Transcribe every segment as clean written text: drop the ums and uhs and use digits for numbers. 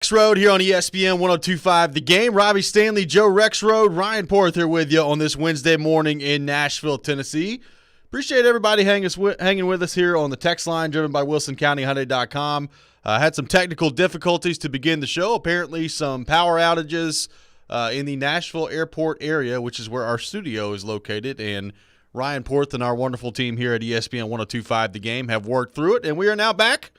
Rexrode here on ESPN 102.5 The Game. Robby Stanley, Joe Rexrode, Ryan Porth here with you on this Wednesday morning in Nashville, Tennessee. Appreciate everybody hanging with us here on the text line driven by WilsonCountyHyundai.com. Had some technical difficulties to begin the show. Apparently some power outages in the Nashville airport area, which is where our studio is located. And Ryan Porth and our wonderful team here at ESPN 102.5 The Game have worked through it. And we are now back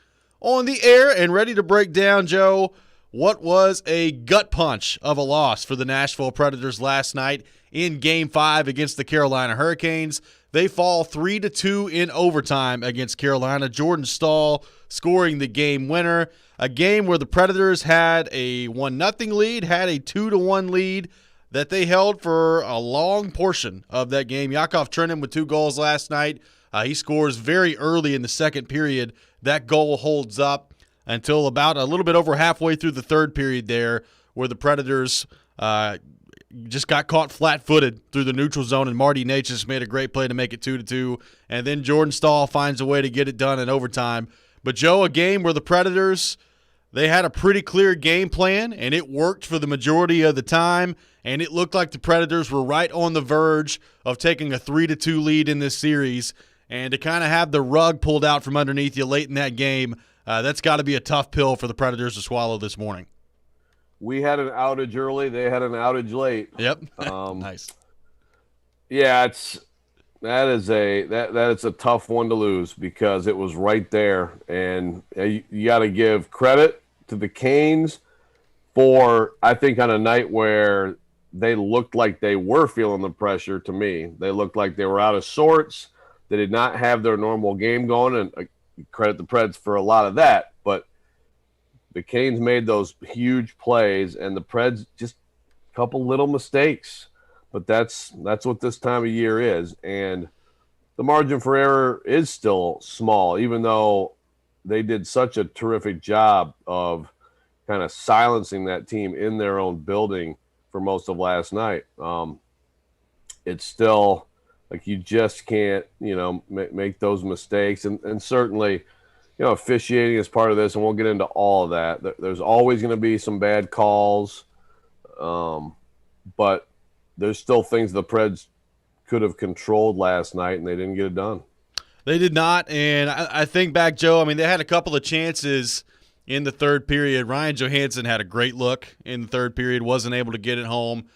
on the air and ready to break down, Joe, what was a gut punch of a loss for the Nashville Predators last night in Game 5 against the Carolina Hurricanes. They fall 3-2 in overtime against Carolina. Jordan Staal scoring the game winner. A game where the Predators had a 1-0 lead, had a 2-1 lead that they held for a long portion of that game. Yakov Trenin with 2 goals last night. He scores very early in the second period. That goal holds up until about a little bit over halfway through the third period there, where the Predators just got caught flat-footed through the neutral zone, and Marty Necas made a great play to make it 2-2. And then Jordan Staal finds a way to get it done in overtime. But, Joe, a game where the Predators, they had a pretty clear game plan, and it worked for the majority of the time, and it looked like the Predators were right on the verge of taking a 3-2 lead in this series. And to kind of have the rug pulled out from underneath you late in that game, that's got to be a tough pill for the Predators to swallow this morning. We had an outage early. They had an outage late. Yep. Nice. Yeah, that is a tough one to lose because it was right there, and you got to give credit to the Canes for, I think, on a night where they looked like they were feeling the pressure. To me, they looked like they were out of sorts. They did not have their normal game going, and credit the Preds for a lot of that. But the Canes made those huge plays, and the Preds just a couple little mistakes. But that's what this time of year is. And the margin for error is still small, even though they did such a terrific job of kind of silencing that team in their own building for most of last night. It's still – like, you just can't, make those mistakes. And certainly, officiating is part of this, and we'll get into all of that. There's always going to be some bad calls, but there's still things the Preds could have controlled last night, and they didn't get it done. They did not, and I think back, Joe, they had a couple of chances in the third period. Ryan Johansen had a great look in the third period, wasn't able to get it home.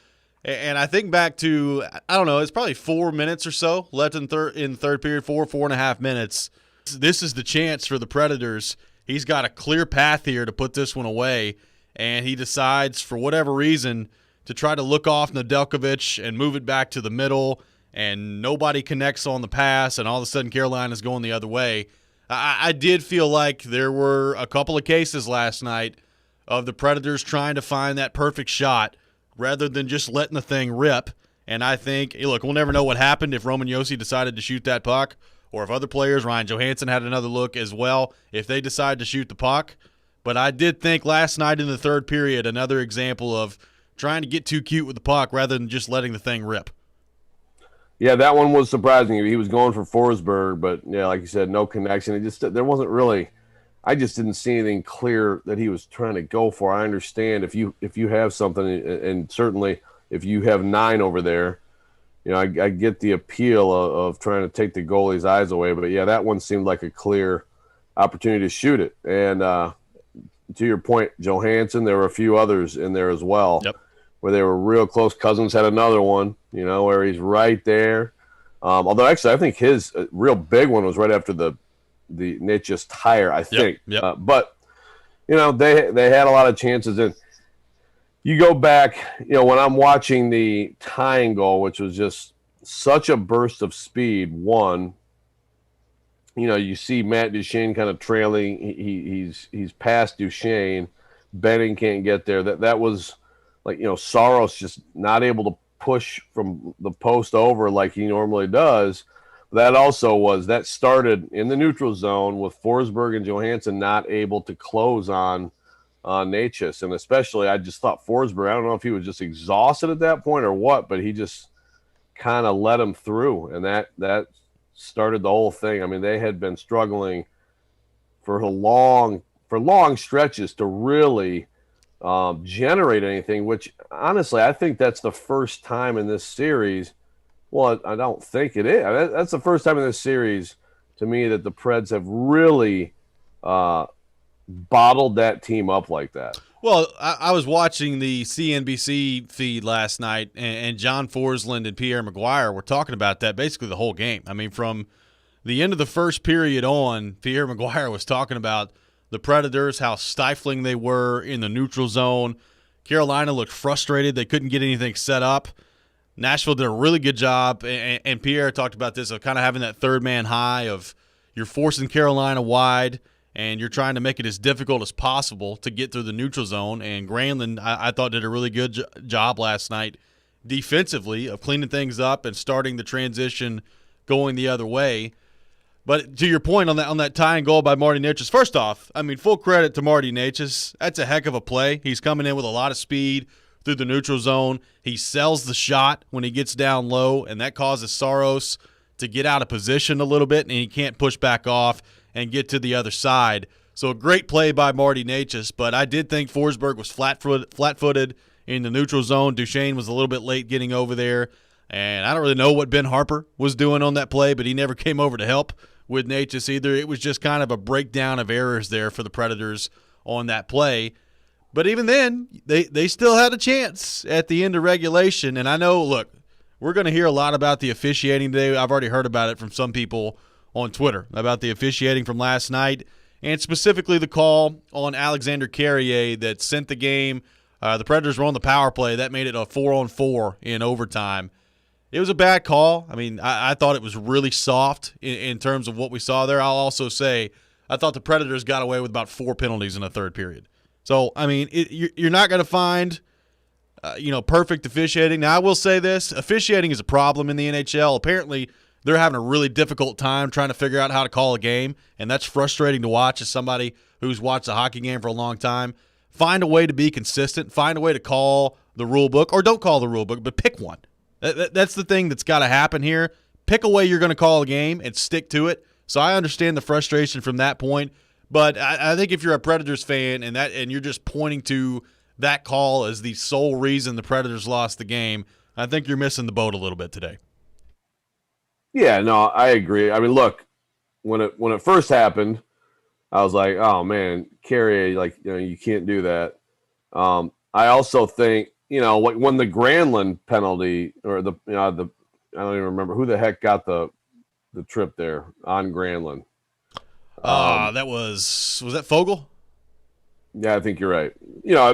And I think back to, I don't know, it's probably 4 minutes or so left in the third period, 4.5 minutes. This is the chance for the Predators. He's got a clear path here to put this one away, and he decides, for whatever reason, to try to look off Nedeljkovic and move it back to the middle, and nobody connects on the pass, and all of a sudden Carolina's going the other way. I did feel like there were a couple of cases last night of the Predators trying to find that perfect shot rather than just letting the thing rip. And I think, look, we'll never know what happened if Roman Josi decided to shoot that puck, or if other players, Ryan Johansen had another look as well, if they decide to shoot the puck. But I did think last night in the third period, another example of trying to get too cute with the puck rather than just letting the thing rip. Yeah, that one was surprising. He was going for Forsberg, but, yeah, like you said, no connection. There wasn't really – I just didn't see anything clear that he was trying to go for. I understand if you have something, and certainly if you have 9 over there, I get the appeal of trying to take the goalie's eyes away. But, yeah, that one seemed like a clear opportunity to shoot it. And to your point, Johansen, there were a few others in there as well. Yep. Where they were real close. Cousins had another one, where he's right there. Although, actually, I think his real big one was right after the Necas tire, I think. Yep. But, they had a lot of chances. And you go back, when I'm watching the tying goal, which was just such a burst of speed, you see Matt Duchene kind of trailing. He's past Duchene. Benning can't get there. That was like, Saros just not able to push from the post over like he normally does. That started in the neutral zone with Forsberg and Johansen not able to close on Necas. And especially, I just thought Forsberg, I don't know if he was just exhausted at that point or what, but he just kind of let him through. And that started the whole thing. They had been struggling for long stretches to really generate anything, which honestly, I think that's the first time in this series. Well, I don't think it is. That's the first time in this series to me that the Preds have really bottled that team up like that. Well, I was watching the CNBC feed last night, and John Forsland and Pierre Maguire were talking about that basically the whole game. I mean, from the end of the first period on, Pierre Maguire was talking about the Predators, how stifling they were in the neutral zone. Carolina looked frustrated. They couldn't get anything set up. Nashville did a really good job, and Pierre talked about this, of kind of having that third-man high of you're forcing Carolina wide, and you're trying to make it as difficult as possible to get through the neutral zone. And Granlund, I thought, did a really good job last night defensively of cleaning things up and starting the transition going the other way. But to your point on that tying goal by Marty Necas, first off, I mean, full credit to Marty Necas. That's a heck of a play. He's coming in with a lot of speed through the neutral zone. He sells the shot when he gets down low, and that causes Saros to get out of position a little bit, and he can't push back off and get to the other side. So a great play by Marty Necas, but I did think Forsberg was flat-footed in the neutral zone. Duchesne was a little bit late getting over there, and I don't really know what Ben Harper was doing on that play, but he never came over to help with Necas either. It was just kind of a breakdown of errors there for the Predators on that play. But even then, they still had a chance at the end of regulation. And I know, look, we're going to hear a lot about the officiating today. I've already heard about it from some people on Twitter about the officiating from last night, and specifically the call on Alexander Carrier that sent the game. The Predators were on the power play. That made it a 4-on-4 in overtime. It was a bad call. I mean, I thought it was really soft in terms of what we saw there. I'll also say I thought the Predators got away with about 4 penalties in the third period. So, I mean, you're not going to find perfect officiating. Now, I will say this. Officiating is a problem in the NHL. Apparently, they're having a really difficult time trying to figure out how to call a game, and that's frustrating to watch as somebody who's watched a hockey game for a long time. Find a way to be consistent. Find a way to call the rule book, or don't call the rule book, but pick one. That's the thing that's got to happen here. Pick a way you're going to call a game and stick to it. So I understand the frustration from that point, but I think if you're a Predators fan and you're just pointing to that call as the sole reason the Predators lost the game, I think you're missing the boat a little bit today. Yeah, no, I agree. I mean, look, when it first happened, I was like, oh man, Carrier, you can't do that. I also think, when the Granlund penalty or I don't even remember who the heck got the trip there on Granlund. That was that Fogle? Yeah, I think you're right.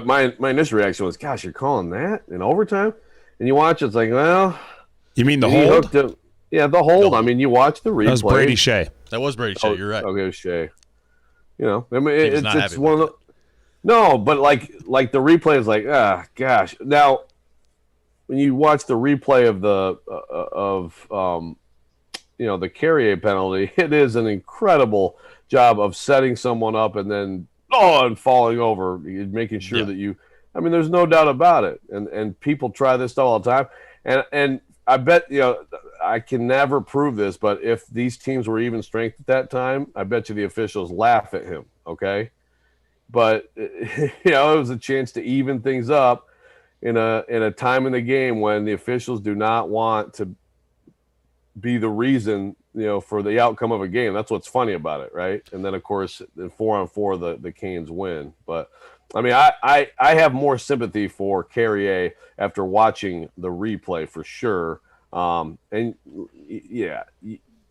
My initial reaction was, gosh, you're calling that in overtime? And you watch, it's like, well, you mean the hold? Yeah, the hold. I mean, you watch the replay. That was Brady Shea. That was Brady Shea. You're right. Okay, it was Shea. I mean, it's one of the. No, but like the replay is like, gosh. Now, when you watch the replay of the Carrier penalty, it is an incredible job of setting someone up and then and falling over, making sure that you. I mean, there's no doubt about it, and people try this all the time, and I bet I can never prove this, but if these teams were even strength at that time, I bet you the officials laugh at him. Okay. But it was a chance to even things up in a time in the game when the officials do not want to be the reason for the outcome of a game. That's what's funny about it, right? And then of course, in 4-on-4, the Canes win. But I mean, I have more sympathy for Carrier after watching the replay for sure. And yeah,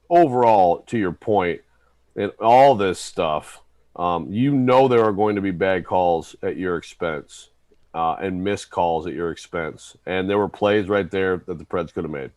overall, to your point, and all this stuff. There are going to be bad calls at your expense and missed calls at your expense. And there were plays right there that the Preds could have made.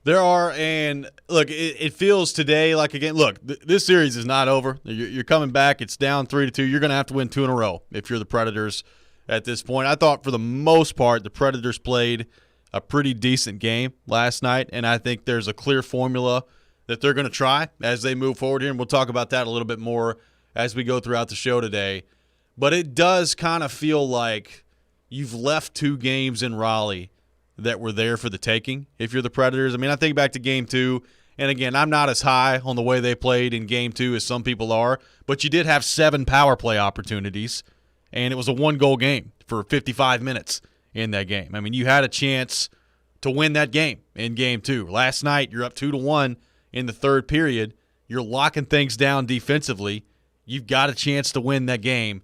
There are, and look, it feels today like, again, look, this series is not over. You're coming back. It's down 3-2. You're going to have to win 2 in a row if you're the Predators at this point. I thought for the most part the Predators played a pretty decent game last night, and I think there's a clear formula that they're going to try as they move forward here, and we'll talk about that a little bit more as we go throughout the show today. But it does kind of feel like you've left 2 games in Raleigh that were there for the taking if you're the Predators. I mean, I think back to Game 2, and again, I'm not as high on the way they played in Game 2 as some people are, but you did have 7 power play opportunities, and it was a 1-goal game for 55 minutes in that game. I mean, you had a chance to win that game in game 2. Last night, you're up 2-1 in the third period. You're locking things down defensively. You've got a chance to win that game.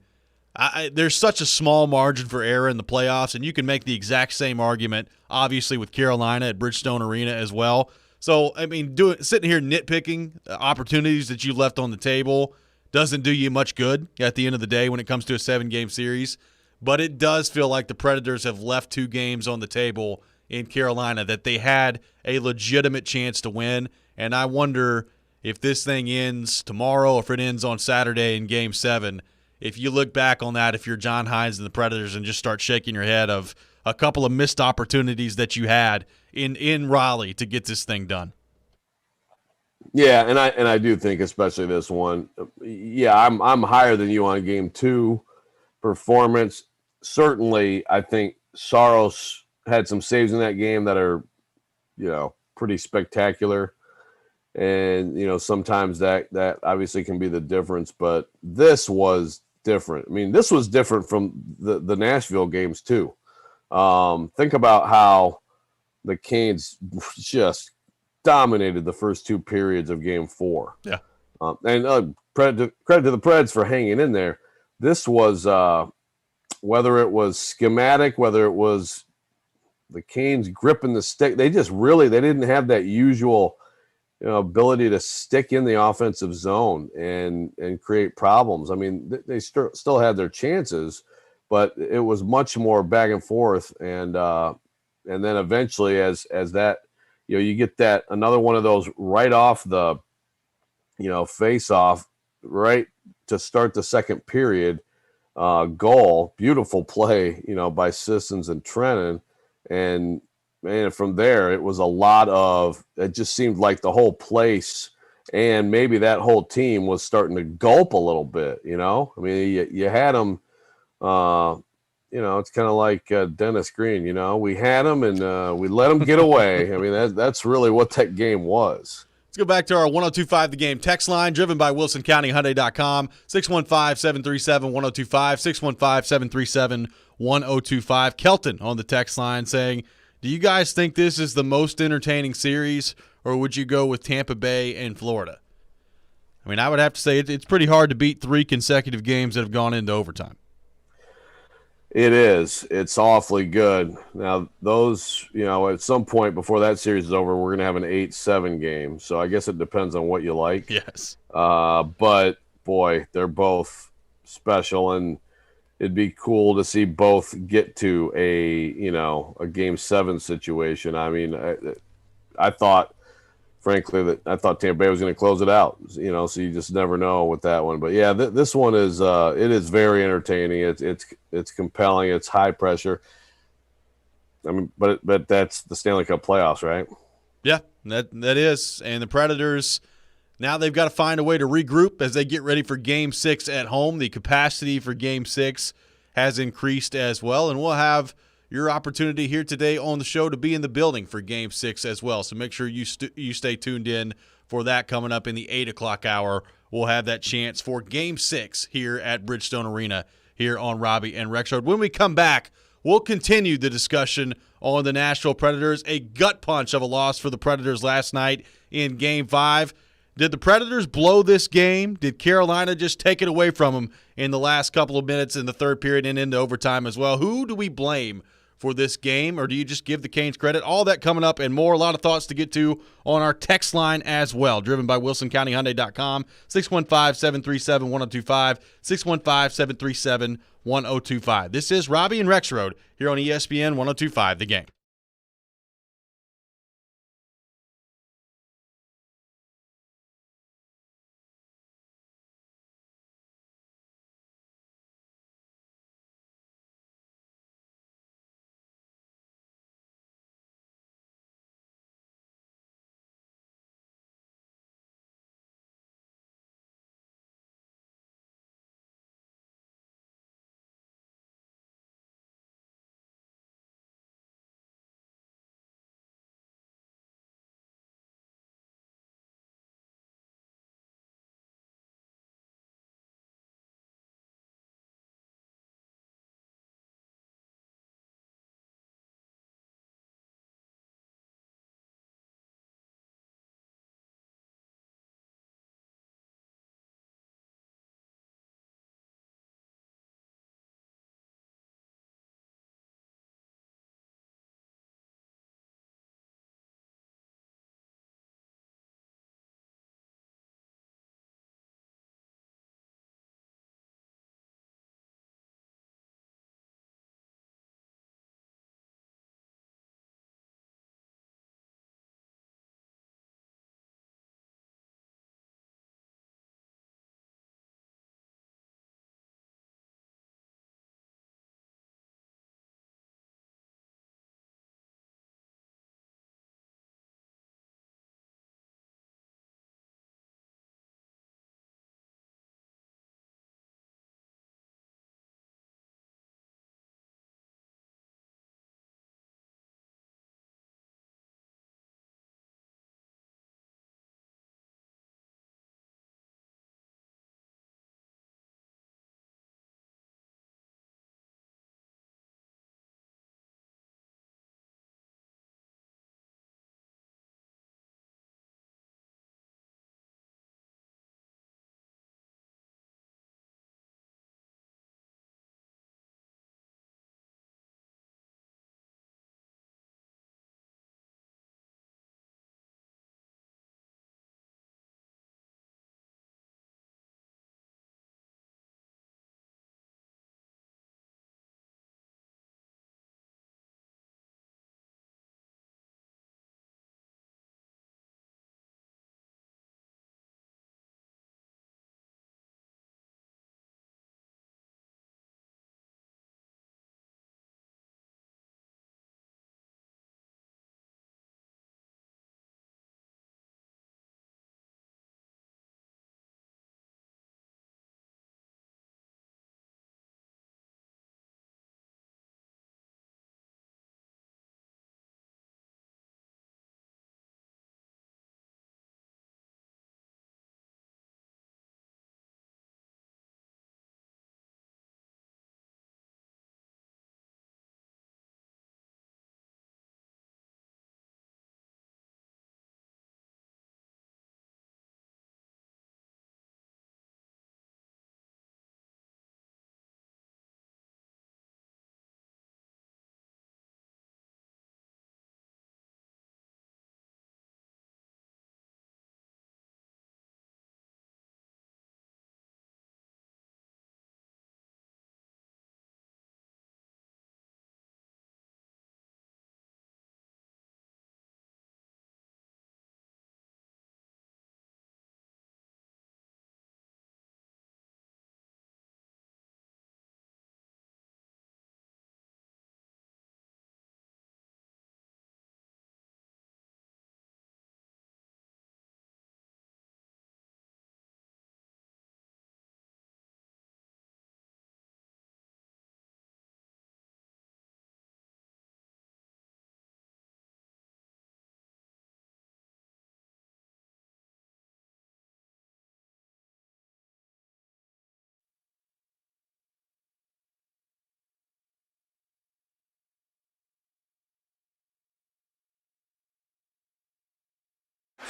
There's such a small margin for error in the playoffs, and you can make the exact same argument, obviously, with Carolina at Bridgestone Arena as well. So, I mean, sitting here nitpicking opportunities that you left on the table doesn't do you much good at the end of the day when it comes to a 7-game series. But it does feel like the Predators have left 2 games on the table in Carolina that they had a legitimate chance to win. And I wonder if this thing ends tomorrow or if it ends on Saturday in Game 7, if you look back on that, if you're John Hines and the Predators, and just start shaking your head of a couple of missed opportunities that you had in Raleigh to get this thing done. Yeah, and I do think, especially this one, yeah, I'm higher than you on Game 2 performance. Certainly, I think Saros had some saves in that game that are, pretty spectacular. And, sometimes that obviously can be the difference. But this was different. I mean, this was different from the Nashville games, too. Think about how the Canes just dominated the first 2 periods of Game 4. Yeah. And credit to the Preds for hanging in there. This was, whether it was schematic, whether it was the Canes gripping the stick, they didn't have that usual ability to stick in the offensive zone and create problems. I mean, they still had their chances, but it was much more back and forth. And then eventually, as that, you get that another one of those right off the, face off right to start the second period goal, beautiful play, by Sissons and Trennan. And man, from there, it was a lot of, it just seemed like the whole place and maybe that whole team was starting to gulp a little bit, I mean, you had them, it's kind of like Dennis Green, we had them and we let them get away. I mean, that's really what that game was. Let's go back to our 102.5 The Game text line, driven by WilsonCountyHyundai.com, 615-737-1025, 615-737-1025. Kelton on the text line saying, do you guys think this is the most entertaining series, or would you go with Tampa Bay and Florida? I mean, I would have to say it's pretty hard to beat 3 consecutive games that have gone into overtime. It is. It's awfully good. Now, those, at some point before that series is over, we're going to have an 8-7 game. So I guess it depends on what you like. Yes. But, boy, they're both special, and it'd be cool to see both get to a Game 7 situation. I mean, I thought, frankly, Tampa Bay was going to close it out, so you just never know with that one. But yeah, this one is it is very entertaining. It's compelling. It's high pressure. I mean, but that's the Stanley Cup playoffs, right? Yeah, that is. And the Predators, now they've got to find a way to regroup as they get ready for Game 6 at home. The capacity for Game 6 has increased as well, and we'll have your opportunity here today on the show to be in the building for Game 6 as well. So make sure you stay tuned in for that coming up in the 8 o'clock hour. We'll have that chance for Game 6 here at Bridgestone Arena here on Robby and Rexrode. When we come back, we'll continue the discussion on the Nashville Predators. A gut punch of a loss for the Predators last night in Game 5. Did the Predators blow this game? Did Carolina just take it away from them in the last couple of minutes in the third period and into overtime as well? Who do we blame for this game, or do you just give the Canes credit? All that coming up and more. A lot of thoughts to get to on our text line as well, driven by WilsonCountyHyundai.com, 615-737-1025, 615-737-1025. This is Robby and Rexrode here on ESPN 102.5 The Game.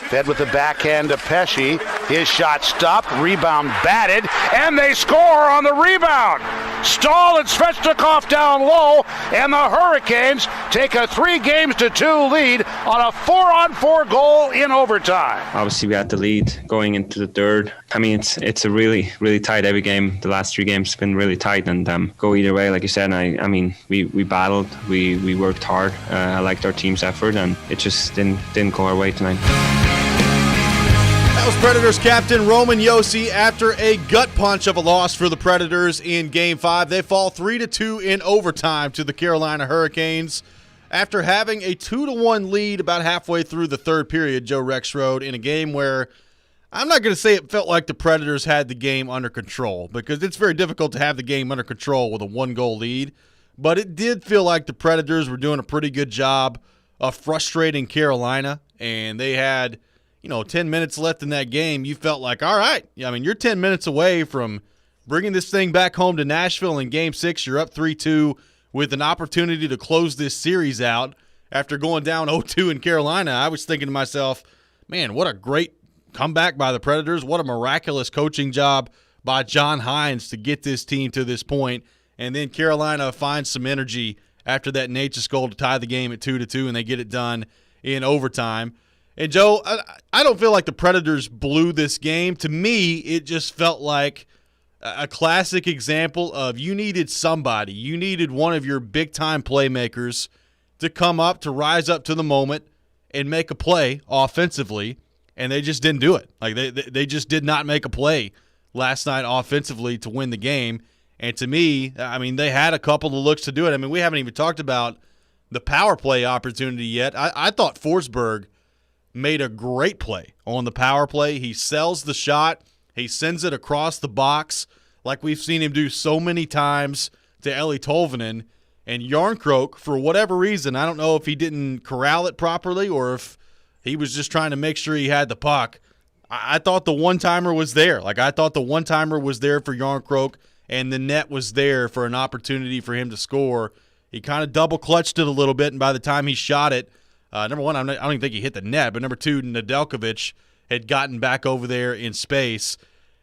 Fed with the backhand to Pesci. His shot stopped, rebound batted, and they score on the rebound. Stahl and Svechnikov down low, and the Hurricanes take a 3-2 lead on a 4-on-4 goal in overtime. Obviously, we had the lead going into the third. I mean, it's a really, really tight every game. The last 3 games have been really tight and go either way, like you said. I mean, we battled, we worked hard. I liked our team's effort, and it just didn't go our way tonight. That was Predators captain Roman Josi after a gut punch of a loss for the Predators in Game 5. They fall 3-2 in overtime to the Carolina Hurricanes after having a 2-1 lead about halfway through the third period, Joe Rexrode, in a game where I'm not going to say it felt like the Predators had the game under control, because it's very difficult to have the game under control with a 1-goal lead, but it did feel like the Predators were doing a pretty good job of frustrating Carolina, and they had 10 minutes left in that game. You felt like, all right, I mean, you're 10 minutes away from bringing this thing back home to Nashville in Game 6. You're up 3-2 with an opportunity to close this series out after going down 0-2 in Carolina. I was thinking to myself, man, what a great comeback by the Predators. What a miraculous coaching job by John Hines to get this team to this point. And then Carolina finds some energy after that Natchez goal to tie the game at 2-2, and they get it done in overtime. And, Joe, I don't feel like the Predators blew this game. To me, it just felt like a classic example of you needed somebody. You needed one of your big-time playmakers to come up, to rise up to the moment and make a play offensively, and they just didn't do it. Like they just did not make a play last night offensively to win the game. And to me, I mean, they had a couple of looks to do it. I mean, we haven't even talked about the power play opportunity yet. I thought Forsberg made a great play on the power play. He sells the shot. He sends it across the box like we've seen him do so many times to Eeli Tolvanen. And Järnkrok, for whatever reason, I don't know if he didn't corral it properly or if he was just trying to make sure he had the puck. I thought the one-timer was there. Like, I thought the one-timer was there for Järnkrok, and the net was there for an opportunity for him to score. He kind of double-clutched it a little bit, and by the time he shot it, number one, I don't even think he hit the net, but number two, Nedeljkovic had gotten back over there in space.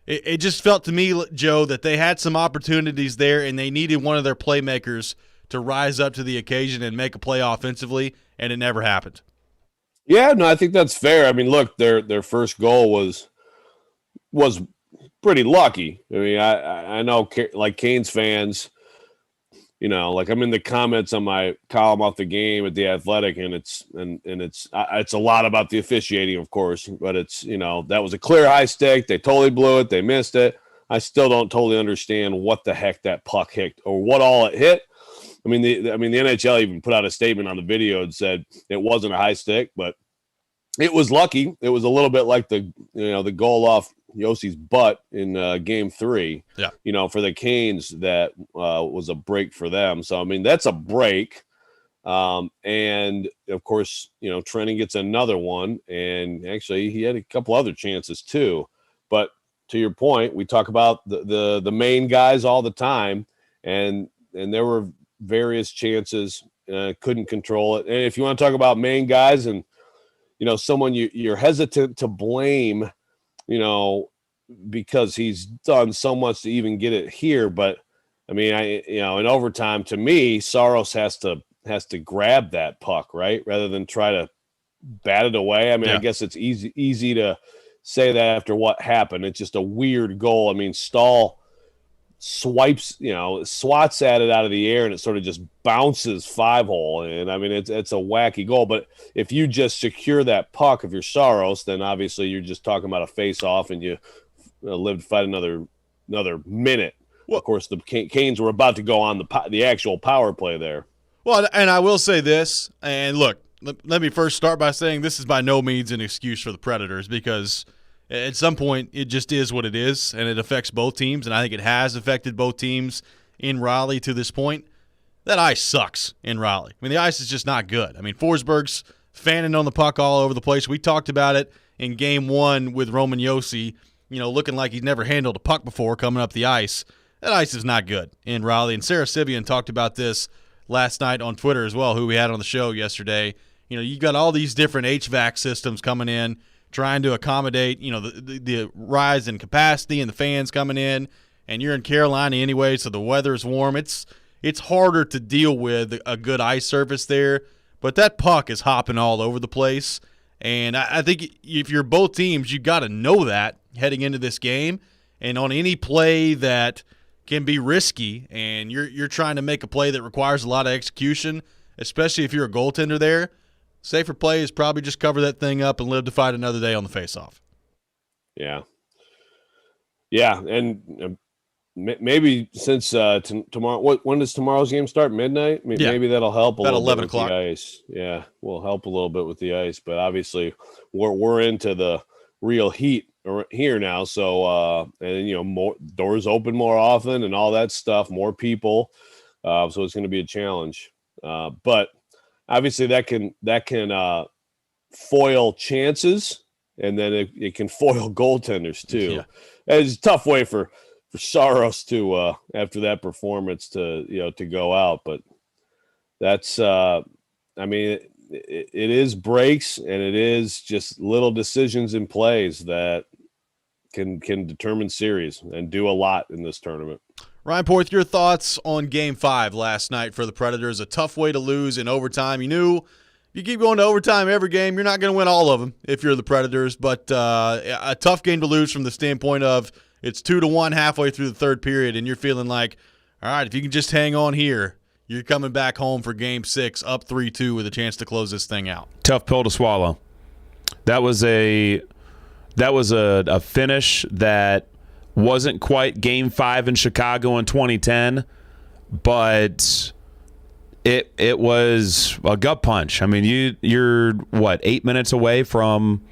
It just felt to me, Joe, that they had some opportunities there, and they needed one of their playmakers to rise up to the occasion and make a play offensively, and it never happened. Yeah, no, I think that's fair. I mean, look, their first goal was pretty lucky. I mean, I know, like, Canes fans, like, I'm in the comments on my column off the game at The Athletic, and it's a lot about the officiating, of course, but it's, that was a clear high stick. They totally blew it. They missed it. I still don't totally understand what the heck that puck hit or what all it hit. I mean, the NHL even put out a statement on the video and said it wasn't a high stick, but it was lucky. It was a little bit like the goal off Josi's butt in Game 3. Yeah. For the Canes, that was a break for them. So I mean, that's a break. And of course, Trenton gets another one, and actually he had a couple other chances too. But to your point, we talk about the main guys all the time, and there were various chances, couldn't control it. And if you want to talk about main guys and someone you're hesitant to blame, because he's done so much to even get it here. But I mean, in overtime, to me, Saros has to grab that puck, right, rather than try to bat it away. I mean, yeah. I guess it's easy to say that after what happened. It's just a weird goal. I mean, Stahl swats at it out of the air, and it sort of just bounces 5-hole. And I mean, it's a wacky goal. But if you just secure that puck, if you're Saros, then obviously you're just talking about a face-off, and you live to fight another minute. Well, of course, the Canes were about to go on the actual power play there. Well, and I will say this, and look, let me first start by saying this is by no means an excuse for the Predators, because at some point it just is what it is, and it affects both teams, and I think it has affected both teams in Raleigh to this point. That ice sucks in Raleigh. I mean, the ice is just not good. I mean, Forsberg's fanning on the puck all over the place. We talked about it in Game 1 with Roman Josi, looking like he's never handled a puck before coming up the ice. That ice is not good in Raleigh, and Sarah Sibian talked about this last night on Twitter as well, who we had on the show yesterday. You've got all these different HVAC systems coming in, trying to accommodate, the rise in capacity and the fans coming in, and you're in Carolina anyway, so the weather's warm. It's harder to deal with a good ice surface there, but that puck is hopping all over the place. And I think if you're both teams, you got to know that heading into this game. And on any play that can be risky and you're trying to make a play that requires a lot of execution, especially if you're a goaltender there, safer play is probably just cover that thing up and live to fight another day on the faceoff. Yeah. Yeah, and maybe since tomorrow, when does tomorrow's game start? Midnight? Maybe that'll help a About little 11 bit o'clock. with the ice. Yeah, will help a little bit with the ice. But obviously, we're into the real heat here now. So, more doors open more often and all that stuff, more people. So it's going to be a challenge. But obviously, that can foil chances, and then it can foil goaltenders too. Yeah. It's a tough way for Saros to after that performance to go out, but that's it is breaks, and it is just little decisions and plays that can determine series and do a lot in this tournament. Ryan Porth, your thoughts on Game 5 last night for the Predators? A tough way to lose in overtime. You knew you keep going to overtime every game, you're not going to win all of them if you're the Predators, but a tough game to lose from the standpoint of it's 2-1 halfway through the third period, and you're feeling like, all right, if you can just hang on here, you're coming back home for Game 6, up 3-2 with a chance to close this thing out. Tough pill to swallow. That was a finish that wasn't quite Game 5 in Chicago in 2010, but it was a gut punch. I mean, you're 8 minutes away from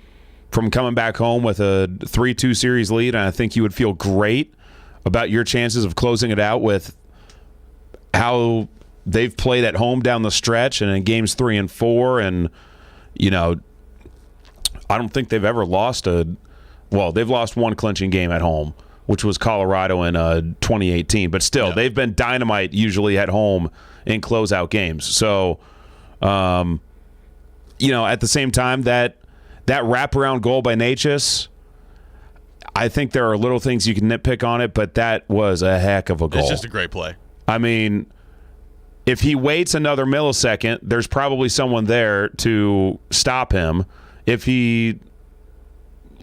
coming back home with a 3-2 series lead, and I think you would feel great about your chances of closing it out with how they've played at home down the stretch and in games 3 and 4. And, I don't think they've ever lost they've lost one clinching game at home, which was Colorado in 2018. But still, They've been dynamite usually at home in closeout games. So, at the same time, that wraparound goal by Necas, I think there are little things you can nitpick on it, but that was a heck of a goal. It's just a great play. I mean, if he waits another millisecond, there's probably someone there to stop him. If he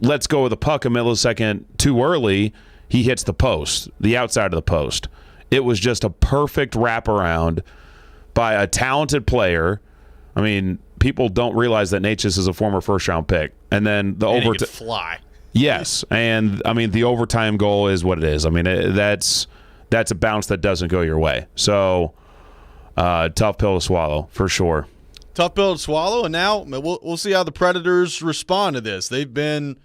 lets go of the puck a millisecond too early, he hits the post, the outside of the post. It was just a perfect wraparound by a talented player. I mean, people don't realize that Necas is a former first-round pick. And then the overtime. He could fly. Yes, and, the overtime goal is what it is. I mean, that's a bounce that doesn't go your way. So, tough pill to swallow, for sure. Tough pill to swallow, and now we'll see how the Predators respond to this. They've been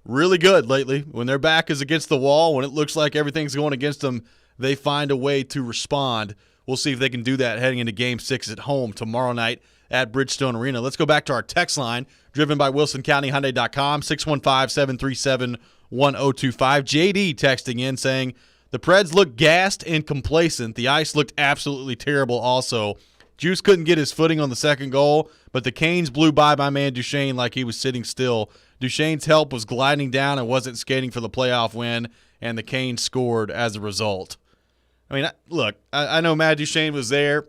really good lately. When their back is against the wall, when it looks like everything's going against them, they find a way to respond. We'll see if they can do that heading into Game 6 at home tomorrow night at Bridgestone Arena. Let's go back to our text line, driven by WilsonCountyHyundai.com, 615-737-1025. JD texting in saying, the Preds looked gassed and complacent. The ice looked absolutely terrible also. Juice couldn't get his footing on the second goal, but the Canes blew by my man Duchesne like he was sitting still. Duchesne's help was gliding down and wasn't skating for the playoff win, and the Canes scored as a result. I mean, look, I know Matt Duchesne was there.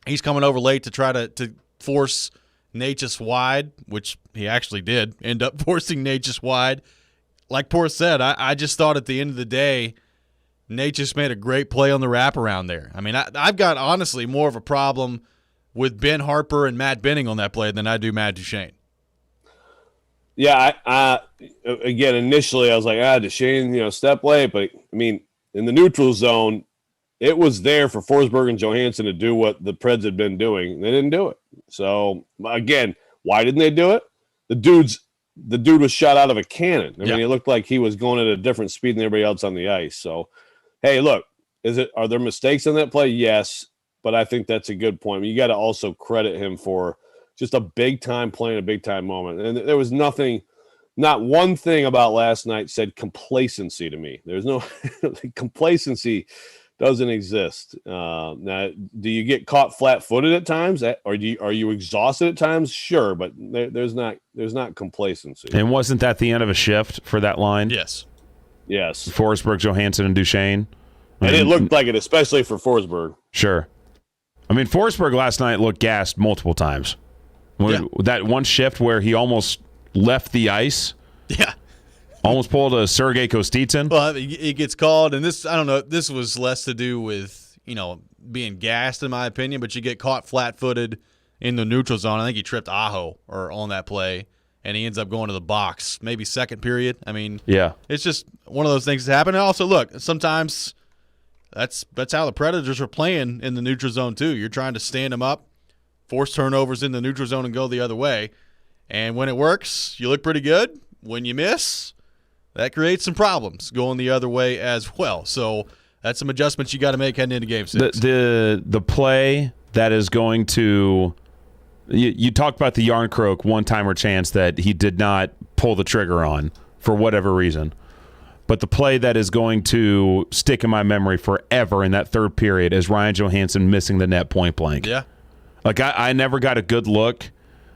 He's coming over late to try to force Necas wide, which he actually did end up forcing Necas wide. Like Porth said, I just thought at the end of the day, Necas made a great play on the wraparound there. I mean, I've got, honestly, more of a problem with Ben Harper and Matt Benning on that play than I do Matt Duchesne. Yeah, again, initially I was like, Duchesne, step late. But, I mean, in the neutral zone, it was there for Forsberg and Johansen to do what the Preds had been doing. They didn't do it. So, again, why didn't they do it? The dude was shot out of a cannon. I mean, it looked like he was going at a different speed than everybody else on the ice. So, hey, look, are there mistakes in that play? Yes, but I think that's a good point. I mean, you got to also credit him for just a big-time play in a big-time moment. And there was not one thing about last night said complacency to me. There's no complacency doesn't exist. Now, do you get caught flat-footed at times, or are you exhausted at times? Sure, but there's not complacency. And wasn't that the end of a shift for that line? Yes. Yes, Forsberg, Johansen, and Duchesne. And it looked like it, especially for Forsberg. Sure. I mean, Forsberg last night looked gassed multiple times. That one shift where he almost left the ice. Yeah. Almost pulled a Sergei Kostitsyn. Well, it gets called, and this, I don't know, this was less to do with, being gassed, in my opinion, but you get caught flat-footed in the neutral zone. I think he tripped Aho on that play, and he ends up going to the box, maybe second period. I mean, yeah, it's just one of those things that happen. And also, look, sometimes that's how the Predators are playing in the neutral zone too. You're trying to stand them up, force turnovers in the neutral zone, and go the other way. And when it works, you look pretty good. When you miss, that creates some problems going the other way as well. So that's some adjustments you got to make heading into Game 6. The play that is going to you talked about the Yarncroke one-timer chance that he did not pull the trigger on for whatever reason. But the play that is going to stick in my memory forever in that third period is Ryan Johansen missing the net point blank. Yeah. Like, I never got a good look.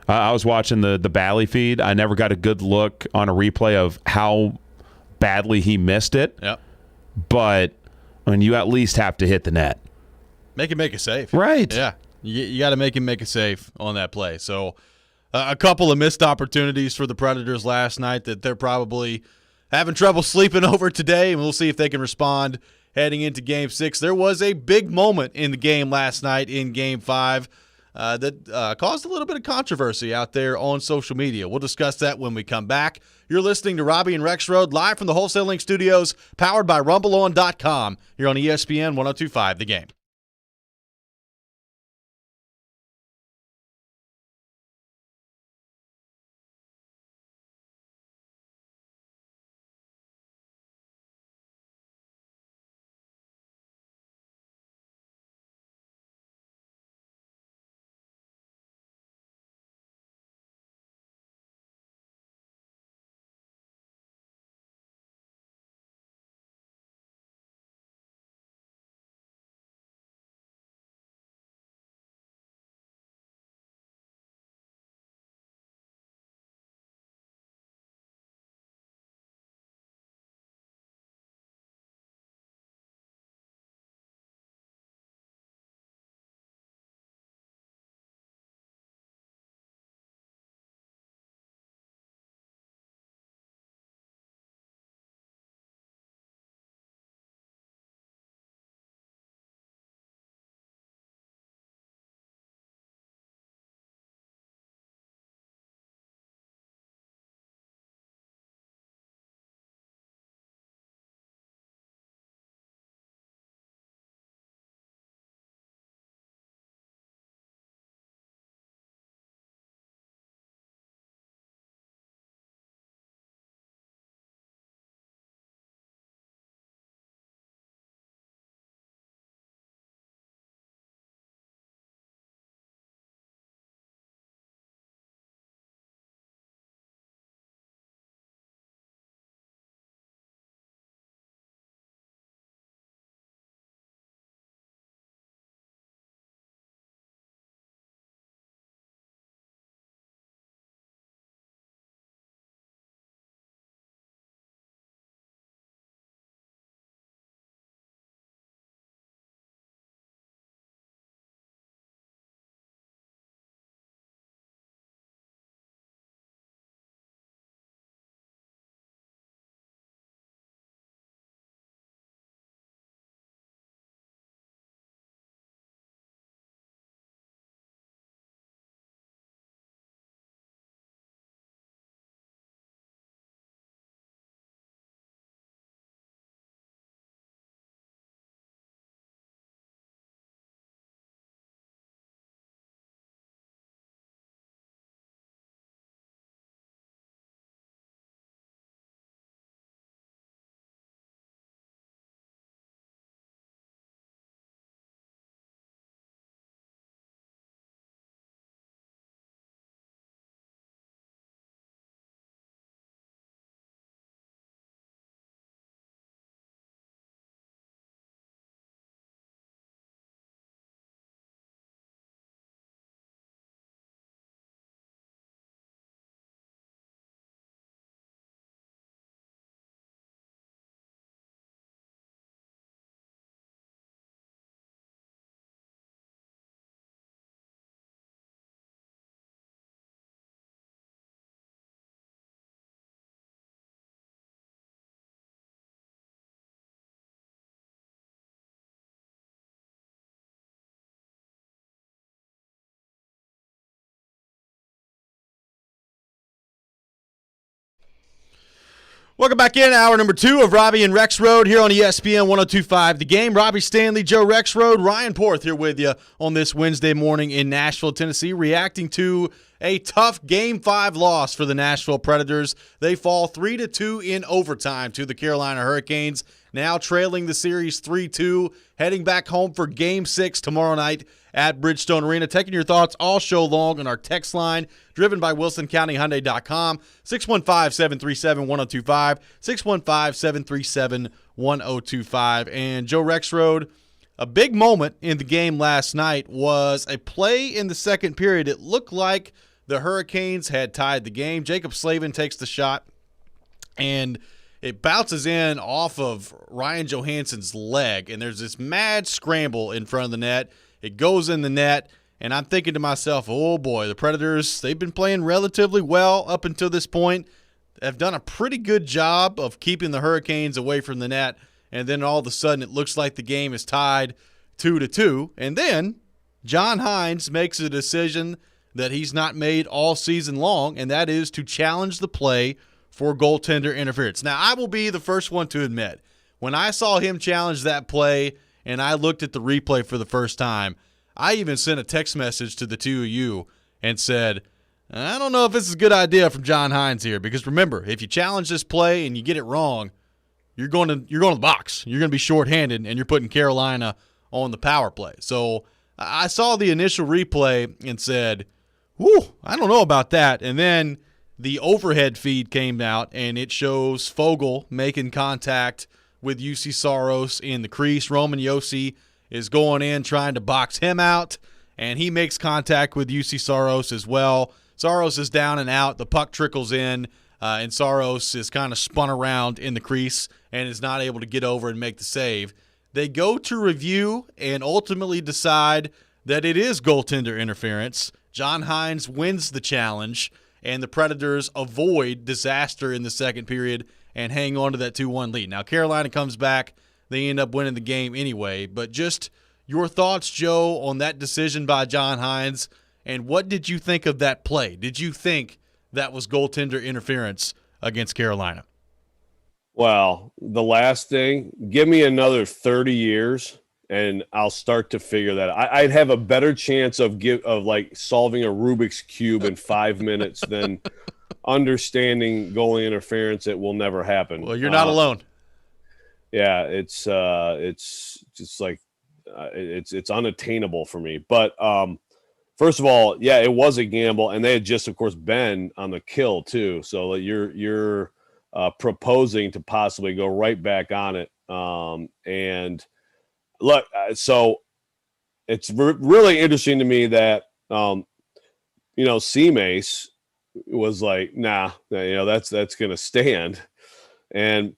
I was watching the Bally feed. I never got a good look on a replay of how badly he missed it. Yep. But, I mean, you at least have to hit the net. Make a save. Right. Yeah. You got to make him make a save on that play. So a couple of missed opportunities for the Predators last night that they're probably having trouble sleeping over today, and we'll see if they can respond heading into Game 6. There was a big moment in the game last night in Game 5 that caused a little bit of controversy out there on social media. We'll discuss that when we come back. You're listening to Robby and Rexrode live from the Wholesaling Studios, powered by RumbleOn.com. You're on ESPN 102.5 The Game. Welcome back in. Hour number 2 of Robby and Rexrode here on ESPN 102.5 The Game. Robby Stanley, Joe Rexrode, Ryan Porth here with you on this Wednesday morning in Nashville, Tennessee, reacting to a tough Game 5 loss for the Nashville Predators. They fall 3-2 in overtime to the Carolina Hurricanes, now trailing the series 3-2, heading back home for Game 6 tomorrow night at Bridgestone Arena. Taking your thoughts all show long on our text line, driven by WilsonCountyHyundai.com, 615-737-1025, 615-737-1025. And Joe Rexrode, a big moment in the game last night was a play in the second period. It looked like the Hurricanes had tied the game. Jacob Slavin takes the shot, and it bounces in off of Ryan Johansen's leg, and there's this mad scramble in front of the net. It goes in the net, and I'm thinking to myself, oh boy, the Predators, they've been playing relatively well up until this point. Have done a pretty good job of keeping the Hurricanes away from the net, and then all of a sudden it looks like the game is tied 2-2. And then John Hynes makes a decision that he's not made all season long, and that is to challenge the play for goaltender interference. Now, I will be the first one to admit, when I saw him challenge that play and I looked at the replay for the first time, I even sent a text message to the two of you and said, I don't know if this is a good idea from John Hynes here, because remember, if you challenge this play and you get it wrong, you're going to the box. You're going to be shorthanded, and you're putting Carolina on the power play. So I saw the initial replay and said, whew, I don't know about that. And then the overhead feed came out, and it shows Foegele making contact with UC Saros in the crease. Roman Josi is going in trying to box him out, and he makes contact with UC Saros as well. Saros is down and out. The puck trickles in, and Saros is kind of spun around in the crease and is not able to get over and make the save. They go to review and ultimately decide that it is goaltender interference. John Hynes wins the challenge, and the Predators avoid disaster in the second period and hang on to that 2-1 lead. Now, Carolina comes back. They end up winning the game anyway. But just your thoughts, Joe, on that decision by John Hynes, and what did you think of that play? Did you think that was goaltender interference against Carolina? Well, the last thing, give me another 30 years, and I'll start to figure that out. I'd have a better chance of solving a Rubik's Cube in 5 minutes than understanding goalie interference. It will never happen. Well, you're not alone. Yeah, it's just like it's unattainable for me. But first of all, yeah, it was a gamble, and they had just, of course, been on the kill too. So you're proposing to possibly go right back on it. And look, so it's really interesting to me that C-Mace was like, nah, that's going to stand. And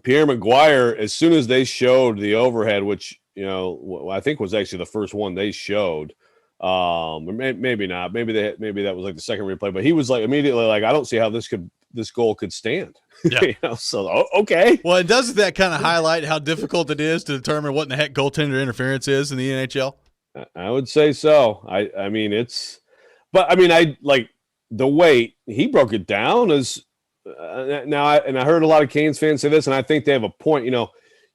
Pierre McGuire, as soon as they showed the overhead, which I think was actually the first one they showed, maybe not, maybe that was like the second replay, but he was like immediately like, I don't see how this goal could stand. Yeah. So okay. Well, and doesn't that kind of highlight how difficult it is to determine what in the heck goaltender interference is in the NHL? I would say so. I mean I like the way he broke it down is I heard a lot of Canes fans say this, and I think they have a point.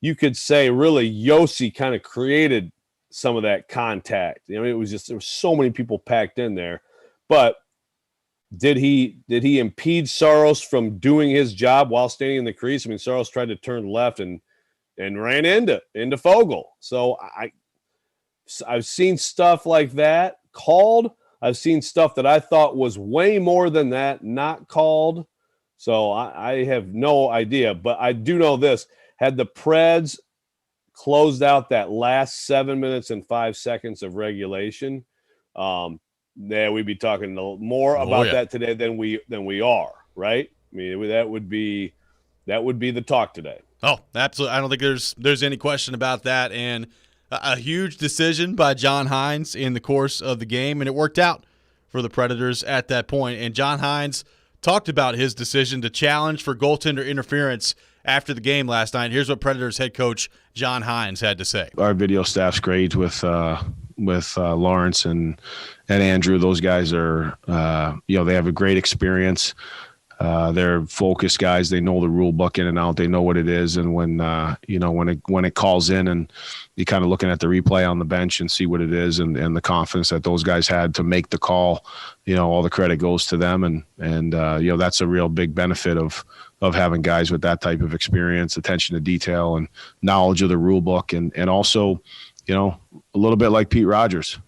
You could say really Josi kind of created some of that contact. It was just, there were so many people packed in there, but did he impede Saros from doing his job while standing in the crease? I mean, Saros tried to turn left and ran into Foegele. So I've seen stuff like that called. I've seen stuff that I thought was way more than that not called. So I have no idea, but I do know this. Had the Preds closed out that last 7 minutes and 5 seconds of regulation, we'd be talking more about that today than we are, right? I mean, that would be the talk today. Oh, absolutely. I don't think there's any question about that. And a huge decision by John Hynes in the course of the game, and it worked out for the Predators at that point. And John Hynes talked about his decision to challenge for goaltender interference after the game last night. Here's what Predators head coach John Hynes had to say. Our video staff's great with Lawrence and Andrew. Those guys are, they have a great experience. They're focused guys. They know the rule book in and out. They know what it is. And when it calls in and you kind of looking at the replay on the bench and see what it is and the confidence that those guys had to make the call, all the credit goes to them. And that's a real big benefit of having guys with that type of experience, attention to detail, and knowledge of the rule book. And also, a little bit like Pete Rogers.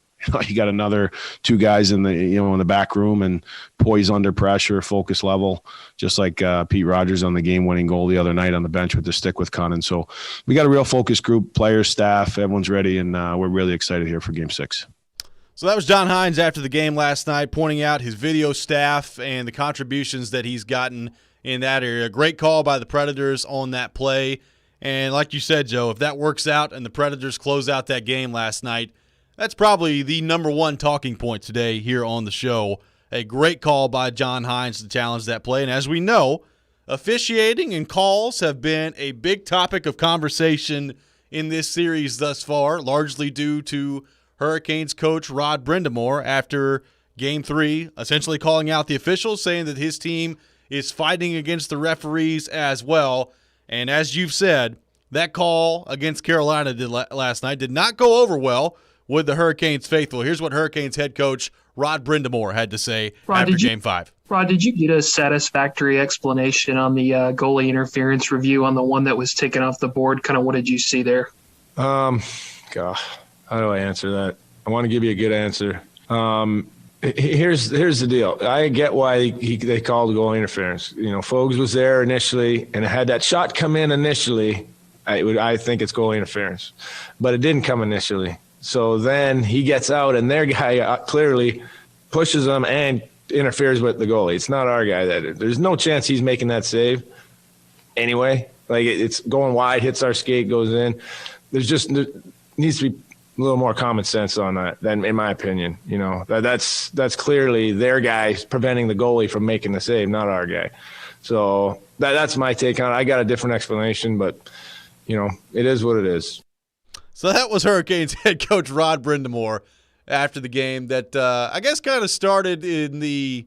You got another two guys in the back room and poise under pressure, focus level, just like Pete Rogers on the game-winning goal the other night on the bench with the stick with Cunnin. So we got a real focus group, players, staff, everyone's ready, and we're really excited here for Game 6. So that was John Hynes after the game last night, pointing out his video staff and the contributions that he's gotten in that area. Great call by the Predators on that play. And like you said, Joe, if that works out and the Predators close out that game last night, that's probably the number one talking point today here on the show. A great call by John Hynes to challenge that play. And as we know, officiating and calls have been a big topic of conversation in this series thus far, largely due to Hurricanes coach Rod Brind'Amour after Game 3, essentially calling out the officials, saying that his team is fighting against the referees as well. And as you've said, that call against Carolina last night did not go over well with the Hurricanes faithful. Here's what Hurricanes head coach Rod Brind'Amour had to say after Game 5. Rod, did you get a satisfactory explanation on the goalie interference review on the one that was taken off the board? Kind of what did you see there? God, how do I answer that? I want to give you a good answer. Here's the deal. I get why they called goal interference. Fogues was there initially, and had that shot come in initially, I think it's goal interference. But it didn't come initially. So then he gets out, and their guy clearly pushes him and interferes with the goalie. It's not our guy. There's no chance he's making that save anyway. Like, it's going wide, hits our skate, goes in. There needs to be a little more common sense on that, than in my opinion. That's clearly their guy preventing the goalie from making the save, not our guy. So that's my take on it. I got a different explanation, but it is what it is. So that was Hurricanes head coach Rod Brind'Amour after the game that I guess kind of started in the,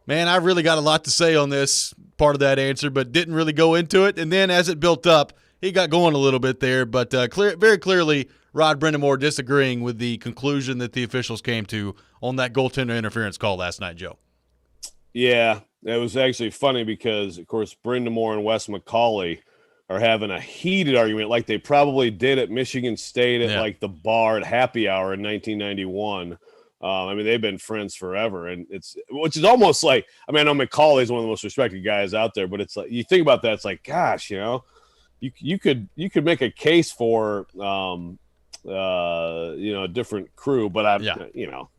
man, I've really got a lot to say on this part of that answer, but didn't really go into it. And then as it built up, he got going a little bit there. But very clearly, Rod Brind'Amour disagreeing with the conclusion that the officials came to on that goaltender interference call last night, Joe. Yeah, it was actually funny because, of course, Brind'Amour and Wes McCauley are having a heated argument like they probably did at Michigan State at like the bar at happy hour in 1991. They've been friends forever, and which is almost like, I know McCauley's one of the most respected guys out there, but it's like, you think about that, it's like, gosh, you could make a case for a different crew, but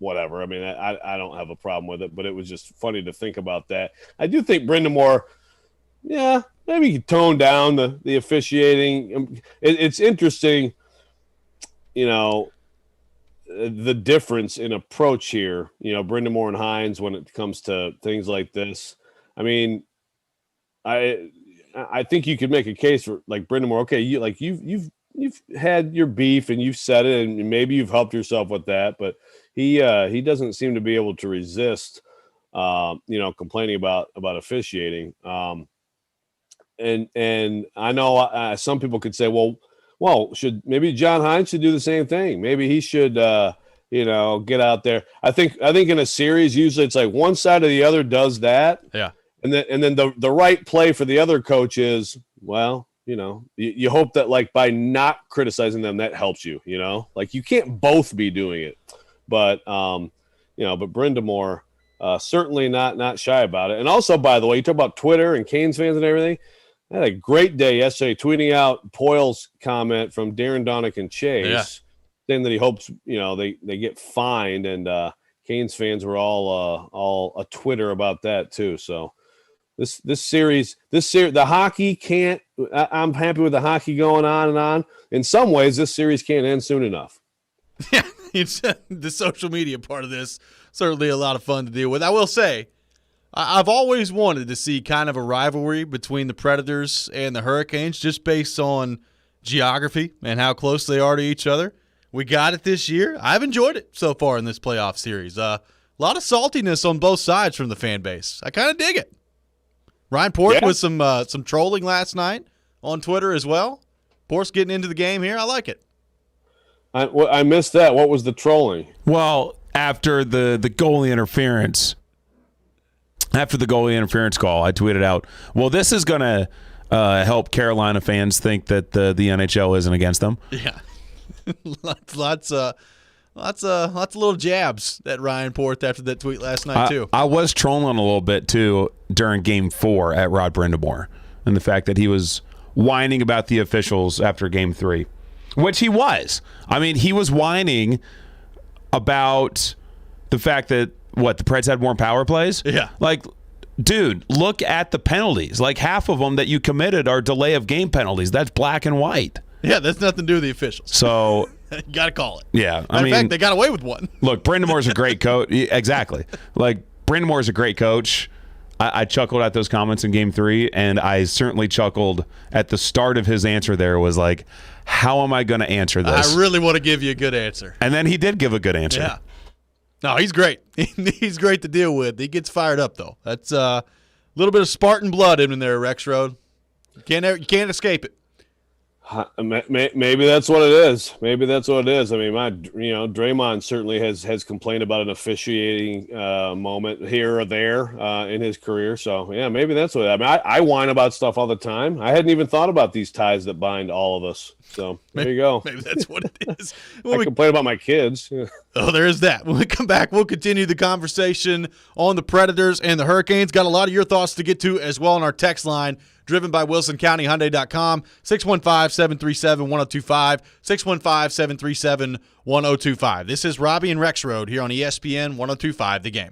whatever. I don't have a problem with it, but it was just funny to think about that. I do think Brind'Amour, maybe tone down the officiating. It's interesting, the difference in approach here. Brind'Amour and Hynes when it comes to things like this. I think you could make a case for like Brind'Amour. Okay, you've had your beef and you've said it, and maybe you've helped yourself with that, but he doesn't seem to be able to resist, complaining about officiating. And I know some people could say, well, should maybe John Hynes should do the same thing? Maybe he should, get out there. I think in a series, usually it's like one side or the other does that. Yeah. And then the right play for the other coach is, you hope that like by not criticizing them, that helps you, like you can't both be doing it. But, but Brind'Amour, certainly not shy about it. And also, by the way, you talk about Twitter and Canes fans and everything. I had a great day yesterday tweeting out Poyle's comment from Darren Donick and Chase, saying that he hopes, they get fined, and Canes fans were all a Twitter about that too. So this series, the hockey can't. I'm happy with the hockey going on and on. In some ways, this series can't end soon enough. Yeah, it's the social media part of this. Certainly a lot of fun to deal with. I will say, I've always wanted to see kind of a rivalry between the Predators and the Hurricanes just based on geography and how close they are to each other. We got it this year. I've enjoyed it so far in this playoff series. A lot of saltiness on both sides from the fan base. I kind of dig it. Ryan Porth Yeah. with some trolling last night on Twitter as well. Porth's getting into the game here. I like it. I missed that. What was the trolling? Well, after the goalie interference, after the goalie interference call, I tweeted out, well, this is going to help Carolina fans think that the NHL isn't against them. Yeah. lots of little jabs at Ryan Porth after that tweet last night, too. I was trolling a little bit, too, during Game 4 at Rod Brindamore, and the fact that he was whining about the officials after Game 3, which he was. I mean, he was whining about the fact that, the Preds had more power plays? Yeah. Like, dude, look at the penalties. Like, half of them that you committed are delay of game penalties. That's black and white. Yeah, that's nothing to do with the officials. So you got to call it. Yeah. Matter of fact, they got away with one. Look, Brindamore's a great coach. Exactly. Like, Brindamore's a great coach. I chuckled at those comments in Game 3, and I certainly chuckled at the start of his answer there was like, how am I going to answer this? I really want to give you a good answer. And then he did give a good answer. Yeah. No, he's great. He's great to deal with. He gets fired up, though. That's a little bit of Spartan blood in there, Rexrode. You can't escape it. Maybe that's what it is. Maybe that's what it is. I mean, Draymond certainly has complained about an officiating moment here or there in his career. So yeah, maybe that's what. I mean, I whine about stuff all the time. I hadn't even thought about these ties that bind all of us. So there you go. Maybe that's what it is. I complain about my kids. Oh, there is that. When we come back, we'll continue the conversation on the Predators and the Hurricanes. Got a lot of your thoughts to get to as well on our text line, driven by WilsonCountyHyundai.com, 615-737-1025, 615-737-1025. This is Robby and Rexrode here on ESPN 1025 The Game.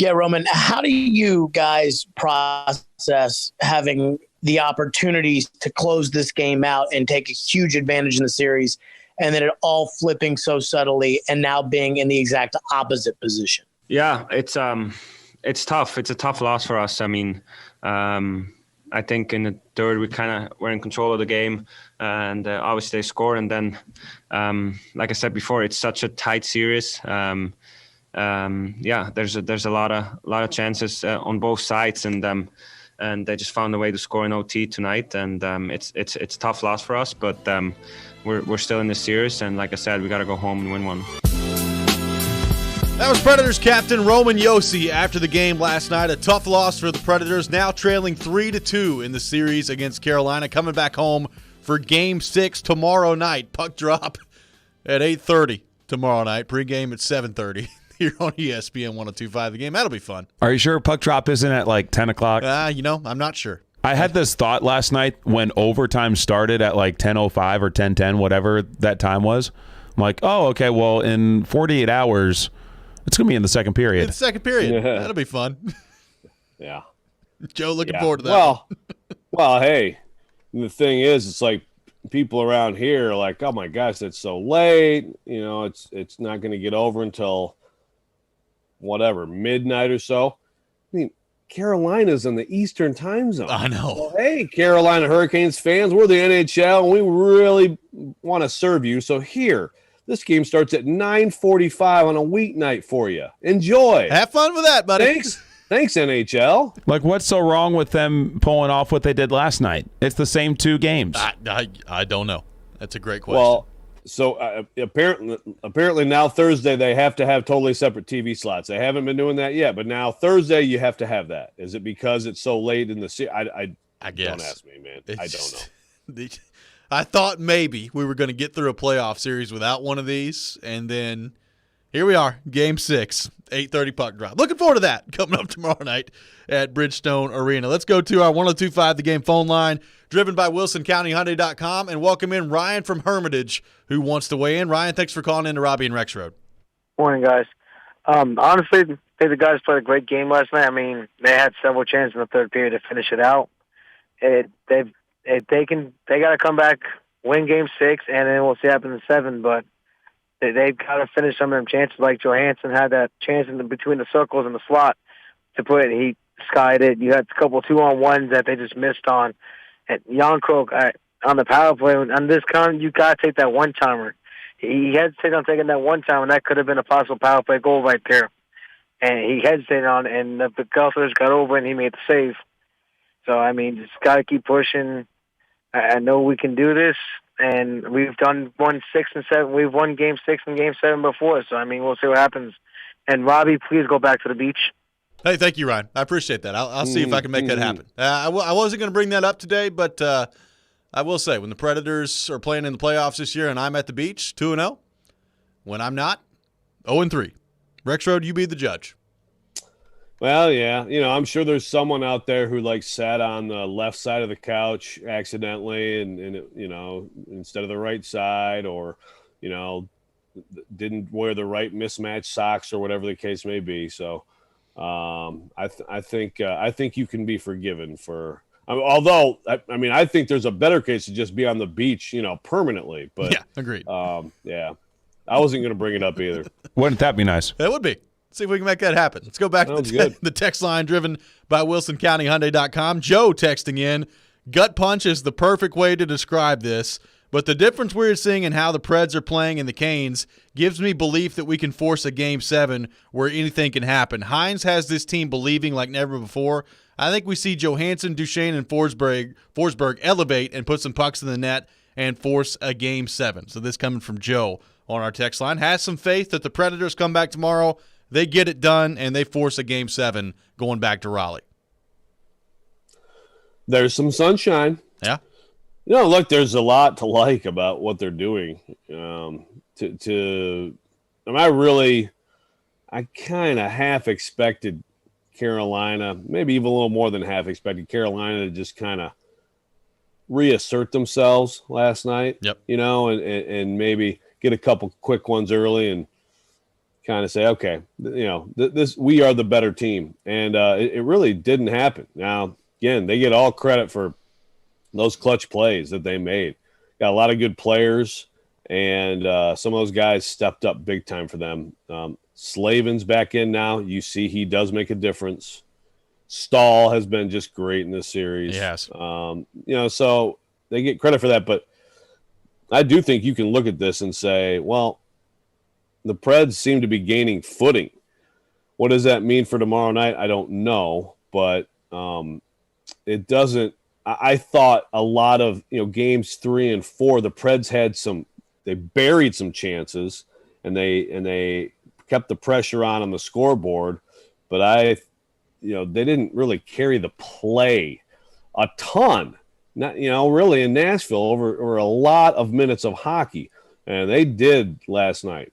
Yeah, Roman, how do you guys process having the opportunities to close this game out and take a huge advantage in the series, and then it all flipping so subtly and now being in the exact opposite position? Yeah, it's tough. It's a tough loss for us. I mean, I think in the third we kind of were in control of the game, and obviously they scored. And then, like I said before, it's such a tight series. There's a lot of chances on both sides, and they just found a way to score in OT tonight. And it's a tough loss for us, but we're still in the series. And like I said, we got to go home and win one. That was Predators captain Roman Josi after the game last night. A tough loss for the Predators, now trailing 3-2 in the series against Carolina, coming back home for Game 6 tomorrow night. Puck drop at 8:30 tomorrow night. Pregame at 7:30 here on ESPN 102.5 The Game. That'll be fun. Are you sure puck drop isn't at like 10 o'clock? I'm not sure. I had this thought last night when overtime started at like 10:05 or 10:10, whatever that time was. I'm like, oh, okay, well, in 48 hours, it's going to be in the second period. In the second period. Yeah. That'll be fun. Yeah. Joe, looking forward to that. Well, hey, the thing is, it's like people around here are like, oh, my gosh, that's so late. You know, it's not going to get over until whatever, midnight or so. I mean, Carolina's in the Eastern time zone. I know. Well, hey, Carolina Hurricanes fans, we're the NHL, and we really want to serve you. So here, this game starts at 9:45 on a weeknight for you. Enjoy. Have fun with that, buddy. Thanks, NHL. Like, what's so wrong with them pulling off what they did last night? It's the same two games. I don't know. That's a great question. Well, so apparently now Thursday they have to have totally separate TV slots. They haven't been doing that yet, but now Thursday you have to have that. Is it because it's so late in the season? I guess. Don't ask me, man. I don't know. I thought maybe we were going to get through a playoff series without one of these, and then here we are, Game 6, 8:30 puck drop. Looking forward to that coming up tomorrow night at Bridgestone Arena. Let's go to our 102.5 The Game phone line, driven by WilsonCountyHyundai.com, and welcome in Ryan from Hermitage, who wants to weigh in. Ryan, thanks for calling in to Robby and Rexrode. Morning, guys. Honestly, I think the guys played a great game last night. I mean, they had several chances in the third period to finish it out. They got to come back, win Game 6, and then we'll see what happens in 7. But they've got to finish some of them chances. Like Johansen had that chance in between the circles and the slot to put it. He skied it. You had a couple 2-on-1s that they just missed on. And Jan Krok on the power play on this count, you got to take that one timer. He hesitated on taking that one time, and that could have been a possible power play goal right there. And he hesitated on it, and the Guffers got over, and he made the save. So, I mean, just got to keep pushing. I know we can do this, and we've won 6 and 7. We've won Game 6 and Game 7 before, so, I mean, we'll see what happens. And, Robby, please go back to the beach. Hey, thank you, Ryan. I appreciate that. I'll see if I can make that happen. I wasn't going to bring that up today, but I will say, when the Predators are playing in the playoffs this year and I'm at the beach, 2-0, when I'm not, 0-3. Rexrode, you be the judge. Well, yeah, I'm sure there's someone out there who sat on the left side of the couch accidentally, and instead of the right side, or didn't wear the right mismatched socks or whatever the case may be. So, I think you can be forgiven for. Although, I think there's a better case to just be on the beach, permanently. But yeah, agreed. Yeah, I wasn't going to bring it up either. Wouldn't that be nice? That would be. See if we can make that happen. Let's go back to the text line driven by WilsonCountyHyundai.com. Joe texting in, gut punch is the perfect way to describe this, but the difference we're seeing in how the Preds are playing and the Canes gives me belief that we can force a Game 7 where anything can happen. Hines has this team believing like never before. I think we see Johansen, Duchesne, and Forsberg elevate and put some pucks in the net and force a Game 7. So this coming from Joe on our text line. Has some faith that the Predators come back tomorrow, they get it done, and they force a Game 7 going back to Raleigh. There's some sunshine. Yeah. Look, there's a lot to like about what they're doing. I kind of half expected Carolina, maybe even a little more than half expected Carolina to just kind of reassert themselves last night. Yep. And maybe get a couple quick ones early and kind of say, okay, this we are the better team, and it really didn't happen. Now, again, they get all credit for those clutch plays that they made. Got a lot of good players, and some of those guys stepped up big time for them. Slavin's back in now. You see he does make a difference. Stahl has been just great in this series. Yes. So they get credit for that, but I do think you can look at this and say, well, the Preds seem to be gaining footing. What does that mean for tomorrow night? I don't know, but it doesn't. I thought a lot of games 3 and 4, the Preds had they buried some chances, and they kept the pressure on the scoreboard, but they didn't really carry the play a ton. Not really in Nashville over a lot of minutes of hockey, and they did last night.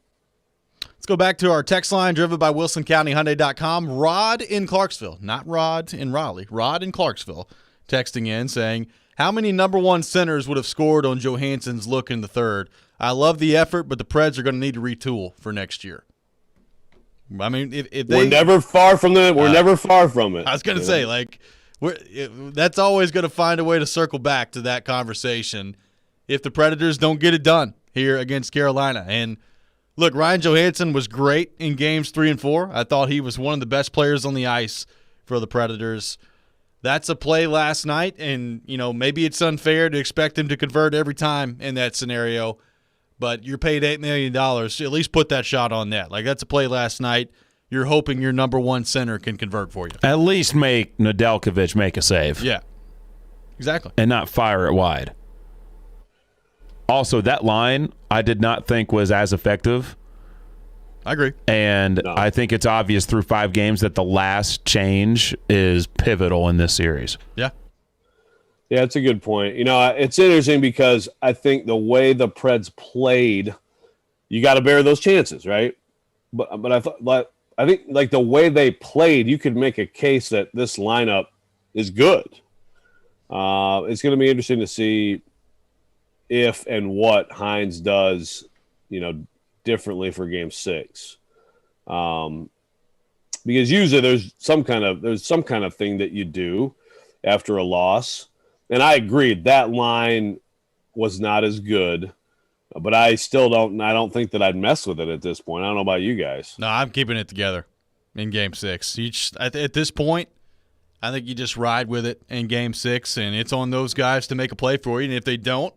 Let's go back to our text line driven by WilsonCountyHyundai.com. Rod in Clarksville, not Rod in Raleigh. Rod in Clarksville texting in saying, how many number one centers would have scored on Johansen's look in the third? I love the effort, but the Preds are going to need to retool for next year. I mean, if they, we're never far from it. We're never far from it. I was going to say, that's always going to find a way to circle back to that conversation if the Predators don't get it done here against Carolina. And look, Ryan Johansen was great in games 3 and 4. I thought he was one of the best players on the ice for the Predators. That's a play last night, and maybe it's unfair to expect him to convert every time in that scenario, but you're paid $8 million. At least put that shot on net. That's a play last night. You're hoping your number one center can convert for you. At least make Nedeljkovic make a save. Yeah, exactly. And not fire it wide. Also, that line I did not think was as effective. I agree. And no. I think it's obvious through 5 games that the last change is pivotal in this series. Yeah. Yeah, it's a good point. It's interesting because I think the way the Preds played, you got to bear those chances, right? But I think the way they played, you could make a case that this lineup is good. It's going to be interesting to see if and what Hines does, differently for Game 6, because usually there's some kind of thing that you do after a loss, and I agree that line was not as good, but I don't think that I'd mess with it at this point. I don't know about you guys. No, I'm keeping it together in Game 6. At this point, I think you just ride with it in Game 6, and it's on those guys to make a play for you, and if they don't,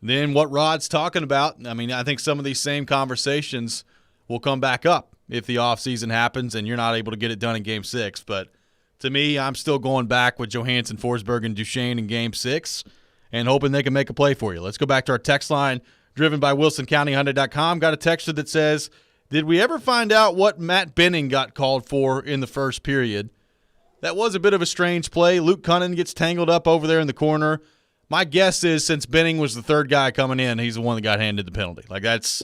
then what Rod's talking about, I think some of these same conversations will come back up if the offseason happens and you're not able to get it done in Game 6. But to me, I'm still going back with Johansen, Forsberg, and Duchesne in Game 6 and hoping they can make a play for you. Let's go back to our text line driven by WilsonCountyHyundai.com. Got a texter that says, did we ever find out what Matt Benning got called for in the first period? That was a bit of a strange play. Luke Cunnin gets tangled up over there in the corner. My guess is since Benning was the third guy coming in, he's the one that got handed the penalty. That's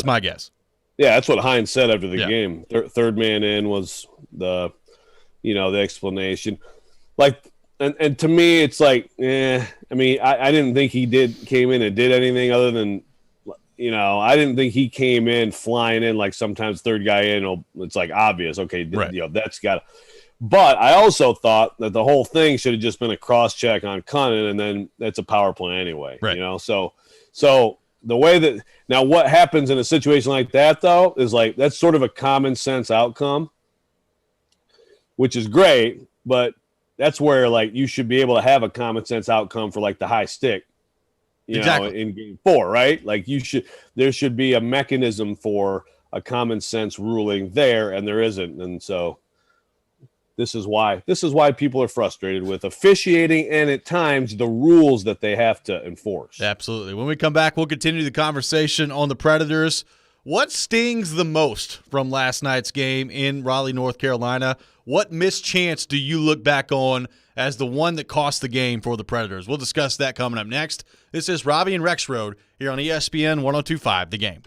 my guess. Yeah, that's what Hines said after the game. Third man in was the explanation. And to me, it's I didn't think he came in and did anything other than, I didn't think he came in flying in like sometimes third guy in. It's obvious. Okay, right. That's got to. But I also thought that the whole thing should have just been a cross-check on Cunnin, and then that's a power play anyway. Right. So the way that – now what happens in a situation like that, though, is that's sort of a common-sense outcome, which is great, but that's where, you should be able to have a common-sense outcome for, the high stick, exactly. in Game 4, right? There should be a mechanism for a common-sense ruling there, and there isn't, and so – This is why people are frustrated with officiating and at times the rules that they have to enforce. Absolutely. When we come back, we'll continue the conversation on the Predators. What stings the most from last night's game in Raleigh, North Carolina? What missed chance do you look back on as the one that cost the game for the Predators? We'll discuss that coming up next. This is Robby and Rexrode here on ESPN 102.5 The Game.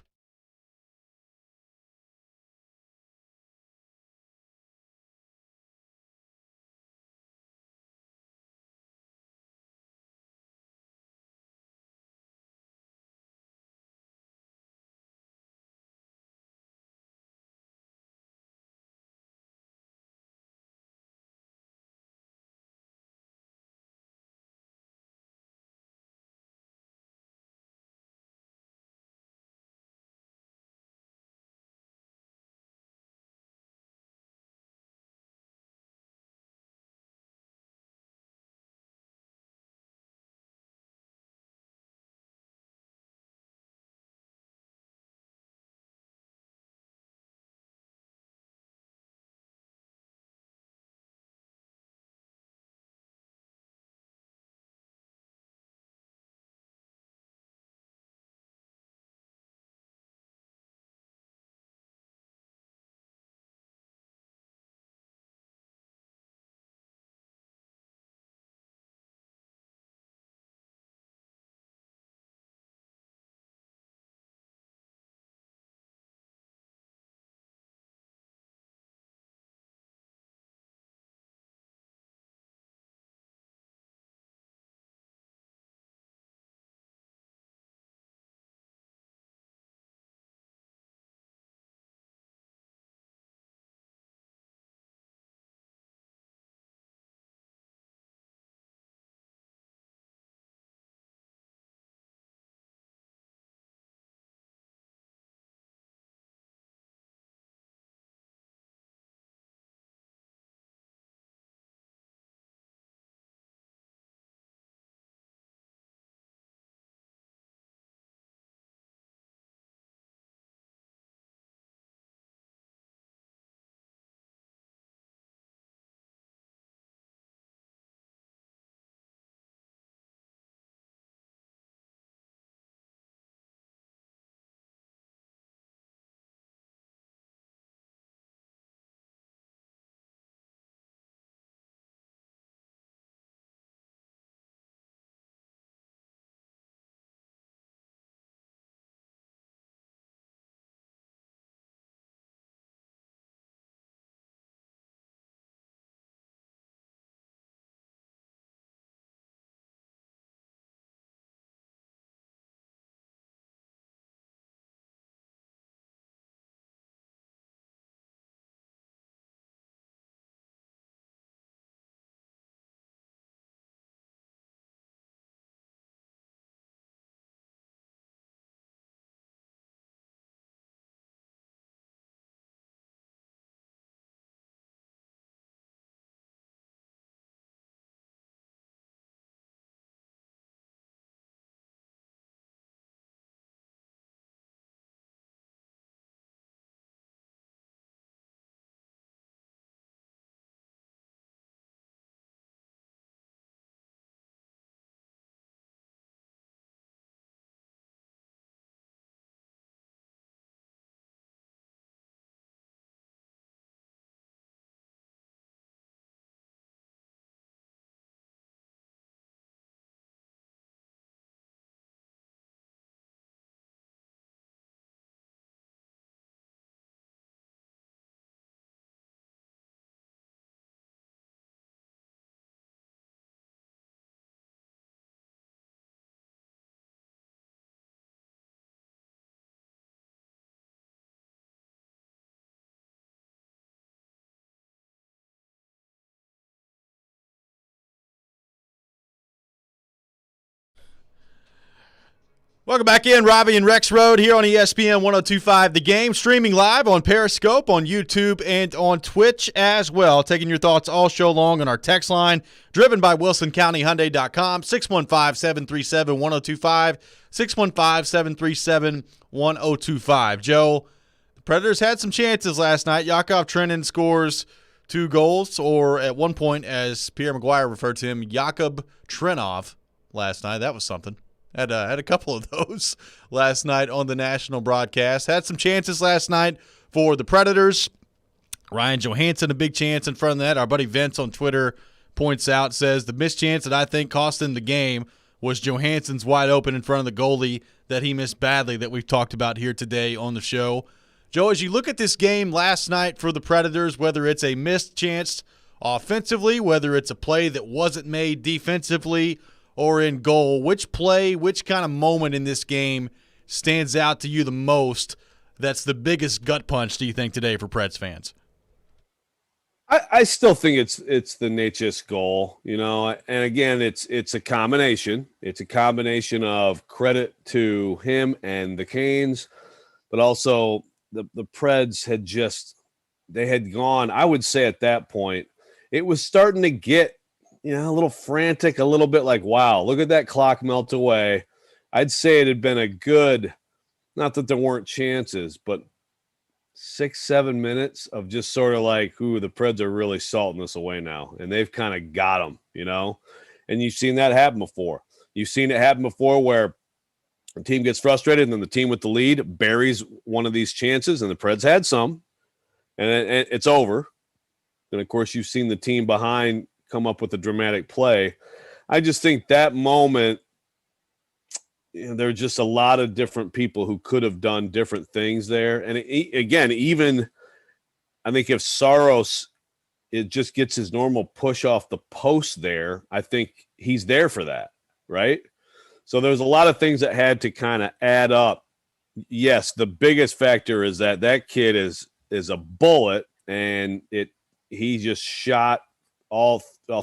Welcome back in, Robby and Rexrode here on ESPN 102.5 The Game, streaming live on Periscope, on YouTube, and on Twitch as well. Taking your thoughts all show long on our text line, driven by WilsonCountyHyundai.com, 615-737-1025, 615-737-1025. Joe, the Predators had some chances last night. Yakov Trenin scores 2 goals, or at one point, as Pierre Maguire referred to him, Jakub Trenov last night. That was something. Had a couple of those last night on the national broadcast. Had some chances last night for the Predators. Ryan Johansen, a big chance in front of that. Our buddy Vince on Twitter points out, says the missed chance that I think cost him the game was Johansen's wide open in front of the goalie that he missed badly, that we've talked about here today on the show. Joe, as you look at this game last night for the Predators, whether it's a missed chance offensively, whether it's a play that wasn't made defensively or in goal, which play, which kind of moment in this game stands out to you the most that's the biggest gut punch, do you think, today for Preds fans? I still think it's the Necas goal, and again, it's a combination. It's a combination of credit to him and the Canes, but also the Preds had gone, I would say at that point, it was starting to get a little frantic, a little bit like, wow, look at that clock melt away. I'd say it had been a good, not that there weren't chances, but 6-7 minutes of just sort of like, ooh, the Preds are really salting this away now. And they've kind of got them, and you've seen that happen before. You've seen it happen before where the team gets frustrated and then the team with the lead buries one of these chances, and the Preds had some, and it's over. And of course, you've seen the team behind come up with a dramatic play. I just think that moment, there are just a lot of different people who could have done different things there. And again, even I think if Saros, it just gets his normal push off the post there, I think he's there for that, right? So there's a lot of things that had to kind of add up. Yes, the biggest factor is that kid is a bullet, and he just shot all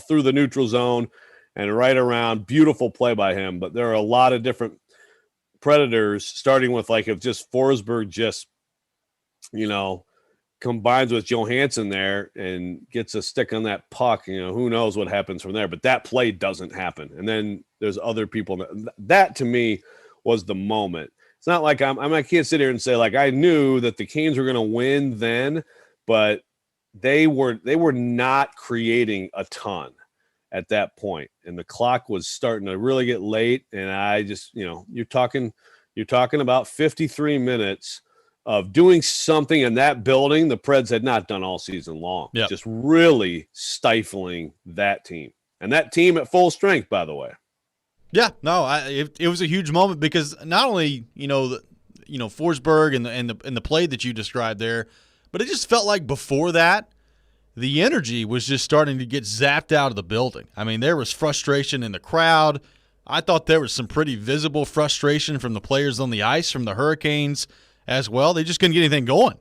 through the neutral zone and right around. Beautiful play by him. But there are a lot of different Predators, starting with like if just Forsberg just, combines with Johansen there and gets a stick on that puck, who knows what happens from there. But that play doesn't happen. And then there's other people. That to me was the moment. It's not like I can't sit here and say like I knew that the Canes were going to win then, but they were not creating a ton at that point, and the clock was starting to really get late. And I just, you're talking about 53 minutes of doing something in that building the Preds had not done all season long. Yep. Just really stifling that team, and that team at full strength, by the way. Yeah, no, it was a huge moment because not only Forsberg and the play that you described there, but it just felt like before that, the energy was just starting to get zapped out of the building. I mean, there was frustration in the crowd. I thought there was some pretty visible frustration from the players on the ice, from the Hurricanes as well. They just couldn't get anything going.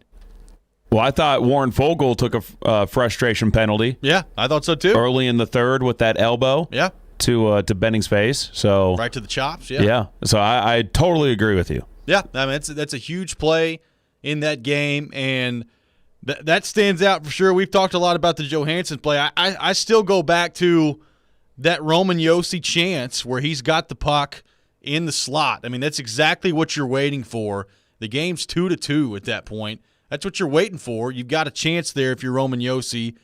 Well, I thought Warren Fogle took a frustration penalty. Yeah, I thought so too. Early in the third with that elbow. Yeah. To Benning's face. So right to the chops. Yeah. Yeah. So I totally agree with you. Yeah, I mean that's a huge play in that game, and that stands out for sure. We've talked a lot about the Johansen play. I still go back to that Roman Josi chance where he's got the puck in the slot. I mean, that's exactly what you're waiting for. The game's 2-2 at that point. That's what you're waiting for. You've got a chance there if you're Roman Josi.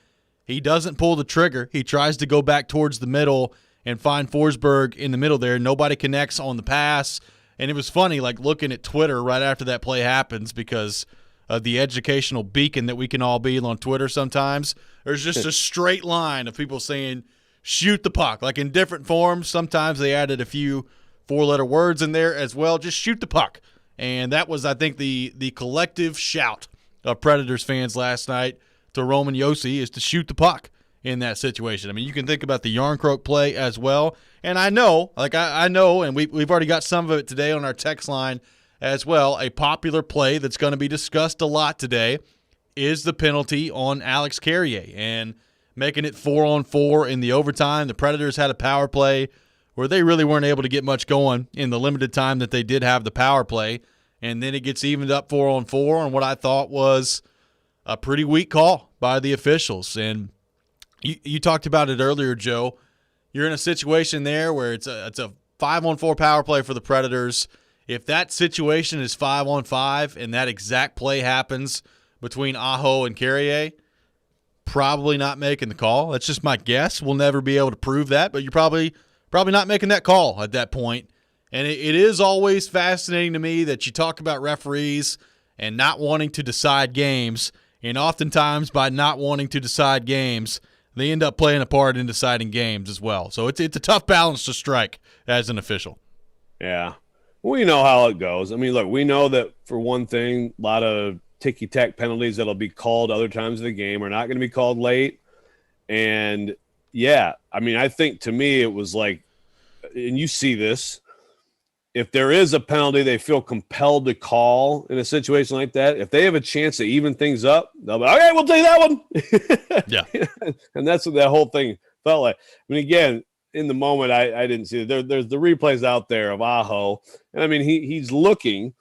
He doesn't pull the trigger. He tries to go back towards the middle and find Forsberg in the middle there. Nobody connects on the pass. And it was funny, like looking at Twitter right after that play happens, because of the educational beacon that we can all be on Twitter sometimes. There's just a straight line of people saying, shoot the puck, like in different forms. Sometimes they added a few four-letter words in there as well. Just shoot the puck. And that was, I think, the collective shout of Predators fans last night to Roman Josi, is to shoot the puck in that situation. I mean, you can think about the Yarncroke play as well. And I know, I know, and we've already got some of it today on our text line as well, a popular play that's going to be discussed a lot today is the penalty on Alex Carrier and making it 4-on-4 in the overtime. The Predators had a power play where they really weren't able to get much going in the limited time that they did have the power play. And then it gets evened up 4-on-4 on what I thought was a pretty weak call by the officials. And you talked about it earlier, Joe. You're in a situation there where it's a 5-on-4 power play for the Predators. If that situation is 5-on-5 and that exact play happens between Aho and Carrier, probably not making the call. That's just my guess. We'll never be able to prove that, but you're probably not making that call at that point. And it is always fascinating to me that you talk about referees and not wanting to decide games, and oftentimes by not wanting to decide games, they end up playing a part in deciding games as well. So it's a tough balance to strike as an official. Yeah. We know how it goes. I mean, look, we know that for one thing, a lot of ticky-tack penalties that'll be called other times of the game are not going to be called late. And, yeah, I mean, I think to me it was like, and you see this, if there is a penalty they feel compelled to call in a situation like that, if they have a chance to even things up, they'll be, okay, we'll take that one. Yeah. And that's what that whole thing felt like. I mean, again, in the moment, I didn't see it. There's the replays out there of Aho. And, I mean, he's looking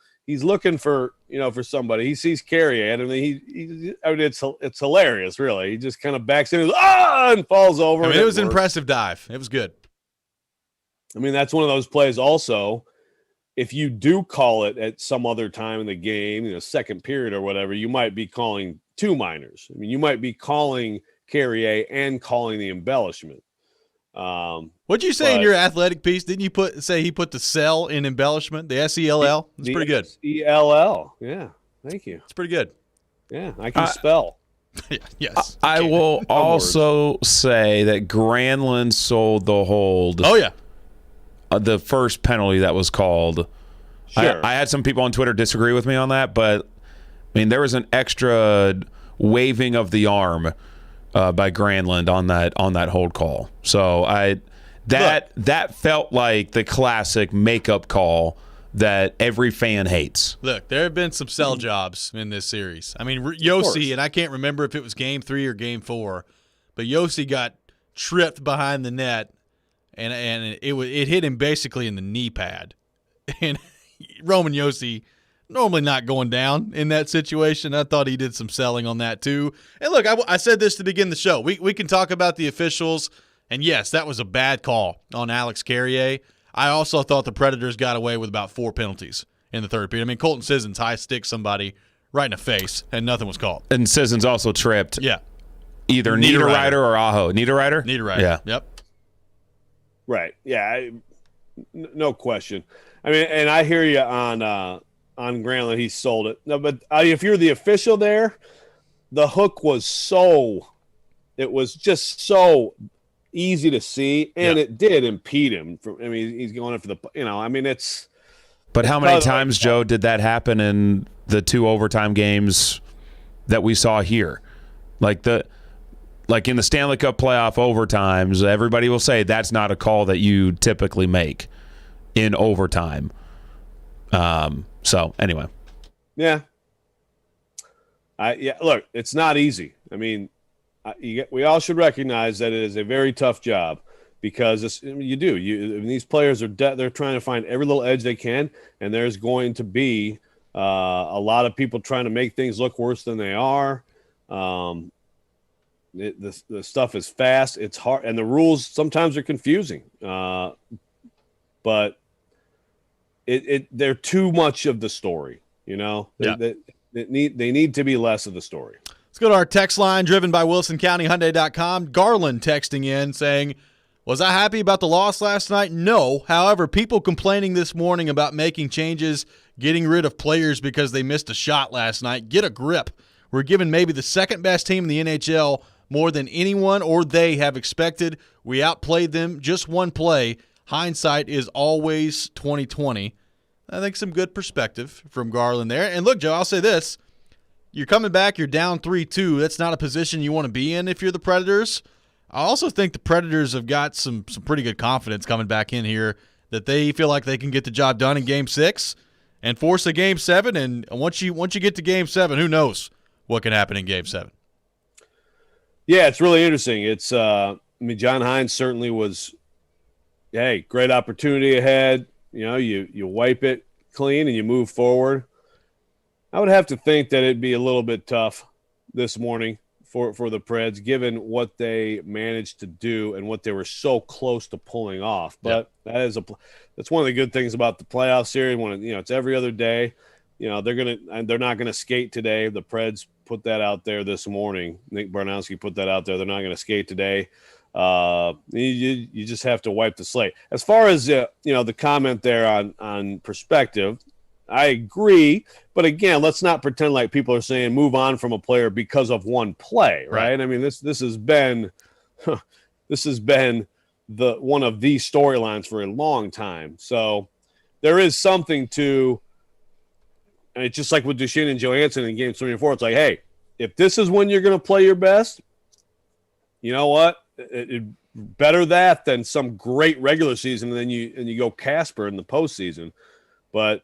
for, for somebody. He sees Carrier. And I mean, it's hilarious, really. He just kind of backs in and falls over. I mean, it was an impressive dive. It was good. I mean, that's one of those plays also. If you do call it at some other time in the game, second period or whatever, you might be calling two minors. I mean, you might be calling Carrier and calling the embellishment. What'd you say in your athletic piece? Didn't you say he put the cell in embellishment, the SELL? It's pretty good. SELL. Yeah. Thank you. It's pretty good. Yeah. I can spell. Yes. I will also say that Granlund sold the hold. Oh, yeah. The first penalty that was called. Sure. I had some people on Twitter disagree with me on that, but I mean, there was an extra waving of the arm by Granlund on that hold call. So that felt like the classic makeup call that every fan hates. Look, there have been some sell jobs in this series. I mean, Yossi, and I can't remember if it was Game 3 or Game 4, but Yossi got tripped behind the net. And it hit him basically in the knee pad. And Roman Yossi normally not going down in that situation. I thought he did some selling on that too. And look, I said this to begin the show. We can talk about the officials. And yes, that was a bad call on Alex Carrier. I also thought the Predators got away with about 4 penalties in the third period. I mean, Colton Sissons high-stick somebody right in the face, and nothing was called. And Sissons also tripped. Yeah. Either Niederreiter or Aho. Niederreiter? Niederreiter. Yeah. Yep. Right. Yeah. No question. I mean, and I hear you on Granlund. He sold it. No, but if you're the official there, the hook was just so easy to see, and it did impede him. He's going in for the, But how many times, Joe, did that happen in the 2 overtime games that we saw here? Like in the Stanley Cup playoff overtimes, everybody will say that's not a call that you typically make in overtime. So anyway. Yeah. Look, it's not easy. I mean, we all should recognize that it is a very tough job because these players are they're trying to find every little edge they can, and there's going to be a lot of people trying to make things look worse than they are. The stuff is fast, it's hard, and the rules sometimes are confusing. But they're too much of the story, They need to be less of the story. Let's go to our text line driven by WilsonCountyHyundai.com. Garland texting in saying, was I happy about the loss last night? No. However, people complaining this morning about making changes, getting rid of players because they missed a shot last night, get a grip. We're given maybe the second best team in the NHL more than anyone or they have expected. We outplayed them. Just one play. Hindsight is always 20/20. I think some good perspective from Garland there. And look, Joe, I'll say this. You're coming back, you're down 3-2. That's not a position you want to be in if you're the Predators. I also think the Predators have got some pretty good confidence coming back in here that they feel like they can get the job done in Game 6 and force a Game 7. And once you get to Game 7, who knows what can happen in Game 7. Yeah, it's really interesting. It's John Hines certainly was hey, great opportunity ahead. You wipe it clean and you move forward. I would have to think that it'd be a little bit tough this morning for the Preds, given what they managed to do and what they were so close to pulling off. But that's one of the good things about the playoff series. When it's every other day, they're not gonna skate today. The Preds put that out there this morning. Nick Barnowski put that out there. They're not gonna skate today. You just have to wipe the slate. As far as the comment there on perspective, I agree, but again, let's not pretend like people are saying move on from a player because of one play, right? I mean, this has been the one of the storylines for a long time. So there is something to, and it's just like with Duchesne and Johansen in games 3 and 4. It's like, hey, if this is when you're going to play your best, you know what? Better that than some great regular season, and then you go Casper in the postseason. But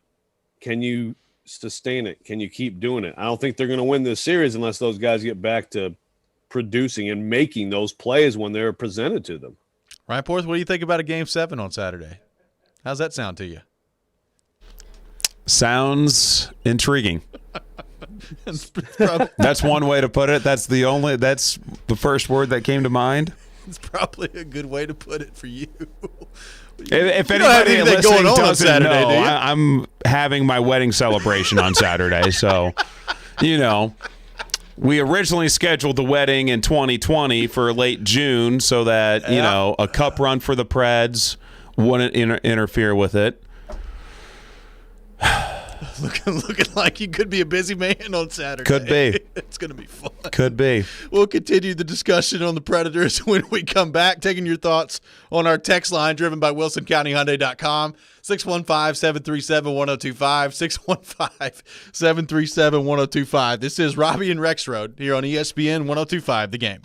can you sustain it? Can you keep doing it? I don't think they're going to win this series unless those guys get back to producing and making those plays when they're presented to them. Ryan Porth, what do you think about a Game 7 on Saturday? How's that sound to you? Sounds intriguing. That's one way to put it. That's the first word that came to mind. It's probably a good way to put it for you. If anybody listening going on doesn't Saturday, know, do you? I'm having my wedding celebration on Saturday. So, we originally scheduled the wedding in 2020 for late June so that, a cup run for the Preds wouldn't interfere with it. Looking like you could be a busy man on Saturday. Could be. It's going to be fun. Could be. We'll continue the discussion on the Predators when we come back, taking your thoughts on our text line driven by WilsonCountyHyundai.com, 615-737-1025, 615-737-1025. This is Robby and Rexrode here on ESPN 1025, The Game.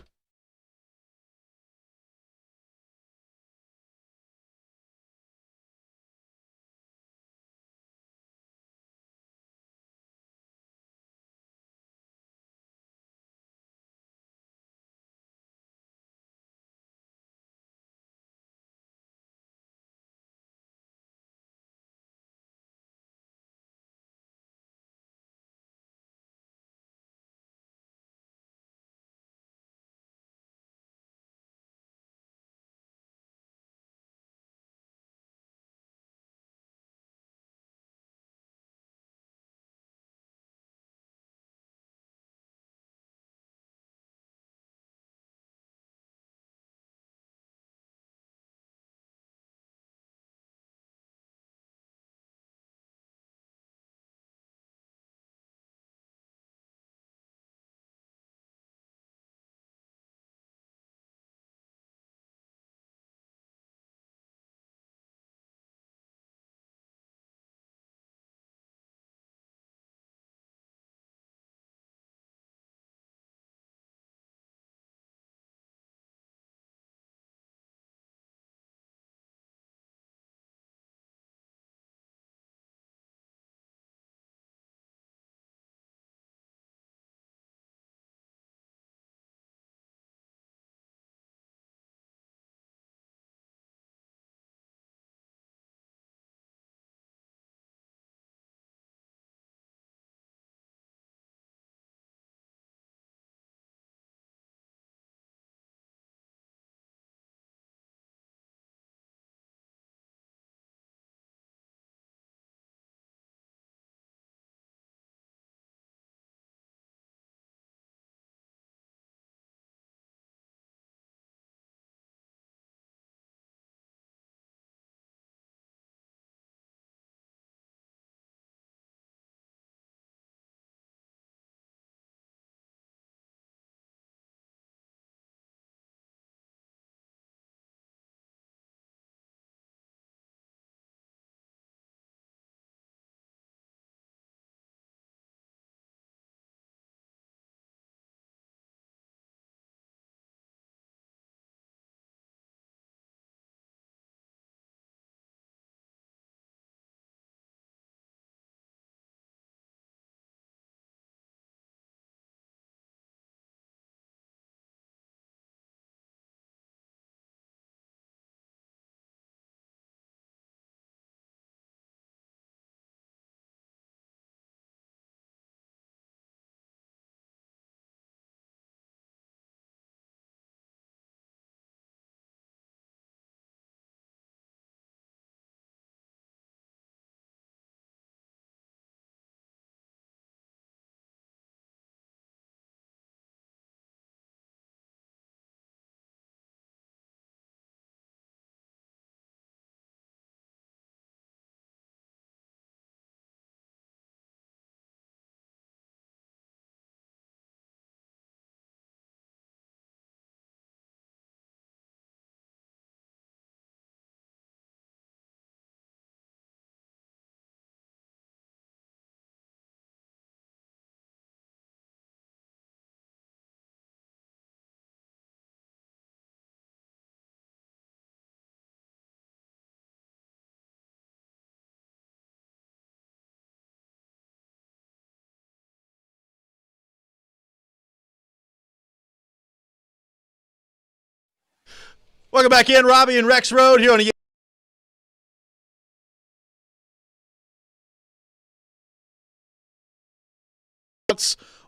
Welcome back in, Robby and Rexrode here on the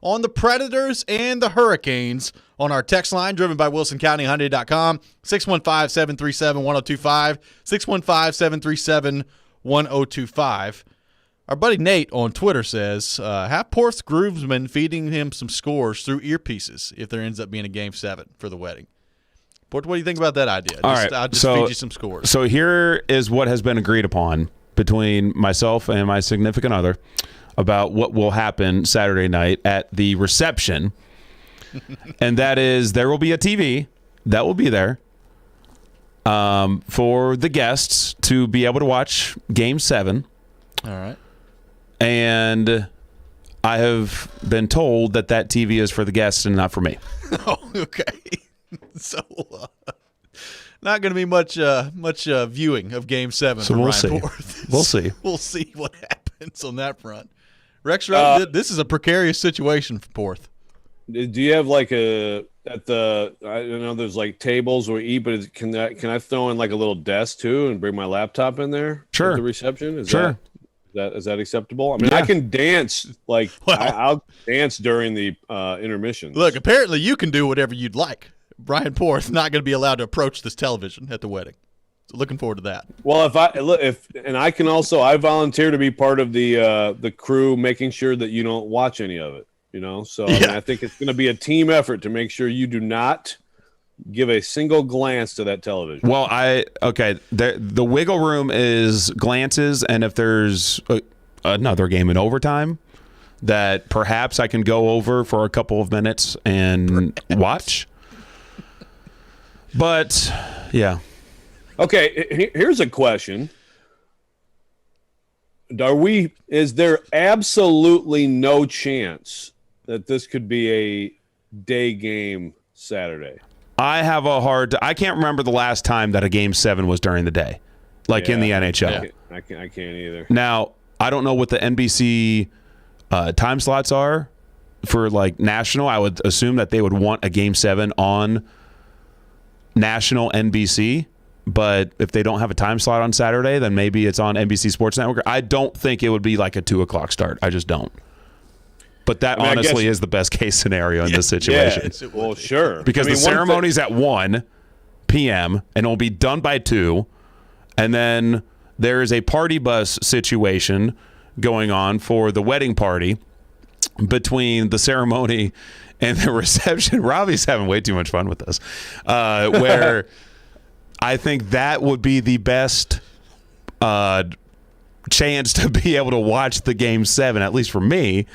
on the Predators and the Hurricanes on our text line, driven by WilsonCountyHyundai.com, 615-737-1025, 615-737-1025. Our buddy Nate on Twitter says, have Porth's groomsmen feeding him some scores through earpieces if there ends up being a Game 7 for the wedding. Port, what do you think about that idea? I'll just feed you some scores. So here is what has been agreed upon between myself and my significant other about what will happen Saturday night at the reception. And that is, there will be a TV that will be there for the guests to be able to watch Game 7. All right. And I have been told that TV is for the guests and not for me. Oh, okay. So, not going to be much viewing of Game 7 so for we'll Ryan see. Porth. We'll see. We'll see what happens on that front. Rexrode, this is a precarious situation for Porth. Do you have like I know there's like tables where you eat, but can I throw in like a little desk too and bring my laptop in there? Sure. At the reception? Is sure. Is that acceptable? I mean, Yeah. I can dance I'll dance during the intermission. Look, apparently you can do whatever you'd like. Brian Porth not going to be allowed to approach this television at the wedding. So looking forward to that. Well, I can also I volunteer to be part of the crew, making sure that you don't watch any of it. So I mean, I think it's going to be a team effort to make sure you do not give a single glance to that television. Well, the wiggle room is glances, and if there's another game in overtime, that perhaps I can go over for a couple of minutes and watch. But yeah. Okay, here's a question. Is there absolutely no chance that this could be a day game Saturday? I have I can't remember the last time that a Game 7 was during the day, in the NHL. I can't either. Now, I don't know what the NBC time slots are for national. I would assume that they would want a Game 7 on national NBC. But if they don't have a time slot on Saturday, then maybe it's on NBC Sports Network. I don't think it would be like a 2:00 start. I just don't. But that honestly is the best case scenario in this situation. Yeah, well, sure. Because the ceremony's at 1 p.m. and it'll be done by 2. And then there is a party bus situation going on for the wedding party between the ceremony and the reception. Robbie's having way too much fun with this. Where I think that would be the best chance to be able to watch the Game 7, at least for me.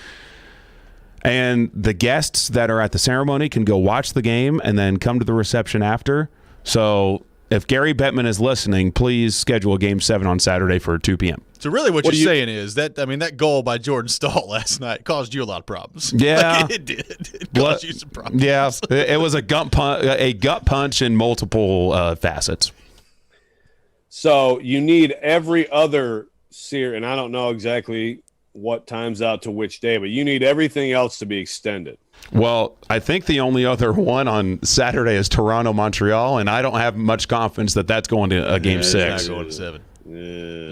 And the guests that are at the ceremony can go watch the game and then come to the reception after. So if Gary Bettman is listening, please schedule a Game 7 on Saturday for 2 p.m. So really what you're saying is that goal by Jordan Stahl last night caused you a lot of problems. Yeah. It did. It caused you some problems. Yeah, it was a gut punch in multiple facets. So you need every other series, and I don't know exactly what time's out to which day, but you need everything else to be extended. Well, I think the only other one on Saturday is Toronto-Montreal, and I don't have much confidence that that's going to a Game 6. It's not going to 7.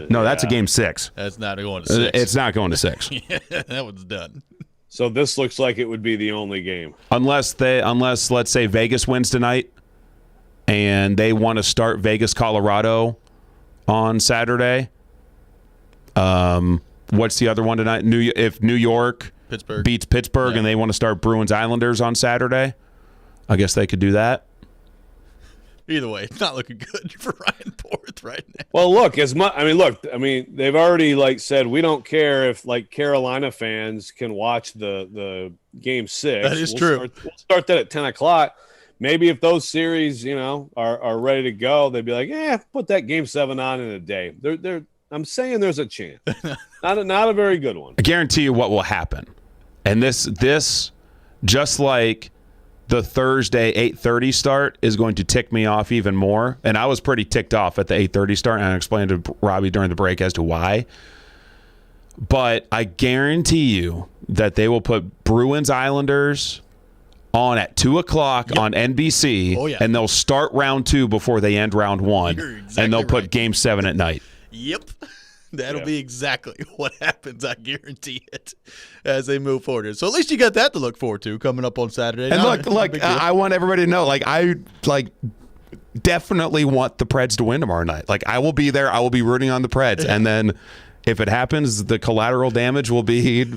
No, that's a Game 6. That's not going to 6. It's not going to 6. Yeah, that one's done. So this looks like it would be the only game. Unless let's say Vegas wins tonight and they want to start Vegas-Colorado on Saturday. What's the other one tonight? If New York beats Pittsburgh and they want to start Bruins-Islanders on Saturday, I guess they could do that. Either way, it's not looking good for Ryan Porth right now. Well, look, they've already said we don't care if Carolina fans can watch the Game 6. That is true. We'll start that at 10:00. Maybe if those series, are ready to go, they'd be like, put that Game 7 on in a day. I'm saying there's a chance. Not a very good one. I guarantee you what will happen. And this just like the Thursday 8:30 start is going to tick me off even more. And I was pretty ticked off at the 8:30 start, and I explained to Robby during the break as to why. But I guarantee you that they will put Bruins Islanders on at 2:00 on NBC, Oh, yeah. and they'll start round 2 before they end round 1, You're exactly and they'll put right. Game 7 at night. Yep. That'll be exactly what happens, I guarantee it, as they move forward here. So at least you got that to look forward to coming up on Saturday. And Not look, a big deal. I want everybody to know, I definitely want the Preds to win tomorrow night. I will be there. I will be rooting on the Preds. And then if it happens, the collateral damage will be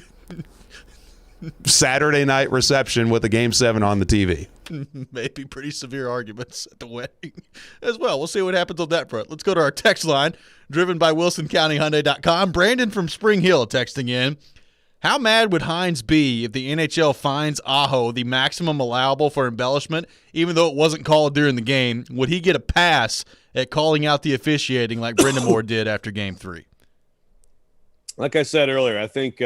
Saturday night reception with a Game 7 on the TV. Maybe pretty severe arguments at the wedding as well. We'll see what happens on that front. Let's go to our text line, driven by WilsonCountyHyundai.com. Brandon from Spring Hill texting in. How mad would Hines be if the NHL fines Aho the maximum allowable for embellishment, even though it wasn't called during the game? Would he get a pass at calling out the officiating like Brendan Moore did after Game 3? Like I said earlier, I think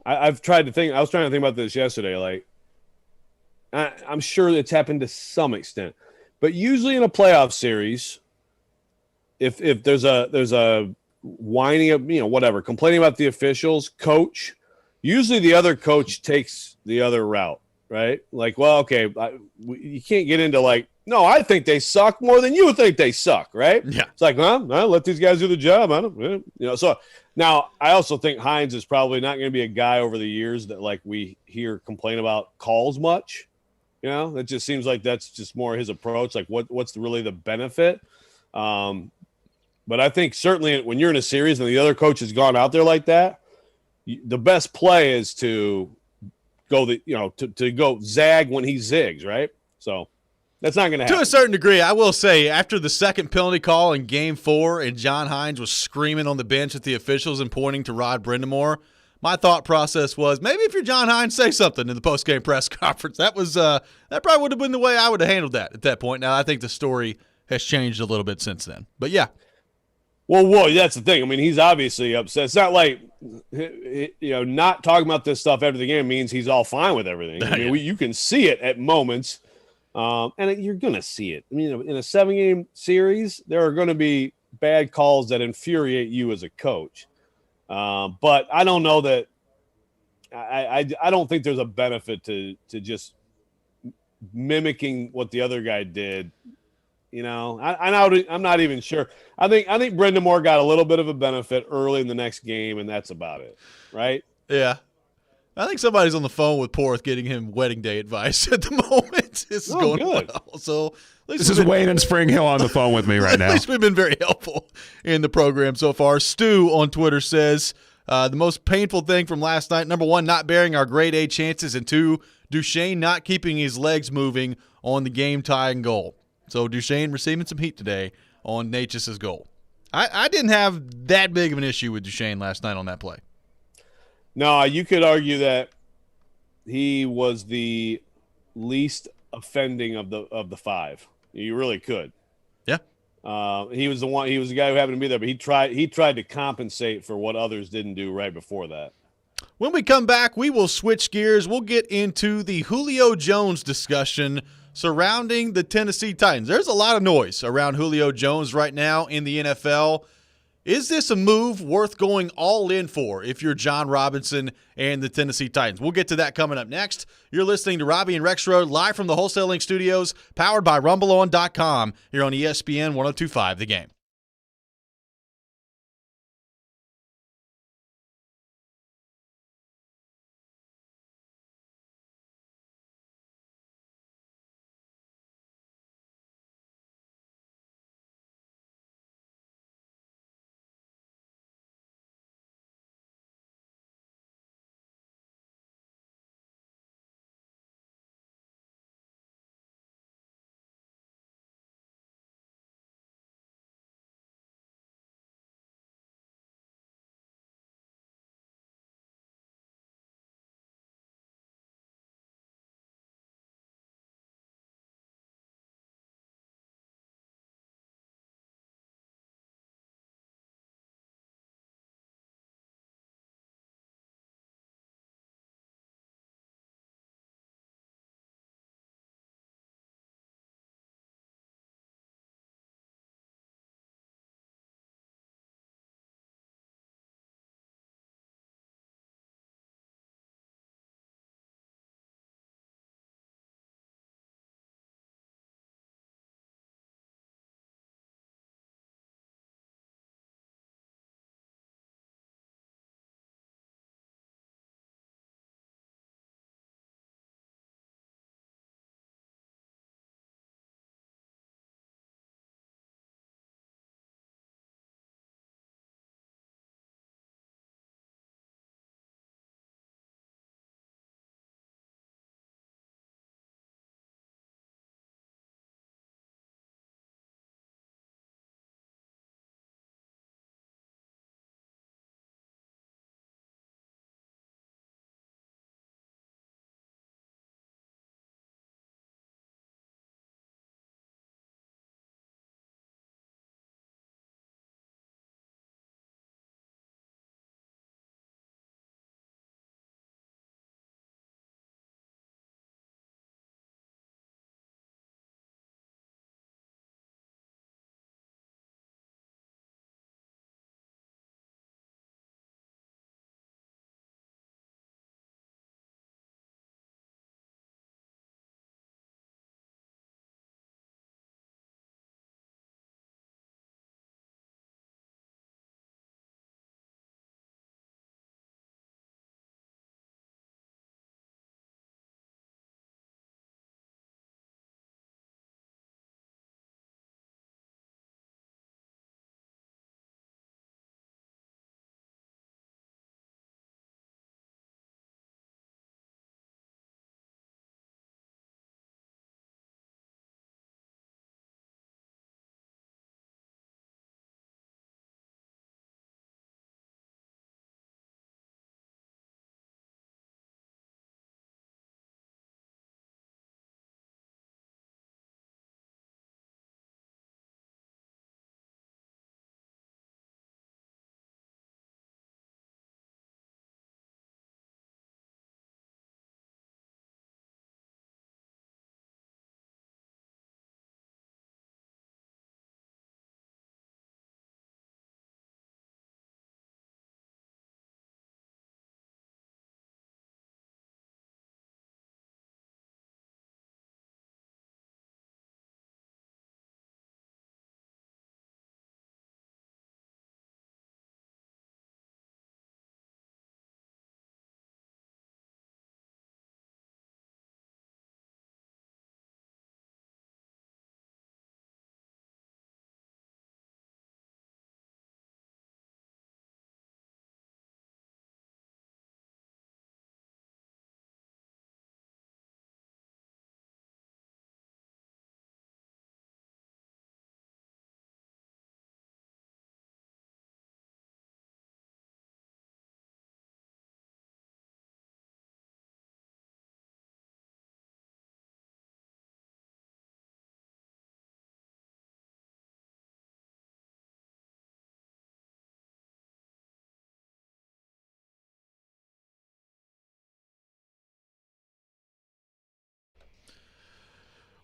I've tried to think. I was trying to think about this yesterday. I'm sure it's happened to some extent, but usually in a playoff series, if there's a whining of whatever, complaining about the officials, coach, usually the other coach takes the other route, right? You can't get into no, I think they suck more than you think they suck, right? Yeah, it's let these guys do the job. I don't, So now I also think Hines is probably not going to be a guy over the years that we hear complain about calls much. It just seems like that's just more his approach. What's really the benefit? But I think certainly when you're in a series and the other coach has gone out there like that, the best play is to go to go zag when he zigs, right? So that's not going to happen. To a certain degree, I will say, after the second penalty call in Game 4 and John Hines was screaming on the bench at the officials and pointing to Rod Brindamore, my thought process was maybe if you're John Hines, say something in the post-game press conference. That probably would have been the way I would have handled that at that point. Now, I think the story has changed a little bit since then. But, yeah. Well, that's the thing. I mean, he's obviously upset. It's not like, not talking about this stuff after the game means he's all fine with everything. I mean, you can see it at moments, and you're going to see it. I mean, in a 7-game series, there are going to be bad calls that infuriate you as a coach. But I don't know that I don't think there's a benefit to just mimicking what the other guy did. I'm not even sure. I think Brendan Moore got a little bit of a benefit early in the next game, and that's about it, right? Yeah. I think somebody's on the phone with Porth getting him wedding day advice at the moment. This is going good. well. So This is Wayne and Spring Hill on the phone with me right now. At least we've been very helpful in the program so far. Stu on Twitter says the most painful thing from last night, number 1, not bearing our grade A chances, and 2, Duchesne not keeping his legs moving on the game-tying goal. So Duchesne receiving some heat today on Natchez' goal. I didn't have that big of an issue with Duchesne last night on that play. No, you could argue that he was the least offending of the 5. You really could. Yeah. He was the guy who happened to be there, but he tried to compensate for what others didn't do right before that. When we come back, we will switch gears. We'll get into the Julio Jones discussion surrounding the Tennessee Titans. There's a lot of noise around Julio Jones right now in the NFL. Is this a move worth going all in for if you're John Robinson and the Tennessee Titans? We'll get to that coming up next. You're listening to Robby and Rexrode live from the Wholesale Link Studios, powered by RumbleOn.com here on ESPN 102.5 The Game.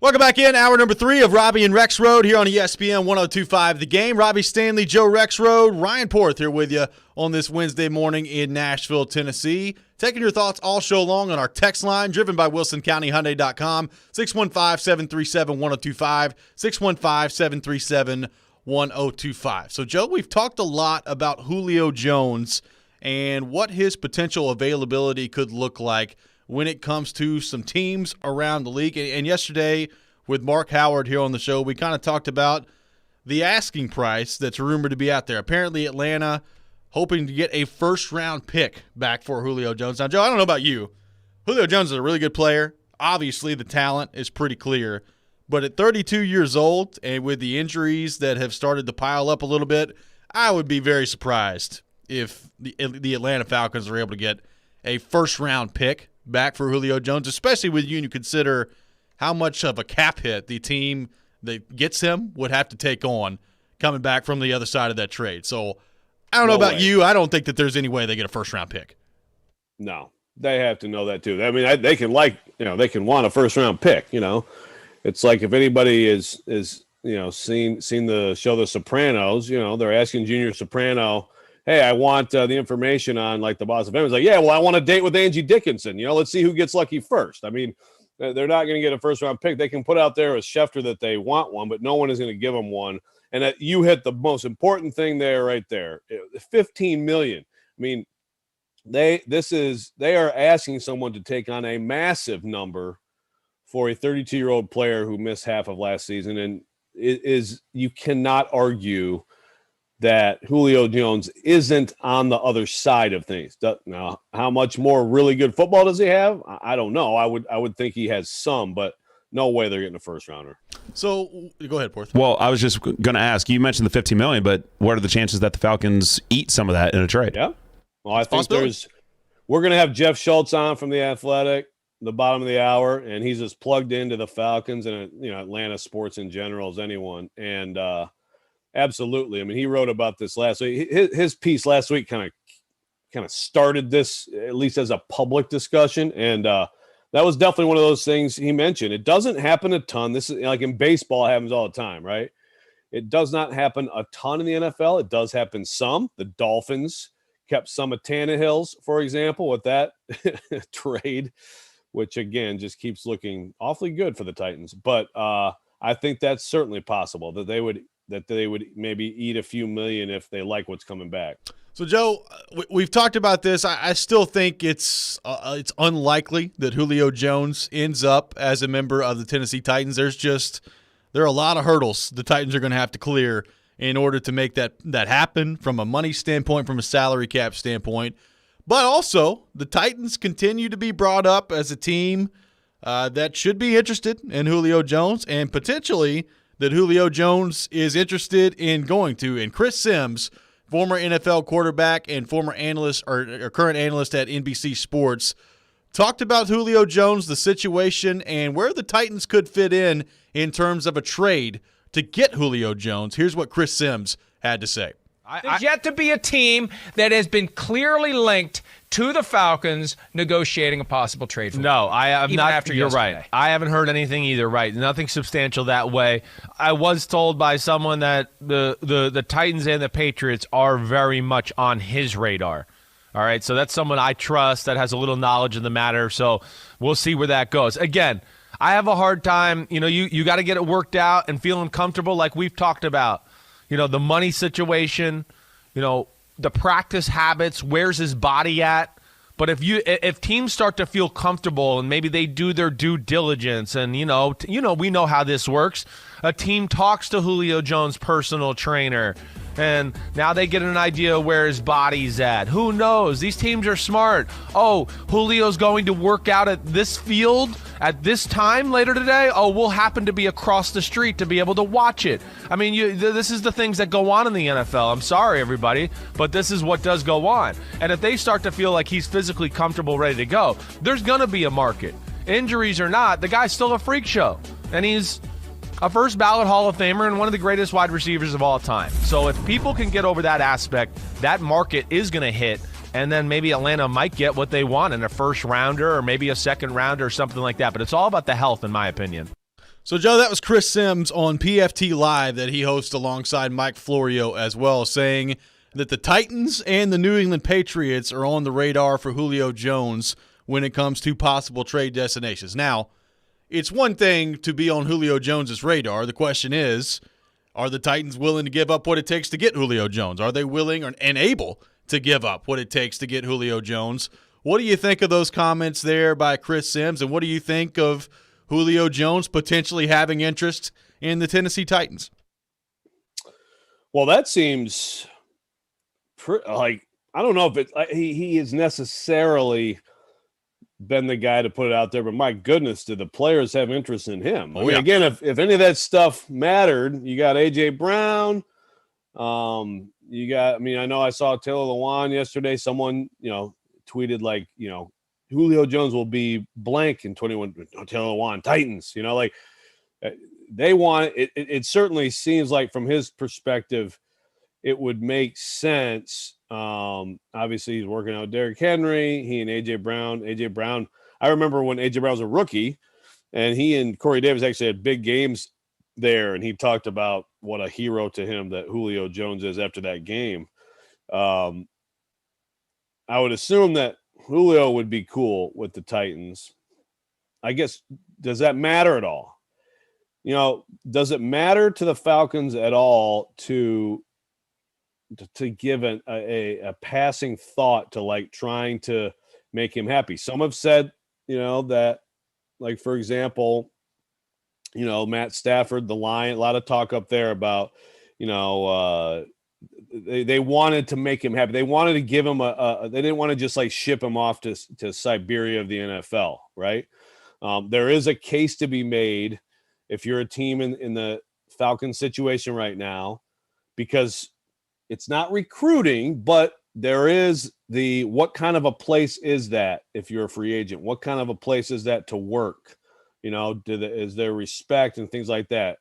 Welcome back in. Hour number 3 of Robby and Rexrode here on ESPN 102.5 The Game. Robby Stanley, Joe Rexrode, Ryan Porth here with you on this Wednesday morning in Nashville, Tennessee. Taking your thoughts all show long on our text line, driven by WilsonCountyHyundai.com, 615-737-1025, 615-737-1025. So, Joe, we've talked a lot about Julio Jones and what his potential availability could look like when it comes to some teams around the league. And yesterday with Mark Howard here on the show, we kind of talked about the asking price that's rumored to be out there. Apparently Atlanta hoping to get a first-round pick back for Julio Jones. Now, Joe, I don't know about you. Julio Jones is a really good player. Obviously, the talent is pretty clear. But at 32 years old and with the injuries that have started to pile up a little bit, I would be very surprised if the Atlanta Falcons are able to get a first-round pick back for Julio Jones, especially when you consider how much of a cap hit the team that gets him would have to take on coming back from the other side of that trade. So I don't know about you. I don't think that there's any way they get a first-round pick. No, they have to know that too. I mean, they can they can want a first-round pick. It's like if anybody is seen the show The Sopranos. They're asking Junior Soprano, hey, I want the information on like the boss of family. He's like, yeah, well, I want a date with Angie Dickinson. Let's see who gets lucky first. I mean, they're not going to get a first-round pick. They can put out there as Schefter that they want one, but no one is going to give them one. And that you hit the most important thing there, right there. $15 million. I mean, they are asking someone to take on a massive number for a 32-year-old player who missed half of last season, and you cannot argue that Julio Jones isn't on the other side of things. Now, how much more really good football does he have? I don't know. I would think he has some, but no way they're getting a first rounder. So go ahead, Porth. Well, I was just going to ask. You mentioned the $15 million, but what are the chances that the Falcons eat some of that in a trade? Yeah. Well, I think we're going to have Jeff Schultz on from The Athletic, the bottom of the hour, and he's as plugged into the Falcons and Atlanta sports in general as anyone. And absolutely. I mean, he wrote about this last week. His piece last week kind of started this, at least as a public discussion. And that was definitely one of those things he mentioned. It doesn't happen a ton. This is like in baseball, it happens all the time, right? It does not happen a ton in the NFL. It does happen some. The Dolphins kept some of Tannehill's, for example, with that trade, which again just keeps looking awfully good for the Titans. But I think that's certainly possible that they would maybe eat a few million if they like what's coming back. So, Joe, we've talked about this. I still think it's unlikely that Julio Jones ends up as a member of the Tennessee Titans. There are a lot of hurdles the Titans are going to have to clear in order to make that happen from a money standpoint, from a salary cap standpoint. But also, the Titans continue to be brought up as a team that should be interested in Julio Jones, and potentially that Julio Jones is interested in going to. And Chris Sims, former NFL quarterback and former analyst or current analyst at NBC Sports, talked about Julio Jones, the situation, and where the Titans could fit in terms of a trade to get Julio Jones. Here's what Chris Sims had to say. There's yet to be a team that has been clearly linked to the Falcons negotiating a possible trade for him. No, I have not. After you're yesterday. right. I haven't heard anything either. Right, nothing substantial that way. I was told by someone that the Titans and the Patriots are very much on his radar. All right, so that's someone I trust that has a little knowledge in the matter. So we'll see where that goes. Again, I have a hard time. You got to get it worked out and feeling comfortable, like we've talked about. The money situation, the practice habits, where's his body at? But if teams start to feel comfortable and maybe they do their due diligence and, we know how this works. A team talks to Julio Jones' personal trainer, and now they get an idea where his body's at. Who knows? These teams are smart. Oh, Julio's going to work out at this field at this time later today. Oh, we'll happen to be across the street to be able to watch it. I mean, this is the things that go on in the NFL. I'm sorry, everybody, but this is what does go on. And if they start to feel like he's physically comfortable, ready to go, there's going to be a market. Injuries or not, the guy's still a freak show. And he's a first ballot Hall of Famer and one of the greatest wide receivers of all time. So if people can get over that aspect, that market is going to hit, and then maybe Atlanta might get what they want in a first rounder or maybe a second rounder or something like that. But it's all about the health, in my opinion. So, Joe, that was Chris Sims on PFT Live that he hosts alongside Mike Florio as well, saying that the Titans and the New England Patriots are on the radar for Julio Jones when it comes to possible trade destinations. Now, it's one thing to be on Julio Jones' radar. The question is, are the Titans willing to give up what it takes to get Julio Jones? Are they willing and able to give up what it takes to get Julio Jones? What do you think of those comments there by Chris Sims, and what do you think of Julio Jones potentially having interest in the Tennessee Titans? Well, that seems like, I don't know if he is necessarily been the guy to put it out there, but my goodness, do the players have interest in him? I mean, again, if any of that stuff mattered, you got A.J. Brown. You got, I mean, I know I saw Taylor Lewan yesterday. Someone, tweeted like, Julio Jones will be blank in 21. Taylor Lewan, Titans, like they want it. It certainly seems like from his perspective, it would make sense. Obviously, he's working out Derrick Henry. He and A.J. Brown. I remember when A.J. Brown was a rookie, and he and Corey Davis actually had big games there, and he talked about what a hero to him that Julio Jones is after that game. I would assume that Julio would be cool with the Titans. I guess, does that matter at all? Does it matter to the Falcons at all to give a passing thought to like trying to make him happy? Some have said, that, like, for example, Matt Stafford, the Lion, a lot of talk up there about, they wanted to make him happy. They wanted to give him they didn't want to just like ship him off to Siberia of the NFL, right? There is a case to be made if you're a team in the Falcons situation right now, because it's not recruiting, but there is what kind of a place is that if you're a free agent? What kind of a place is that to work? Is there respect and things like that?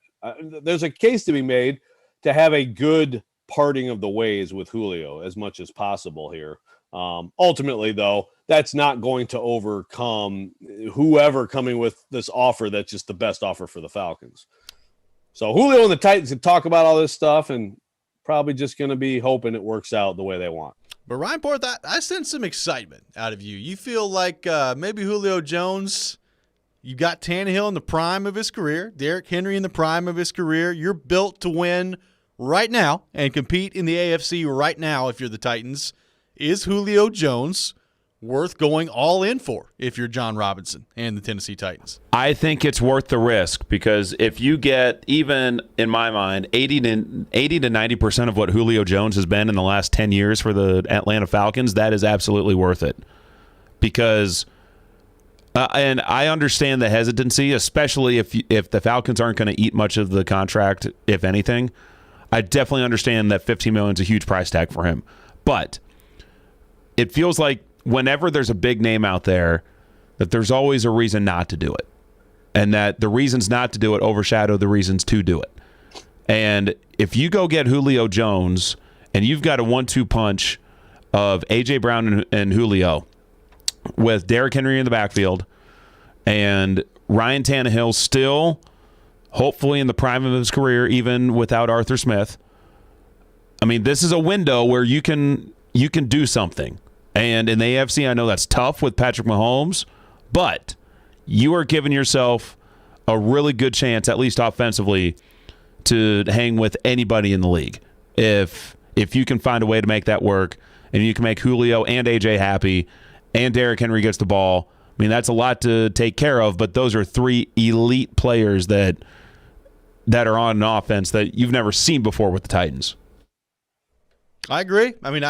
There's a case to be made to have a good parting of the ways with Julio as much as possible here. Ultimately, though, that's not going to overcome whoever coming with this offer that's just the best offer for the Falcons. So Julio and the Titans can talk about all this stuff and probably just going to be hoping it works out the way they want. But Ryan Porth, I sense some excitement out of you. You feel like maybe Julio Jones, you got Tannehill in the prime of his career, Derrick Henry in the prime of his career. You're built to win right now and compete in the AFC right now if you're the Titans. Is Julio Jones worth going all in for if you're John Robinson and the Tennessee Titans? I think it's worth the risk, because if you get, even in my mind, 80 to 90% of what Julio Jones has been in the last 10 years for the Atlanta Falcons, that is absolutely worth it. Because and I understand the hesitancy, especially if the Falcons aren't going to eat much of the contract, if anything. I definitely understand that $15 million is a huge price tag for him. But it feels like whenever there's a big name out there, that there's always a reason not to do it. And that the reasons not to do it overshadow the reasons to do it. And if you go get Julio Jones and you've got a 1-2 punch of A.J. Brown and Julio with Derrick Henry in the backfield and Ryan Tannehill still hopefully in the prime of his career, even without Arthur Smith. I mean, this is a window where you can do something. And in the AFC, I know that's tough with Patrick Mahomes, but you are giving yourself a really good chance, at least offensively, to hang with anybody in the league. If you can find a way to make that work, and you can make Julio and AJ happy, and Derrick Henry gets the ball, I mean, that's a lot to take care of, but those are three elite players that are on an offense that you've never seen before with the Titans. I agree. I mean,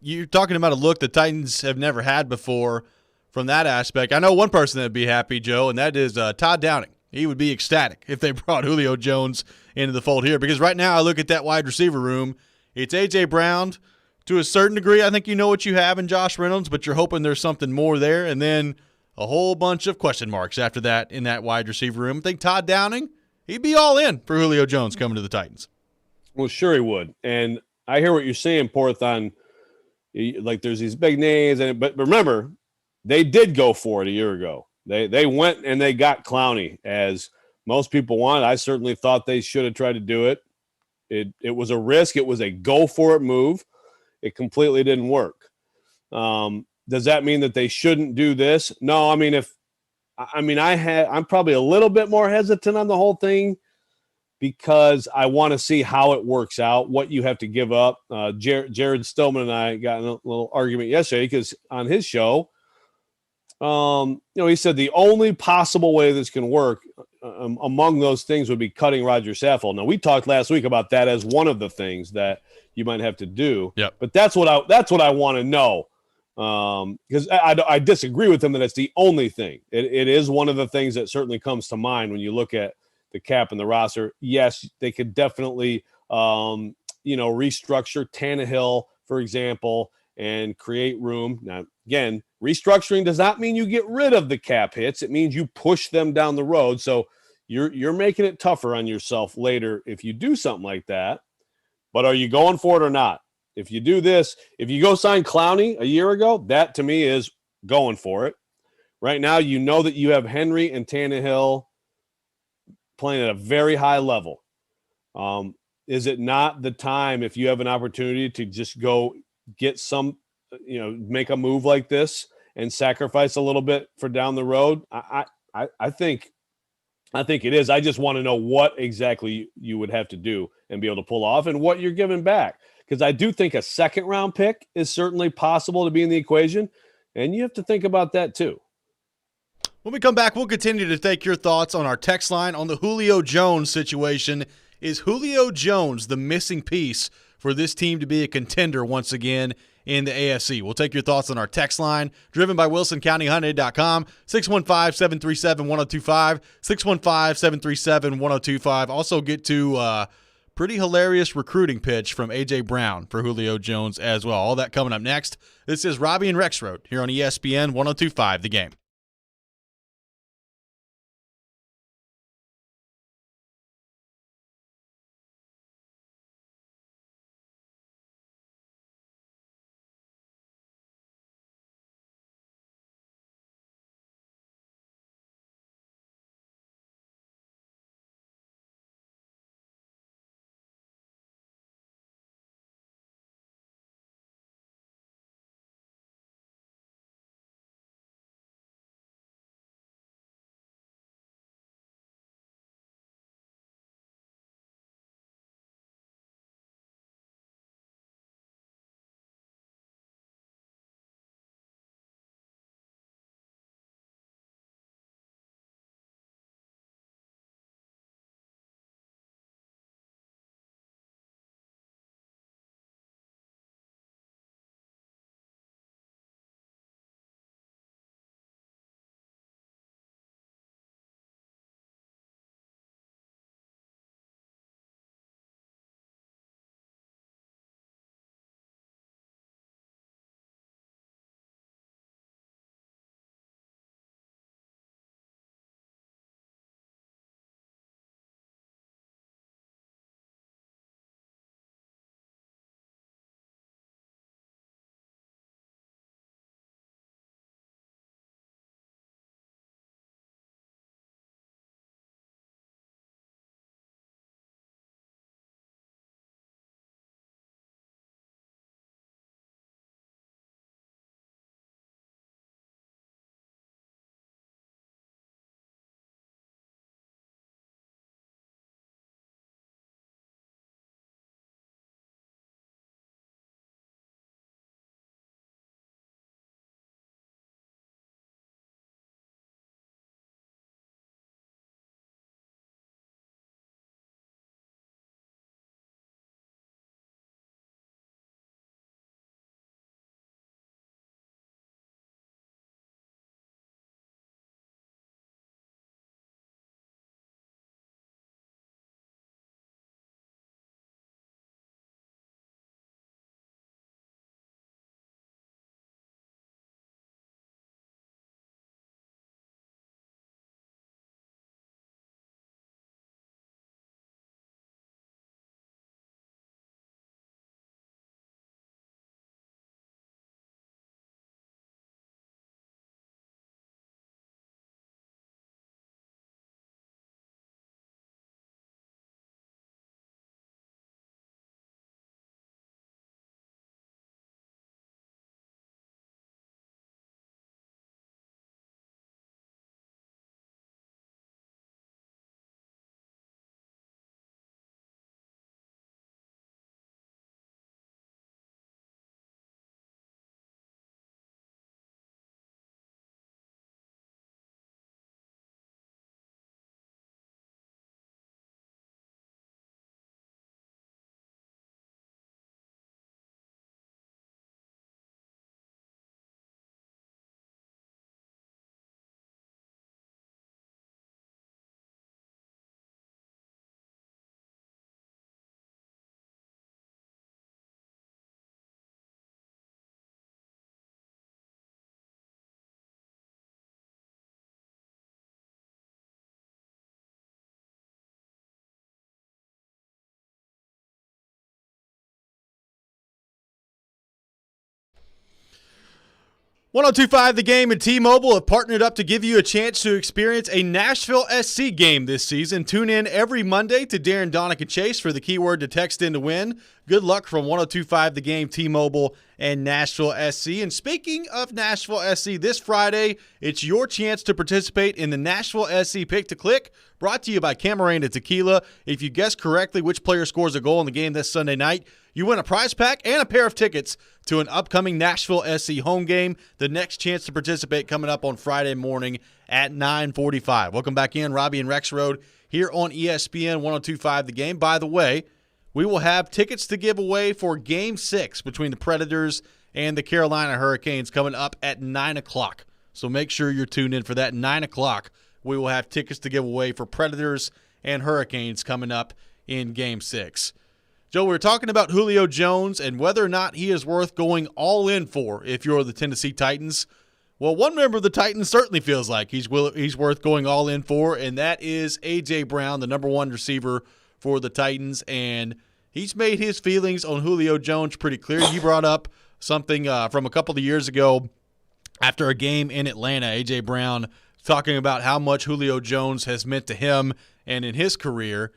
you're talking about a look the Titans have never had before from that aspect. I know one person that would be happy, Joe, and that is Todd Downing. He would be ecstatic if they brought Julio Jones into the fold here, because right now I look at that wide receiver room. It's A.J. Brown to a certain degree. I think you know what you have in Josh Reynolds, but you're hoping there's something more there, and then a whole bunch of question marks after that in that wide receiver room. I think Todd Downing, he'd be all in for Julio Jones coming to the Titans. Well, sure he would. And I hear what you're saying, Porth, on like there's these big names, but remember, they did go for it a year ago. They went and they got Clowney as most people want. I certainly thought they should have tried to do it. It was a risk. It was a go-for-it move. It completely didn't work. Does that mean that they shouldn't do this? No, I mean, I'm probably a little bit more hesitant on the whole thing because I want to see how it works out, what you have to give up. Jared Stillman and I got in a little argument yesterday because on his show, he said the only possible way this can work among those things would be cutting Roger Saffold. Now, we talked last week about that as one of the things that you might have to do. Yep. But that's what I want to know. Because I disagree with him that it's the only thing. It is one of the things that certainly comes to mind when you look at the cap and the roster. Yes, they could definitely, restructure Tannehill, for example, and create room. Now, again, restructuring does not mean you get rid of the cap hits. It means you push them down the road. So you're making it tougher on yourself later if you do something like that. But are you going for it or not? If you do this, if you go sign Clowney a year ago, that to me is going for it. Right now, you know that you have Henry and Tannehill playing at a very high level. Is it not the time, if you have an opportunity, to just go get some, make a move like this and sacrifice a little bit for down the road? I think it is. I just want to know what exactly you would have to do and be able to pull off and what you're giving back. Because I do think a second-round pick is certainly possible to be in the equation, and you have to think about that too. When we come back, we'll continue to take your thoughts on our text line on the Julio Jones situation. Is Julio Jones the missing piece for this team to be a contender once again in the AFC? We'll take your thoughts on our text line, driven by WilsonCountyHyundai.com, 615-737-1025, 615-737-1025. Also get to pretty hilarious recruiting pitch from A.J. Brown for Julio Jones as well. All that coming up next. This is Robby and Rexrode here on ESPN 1025 The Game. 1025 The Game and T-Mobile have partnered up to give you a chance to experience a Nashville SC game this season. Tune in every Monday to Darren, Donick, and Chase for the keyword to text in to win. Good luck from 1025 The Game, T-Mobile, and Nashville SC. And speaking of Nashville SC, this Friday, it's your chance to participate in the Nashville SC Pick to Click, brought to you by Camarena Tequila. If you guess correctly which player scores a goal in the game this Sunday night, you win a prize pack and a pair of tickets to an upcoming Nashville SC home game. The next chance to participate coming up on Friday morning at 9:45. Welcome back in, Robby and Rexrode here on ESPN 1025 The Game. By the way, we will have tickets to give away for Game 6 between the Predators and the Carolina Hurricanes coming up at 9 o'clock. So make sure you're tuned in for that. 9 o'clock, we will have tickets to give away for Predators and Hurricanes coming up in Game 6. Joe, we were talking about Julio Jones and whether or not he is worth going all in for if you're the Tennessee Titans. Well, one member of the Titans certainly feels like he's worth going all in for, and that is A.J. Brown, the number one receiver for the Titans. And he's made his feelings on Julio Jones pretty clear. You brought up something from a couple of years ago after a game in Atlanta, A.J. Brown talking about how much Julio Jones has meant to him and in his career.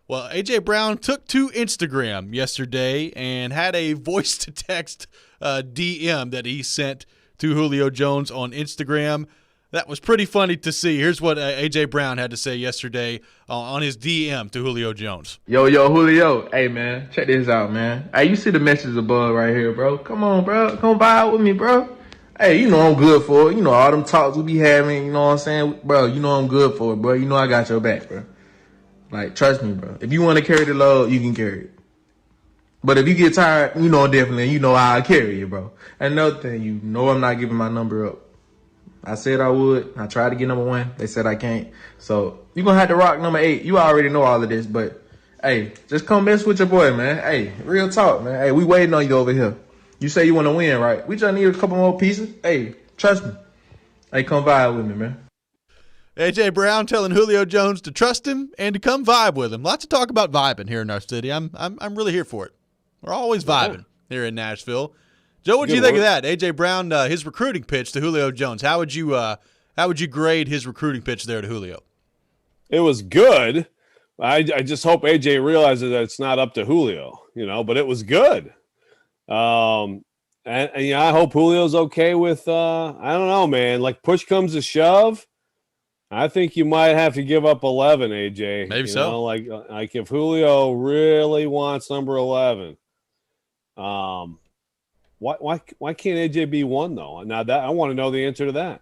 Well, A.J. Brown took to Instagram yesterday and had a voice-to-text DM that he sent to Julio Jones on Instagram. That was pretty funny to see. Here's what A.J. Brown had to say yesterday on his DM to Julio Jones. Yo, Julio. Hey, man, check this out, man. Hey, you see the message above right here, bro? Come on, bro. Come vibe with me, bro. Hey, you know I'm good for it. You know all them talks we be having, you know what I'm saying? Bro, you know I'm good for it, bro. You know I got your back, bro. Like, trust me, bro. If you want to carry the load, you can carry it. But if you get tired, you know definitely, you know how I carry you, bro. Another thing, you know I'm not giving my number up. I said I would. I tried to get number 1. They said I can't. So, you're going to have to rock number 8. You already know all of this, but, hey, just come mess with your boy, man. Hey, real talk, man. Hey, we waiting on you over here. You say you want to win, right? We just need a couple more pieces. Hey, trust me. Hey, come vibe with me, man. A.J. Brown telling Julio Jones to trust him and to come vibe with him. Lots of talk about vibing here in our city. I'm really here for it. We're always vibing here in Nashville. Joe, what do you think of that? A.J. Brown, his recruiting pitch to Julio Jones. How would you grade his recruiting pitch there to Julio? It was good. I just hope A.J. realizes that it's not up to Julio, but it was good. And I hope Julio's okay with, I don't know, man, like push comes to shove. I think you might have to give up 11, AJ. Maybe so. Like if Julio really wants number 11, why can't AJ be 1 though? Now that I want to know the answer to that.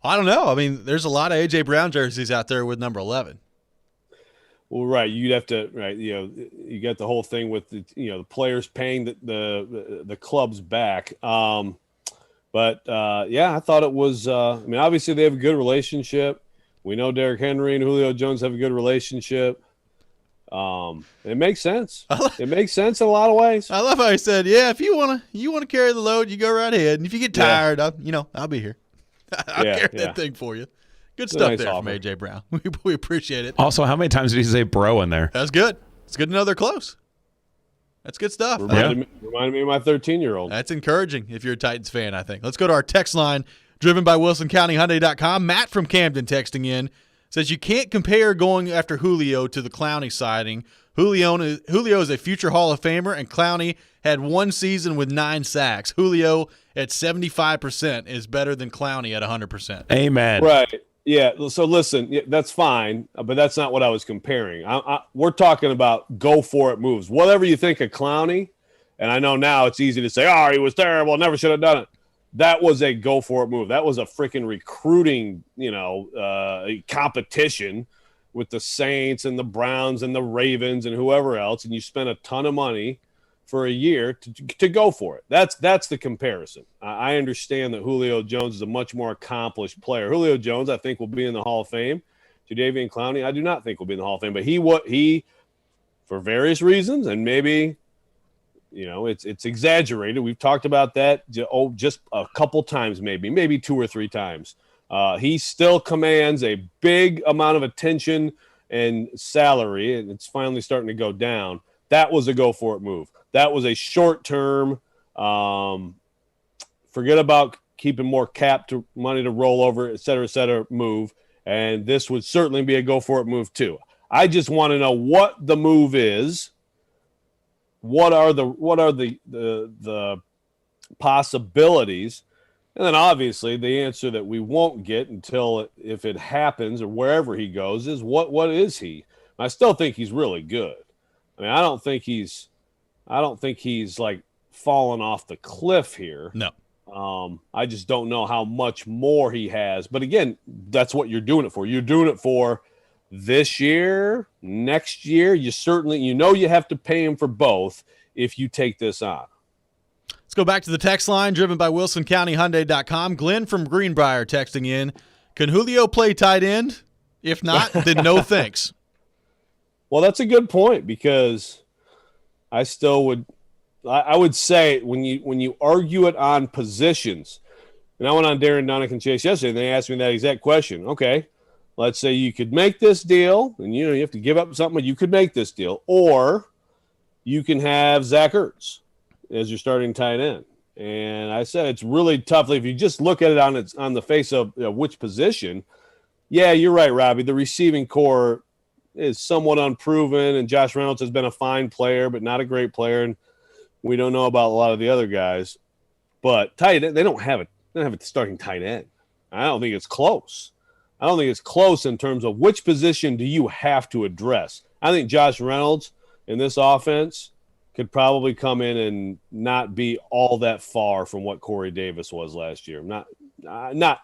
I don't know. I mean, there's a lot of AJ Brown jerseys out there with number 11. Well, right. You'd have to, right. You got the whole thing with the players paying the clubs back. But I thought it was. Obviously they have a good relationship. We know Derrick Henry and Julio Jones have a good relationship. It makes sense. It makes sense in a lot of ways. I love how he said, "Yeah, if you wanna carry the load, you go right ahead. And if you get tired, I'll be here. I'll carry that thing for you." Good stuff nice there offer. From AJ Brown. We appreciate it. Also, how many times did he say "bro" in there? That's good. It's good to know they're close. That's good stuff. Reminded me of my 13-year-old. That's encouraging if you're a Titans fan, I think. Let's go to our text line, driven by WilsonCountyHyundai.com. Matt from Camden texting in says you can't compare going after Julio to the Clowney sighting. Julio is a future Hall of Famer, and Clowney had 1 season with 9 sacks. Julio at 75% is better than Clowney at 100%. Amen. Right. Yeah, so listen, that's fine, but that's not what I was comparing. We're talking about go-for-it moves. Whatever you think of Clowney, and I know now it's easy to say, he was terrible, never should have done it. That was a go-for-it move. That was a freaking recruiting, competition with the Saints and the Browns and the Ravens and whoever else, and you spent a ton of money for a year to go for it. That's the comparison. I understand that Julio Jones is a much more accomplished player. Julio Jones, I think, will be in the Hall of Fame. Jadeveon Clowney, I do not think will be in the Hall of Fame. But he for various reasons, and maybe it's exaggerated. We've talked about that just a couple times, maybe 2 or 3 times. He still commands a big amount of attention and salary, and it's finally starting to go down. That was a go-for-it move. That was a short-term, forget about keeping more cap to money to roll over, et cetera, move. And this would certainly be a go for it move too. I just want to know what the move is. What are the possibilities? And then obviously the answer that we won't get until if it happens or wherever he goes is what is he? I still think he's really good. I mean, I don't think he's like fallen off the cliff here. No. I just don't know how much more he has. But again, that's what you're doing it for. You're doing it for this year, next year. You have to pay him for both if you take this on. Let's go back to the text line driven by WilsonCountyHyundai.com. Glenn from Greenbrier texting in, can Julio play tight end? If not, then no thanks. Well, that's a good point because I would say when you argue it on positions, and I went on Darren Donick and Chase yesterday, and they asked me that exact question. Okay, let's say you could make this deal, and you have to give up something, but you could make this deal, or you can have Zach Ertz as your starting tight end. And I said it's really tough if you just look at it on the face of which position. Yeah, you're right, Robby. The receiving core is somewhat unproven, and Josh Reynolds has been a fine player, but not a great player, and we don't know about a lot of the other guys. But tight end, they don't have a starting tight end. I don't think it's close. I don't think it's close in terms of which position do you have to address. I think Josh Reynolds in this offense could probably come in and not be all that far from what Corey Davis was last year. Not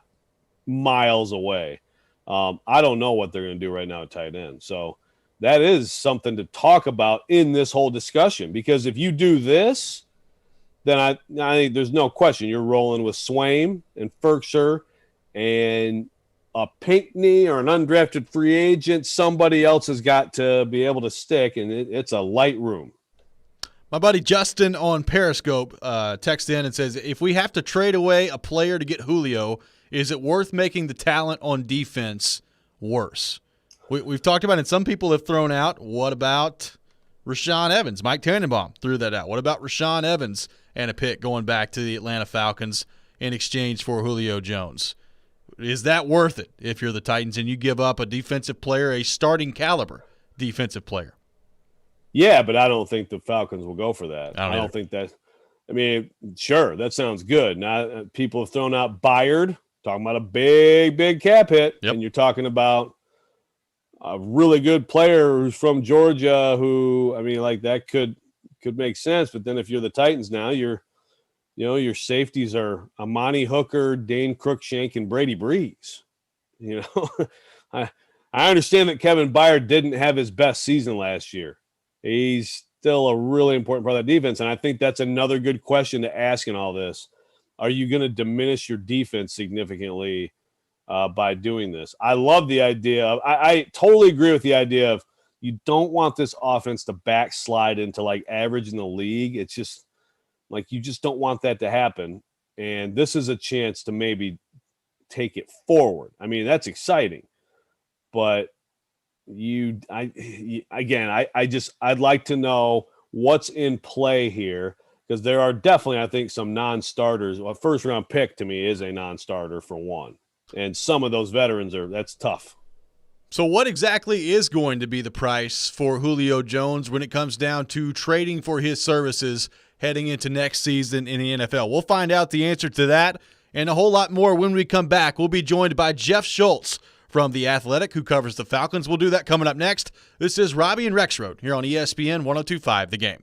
miles away. I don't know what they're going to do right now at tight end. So that is something to talk about in this whole discussion, because if you do this, then I think there's no question you're rolling with Swaim and Ferkser and a Pinckney or an undrafted free agent. Somebody else has got to be able to stick, and it's a light room. My buddy Justin on Periscope texts in and says, if we have to trade away a player to get Julio, is it worth making the talent on defense worse? We've talked about it, and some people have thrown out, what about Rashaan Evans? Mike Tannenbaum threw that out. What about Rashaan Evans and a pick going back to the Atlanta Falcons in exchange for Julio Jones? Is that worth it if you're the Titans and you give up a defensive player, a starting caliber defensive player? Yeah, but I don't think the Falcons will go for that. I don't think that. I mean, sure, that sounds good. Now, people have thrown out Byard, talking about a big cap hit, and you're talking about a really good player who's from Georgia who, I mean, like that could make sense. But then if you're the Titans now, your safeties are Amani Hooker, Dane Cruikshank, and Brady Breeze. I understand that Kevin Byard didn't have his best season last year. He's still a really important part of that defense, and I think that's another good question to ask in all this. Are you going to diminish your defense significantly by doing this? I love the idea of – I totally agree with the idea of you don't want this offense to backslide into, like, average in the league. It's just – like, you just don't want that to happen, and this is a chance to maybe take it forward. I mean, that's exciting, but – I'd like to know what's in play here, because there are definitely, I think, some non-starters. A first-round pick to me is a non-starter for one, and some of those veterans that's tough. So what exactly is going to be the price for Julio Jones when it comes down to trading for his services heading into next season in the NFL? We'll find out the answer to that and a whole lot more when we come back. We'll be joined by Jeff Schultz from The Athletic, who covers the Falcons. We'll do that coming up next. This is Robby and Rexrode here on ESPN 102.5 The Game.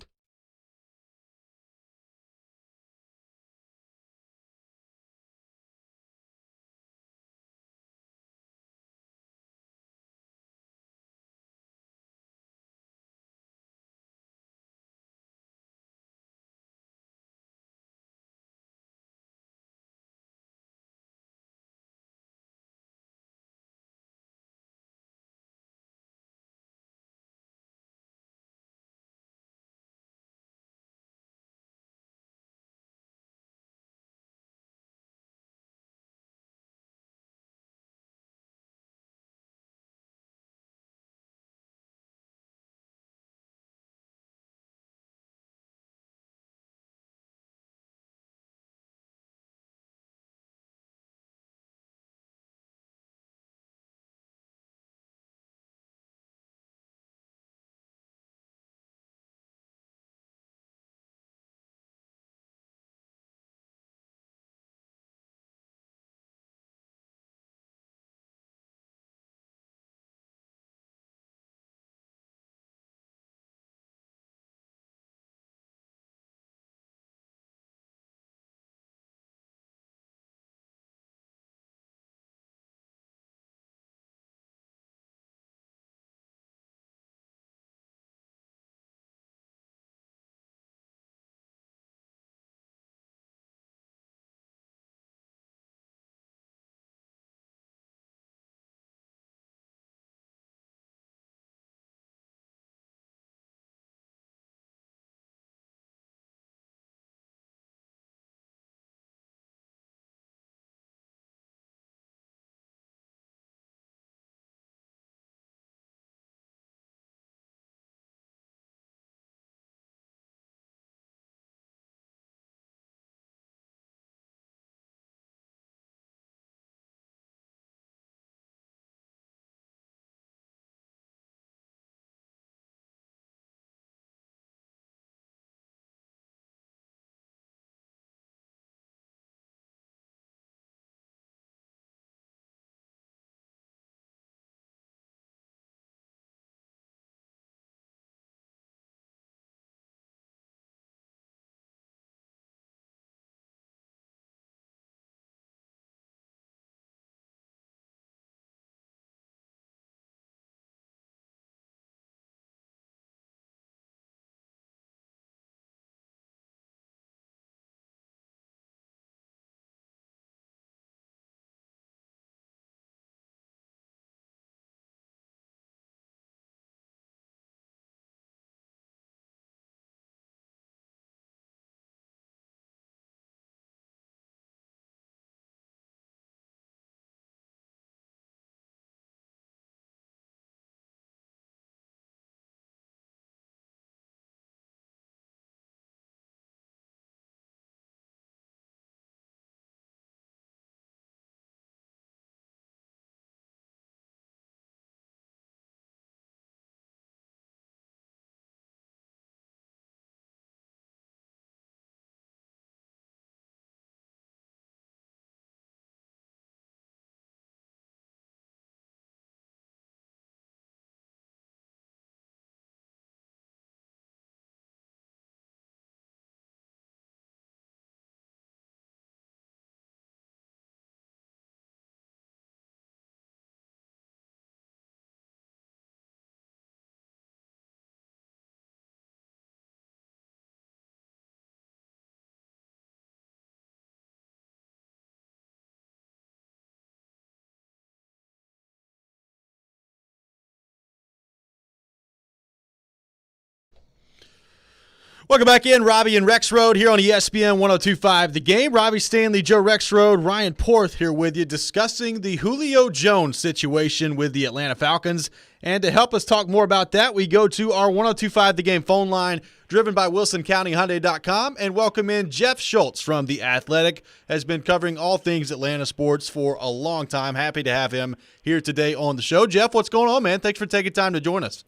Welcome back in, Robby and Rexrode here on ESPN 102.5 The Game. Robby Stanley, Joe Rexrode, Ryan Porth here with you discussing the Julio Jones situation with the Atlanta Falcons. And to help us talk more about that, we go to our 102.5 The Game phone line driven by WilsonCountyHyundai.com and welcome in Jeff Schultz from The Athletic. Has been covering all things Atlanta sports for a long time. Happy to have him here today on the show. Jeff, what's going on, man? Thanks for taking time to join us.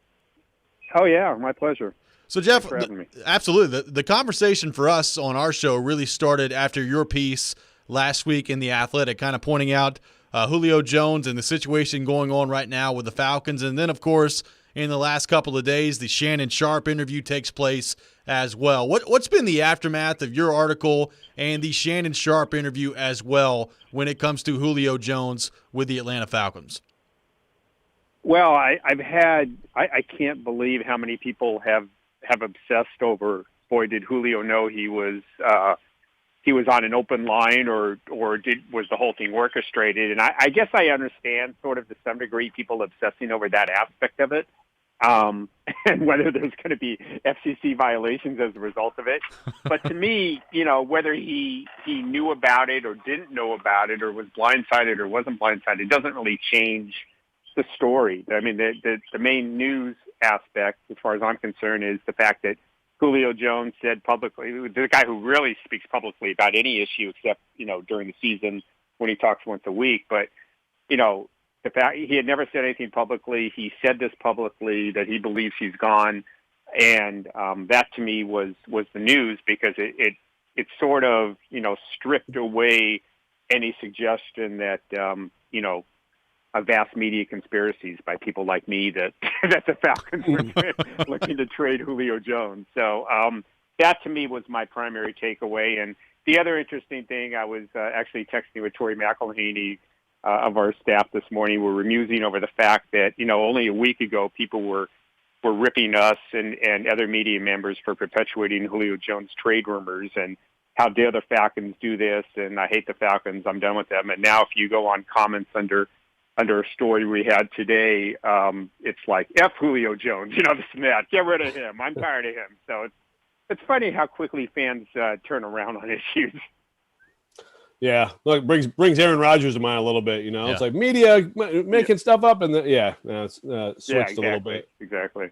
Oh, yeah, my pleasure. So, Jeff, absolutely. The conversation for us on our show really started after your piece last week in The Athletic, kind of pointing out Julio Jones and the situation going on right now with the Falcons. And then, of course, in the last couple of days, the Shannon Sharpe interview takes place as well. What's been the aftermath of your article and the Shannon Sharpe interview as well when it comes to Julio Jones with the Atlanta Falcons? Well, I can't believe how many people have obsessed over, boy, did Julio know he was on an open line or was the whole thing orchestrated? And I guess I understand sort of to some degree people obsessing over that aspect of it, and whether there's going to be FCC violations as a result of it. But to me, whether he knew about it or didn't know about it or was blindsided or wasn't blindsided, it doesn't really change the story. I mean, the main news aspect, as far as I'm concerned, is the fact that Julio Jones said publicly, the guy who really speaks publicly about any issue except, during the season when he talks once a week. But, the fact he had never said anything publicly. He said this publicly that he believes he's gone. And that to me was the news because it sort of, stripped away any suggestion that, a vast media conspiracies by people like me that the Falcons were looking to trade Julio Jones. So that to me was my primary takeaway. And the other interesting thing, I was actually texting with Tori McElhaney of our staff this morning. We were musing over the fact that, only a week ago people were ripping us and other media members for perpetuating Julio Jones trade rumors and how dare the Falcons do this, and I hate the Falcons, I'm done with them. And now if you go on comments under a story we had today, it's like, F Julio Jones, this and that. Get rid of him. I'm tired of him. So it's funny how quickly fans turn around on issues. Yeah, look, brings Aaron Rodgers to mind a little bit. It's like media making stuff up, and it's switched a little bit. Exactly.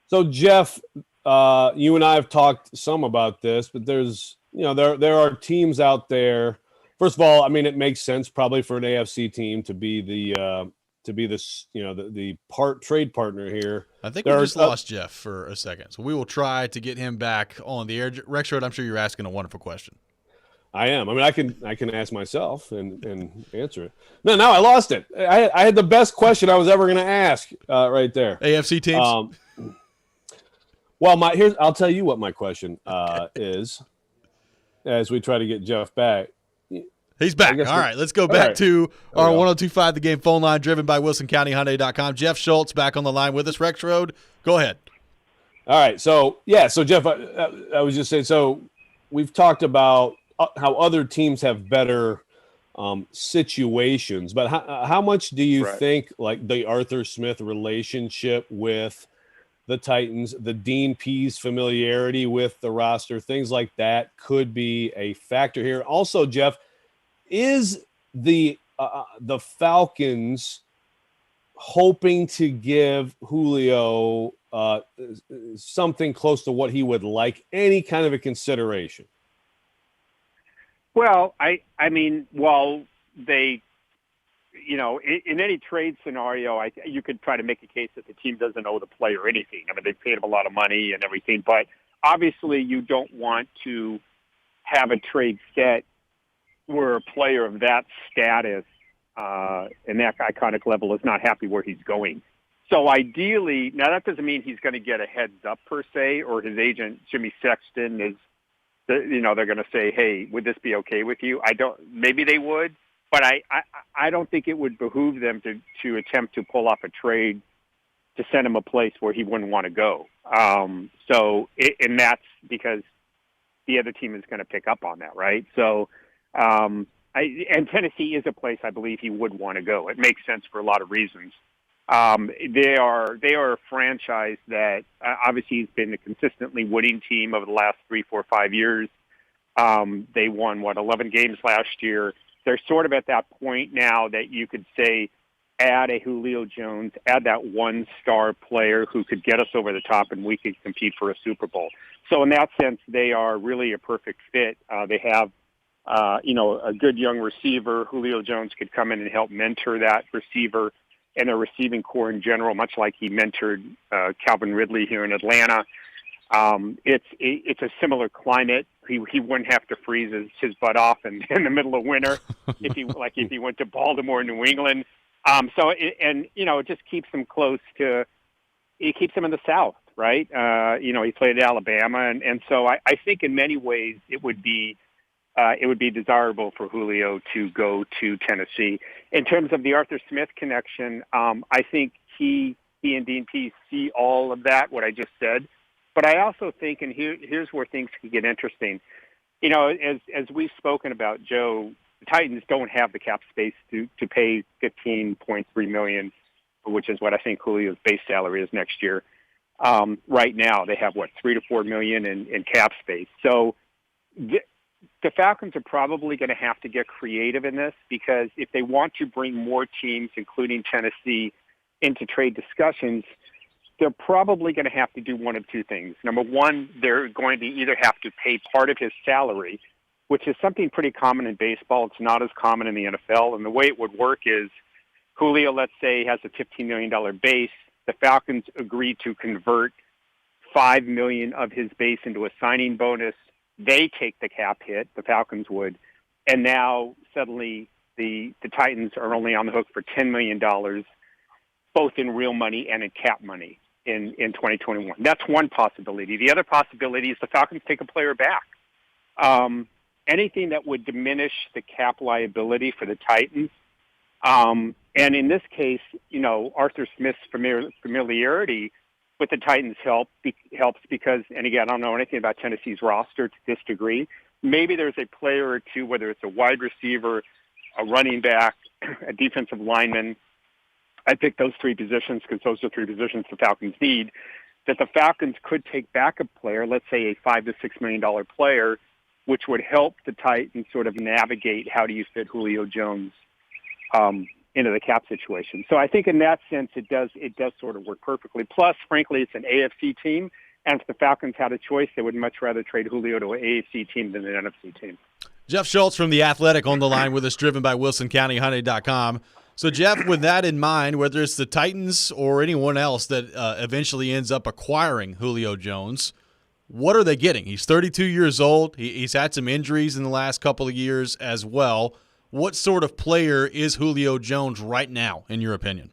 So Jeff, you and I have talked some about this, but there's there are teams out there. First of all, I mean, it makes sense probably for an AFC team to be the trade partner here. I think we just lost Jeff for a second, so we will try to get him back on the air. Rexrode, I'm sure you're asking a wonderful question. I am. I mean, I can ask myself and answer it. No, I lost it. I had the best question I was ever going to ask right there. AFC teams. Well, I'll tell you what my question is as we try to get Jeff back. He's back. All right, let's go back to our 102.5 The Game phone line driven by WilsonCountyHyundai.com. Jeff Schultz back on the line with us. Rexrode, go ahead. All right, so Jeff, I was just saying, so we've talked about how other teams have better situations, but how much do you think like the Arthur Smith relationship with the Titans, the Dean Pease familiarity with the roster, things like that could be a factor here? Also, Jeff, is the Falcons hoping to give Julio something close to what he would like, any kind of a consideration? Well, I mean, they, in any trade scenario, you could try to make a case that the team doesn't owe the player anything. I mean, they paid him a lot of money and everything, but obviously you don't want to have a trade set where a player of that status and that iconic level is not happy where he's going. So ideally, now that doesn't mean he's going to get a heads up per se, or his agent, Jimmy Sexton, is, they're going to say, hey, would this be okay with you? Maybe they would, but I don't think it would behoove them to attempt to pull off a trade to send him a place where he wouldn't want to go. And that's because the other team is going to pick up on that, right? So, and Tennessee is a place I believe he would want to go. It makes sense for a lot of reasons. They are a franchise that obviously has been a consistently winning team over the last 3, 4, 5 years. They won 11 games last year. They're sort of at that point now that you could say, add a Julio Jones, add that one star player who could get us over the top, and we could compete for a Super Bowl. So in that sense, they are really a perfect fit. They have, a good young receiver. Julio Jones could come in and help mentor that receiver and their receiving core in general, much like he mentored Calvin Ridley here in Atlanta. It's a similar climate. He wouldn't have to freeze his butt off in the middle of winter if he went to Baltimore, New England. It just keeps him it keeps him in the South, right? He played at Alabama, and so I think in many ways it would be desirable for Julio to go to Tennessee. In terms of the Arthur Smith connection, I think he and Dean Pease see all of that, what I just said. But I also think, and here's where things can get interesting. As we've spoken about, Joe, the Titans don't have the cap space to pay $15.3 million, which is what I think Julio's base salary is next year. Right now, they have $3 to $4 million in cap space. So the Falcons are probably going to have to get creative in this, because if they want to bring more teams, including Tennessee, into trade discussions, they're probably going to have to do one of two things. Number one, they're going to either have to pay part of his salary, which is something pretty common in baseball. It's not as common in the NFL. And the way it would work is Julio, let's say, has a $15 million base. The Falcons agree to convert $5 million of his base into a signing bonus. They take the cap hit, the Falcons would. And now suddenly the Titans are only on the hook for $10 million, both in real money and in cap money in 2021. That's one possibility. The other possibility is the Falcons take a player back. Anything that would diminish the cap liability for the Titans. And in this case, Arthur Smith's familiarity with the Titans helps because, and again, I don't know anything about Tennessee's roster to this degree. Maybe there's a player or two, whether it's a wide receiver, a running back, a defensive lineman. I picked those three positions because those are three positions the Falcons need, that the Falcons could take back a player, let's say a $5 to $6 million player, which would help the Titans sort of navigate how do you fit Julio Jones into the cap situation. So I think in that sense, it does sort of work perfectly. Plus, frankly, it's an AFC team, and if the Falcons had a choice, they would much rather trade Julio to an AFC team than an NFC team. Jeff Schultz from The Athletic on the line with us, driven by WilsonCountyHyundai.com. So, Jeff, with that in mind, whether it's the Titans or anyone else that eventually ends up acquiring Julio Jones, what are they getting? He's 32 years old. He's had some injuries in the last couple of years as well. What sort of player is Julio Jones right now, in your opinion?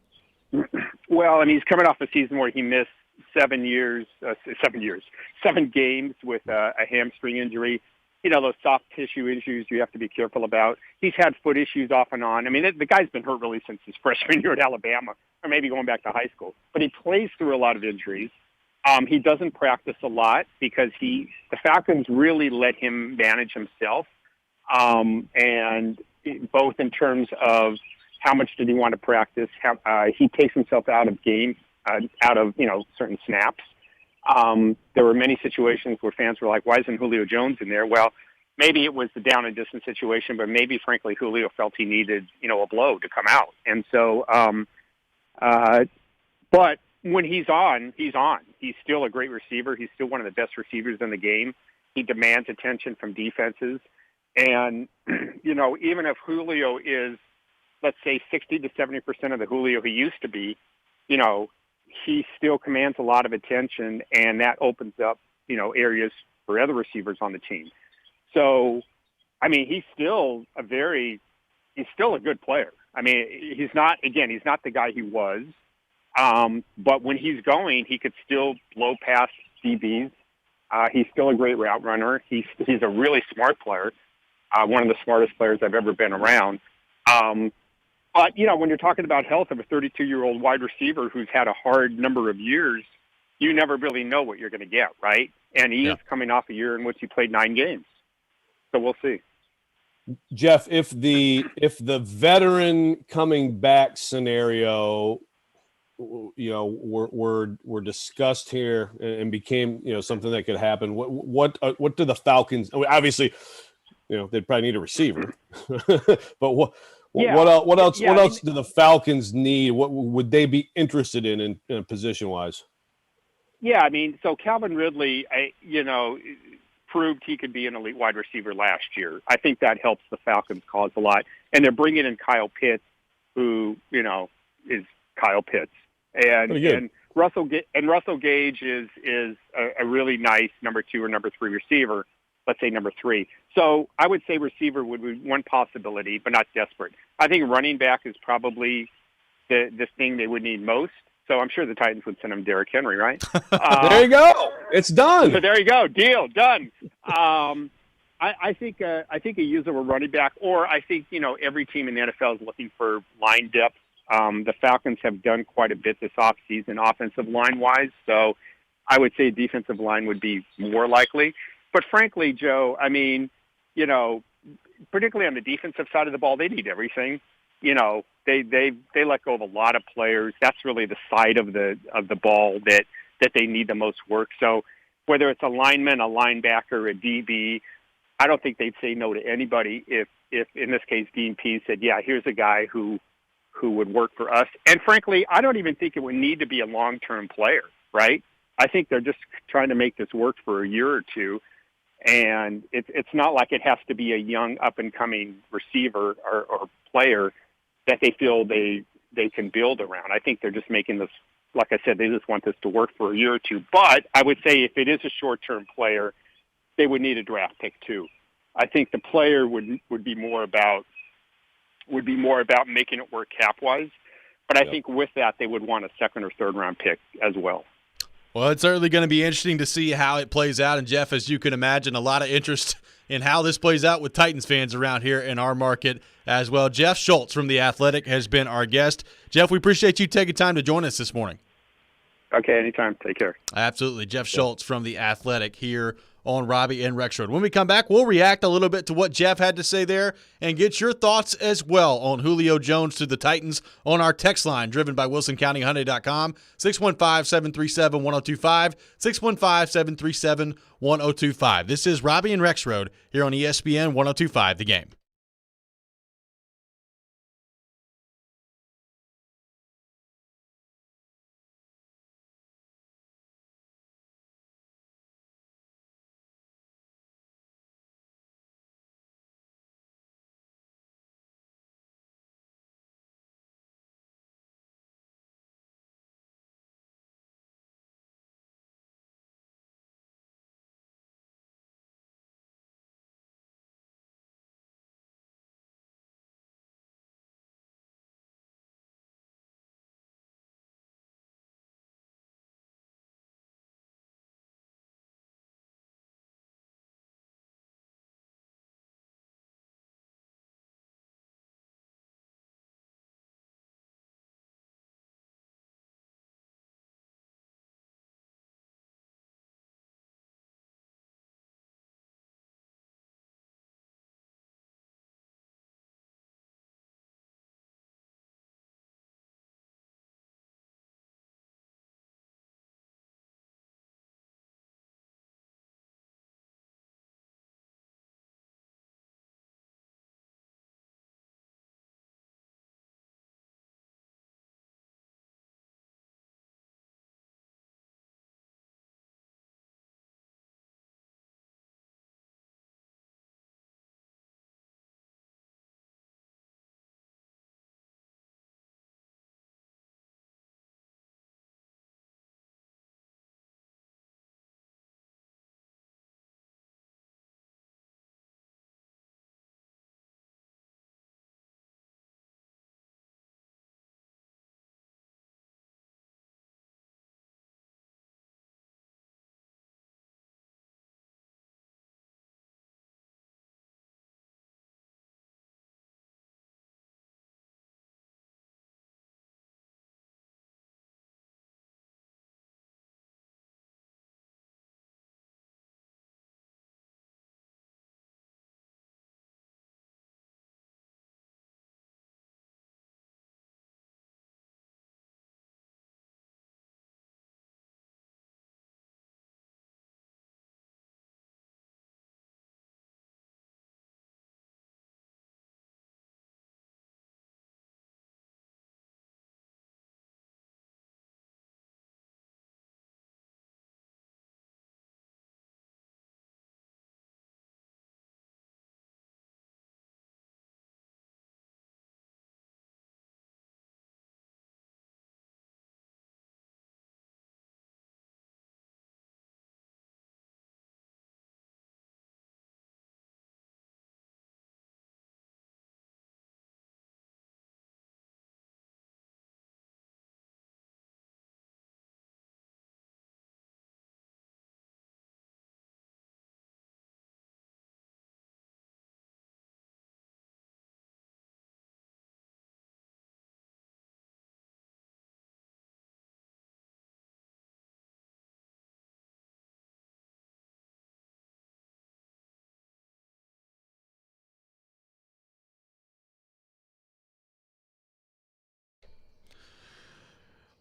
Well, he's coming off a season where he missed 7 games with a hamstring injury. Those soft tissue issues you have to be careful about. He's had foot issues off and on. The guy's been hurt really since his freshman year at Alabama, or maybe going back to high school. But he plays through a lot of injuries. He doesn't practice a lot because the Falcons really let him manage himself. And both in terms of how much did he want to practice, he takes himself out of games, out of certain snaps. There were many situations where fans were like, why isn't Julio Jones in there? Well, maybe it was the down and distance situation, but maybe, frankly, Julio felt he needed, a blow to come out. And so, but when he's on. He's still a great receiver. He's still one of the best receivers in the game. He demands attention from defenses. And, even if Julio is, let's say, 60 to 70% of the Julio he used to be, he still commands a lot of attention, and that opens up, areas for other receivers on the team. So, he's still a good player. He's not the guy he was, but when he's going, he could still blow past DBs. He's still a great route runner. He's a really smart player, one of the smartest players I've ever been around. But, when you're talking about health of a 32-year-old wide receiver who's had a hard number of years, you never really know what you're going to get, right? And he is coming off a year in which he played 9 games. So we'll see. Jeff, if the veteran coming back scenario were discussed here and became something that could happen. What do the Falcons? I mean, obviously, they'd probably need a receiver, but what else do the Falcons need? What would they be interested in position wise? Yeah, I mean, so Calvin Ridley, proved he could be an elite wide receiver last year. I think that helps the Falcons cause a lot. And they're bringing in Kyle Pitts, who, is Kyle Pitts. And Russell Gage is a really nice number 2 or number 3 receiver, let's say number 3. So I would say receiver would be one possibility, but not desperate. I think running back is probably the thing they would need most. So I'm sure the Titans would send him Derrick Henry, right? There you go. It's done. So there you go. Deal done. I think a user of a running back, or I think every team in the NFL is looking for line depth. The Falcons have done quite a bit this offseason, offensive line wise. So I would say defensive line would be more likely. But frankly, Joe, I mean, particularly on the defensive side of the ball, they need everything. They let go of a lot of players. That's really the side of the ball that they need the most work. So whether it's a lineman, a linebacker, a DB, I don't think they'd say no to anybody if in this case Dean Pease said, yeah, here's a guy who would work for us. And frankly, I don't even think it would need to be a long-term player, right? I think they're just trying to make this work for a year or two. And it's not like it has to be a young up-and-coming receiver or player that they feel they can build around. I think they're just making this, like I said, they just want this to work for a year or two. But I would say if it is a short-term player, they would need a draft pick too. I think the player would be more about making it work cap-wise. But I think with that, they would want a second or third-round pick as well. Well, it's certainly going to be interesting to see how it plays out. And, Jeff, as you can imagine, a lot of interest in how this plays out with Titans fans around here in our market as well. Jeff Schultz from The Athletic has been our guest. Jeff, we appreciate you taking time to join us this morning. Okay, anytime. Take care. Absolutely. Jeff Schultz from The Athletic here on Robby and Rexrode. When we come back, we'll react a little bit to what Jeff had to say there and get your thoughts as well on Julio Jones to the Titans on our text line driven by WilsonCountyHyundai.com, 615-737-1025, 615-737-1025. This is Robby and Rexrode here on ESPN 1025 The Game.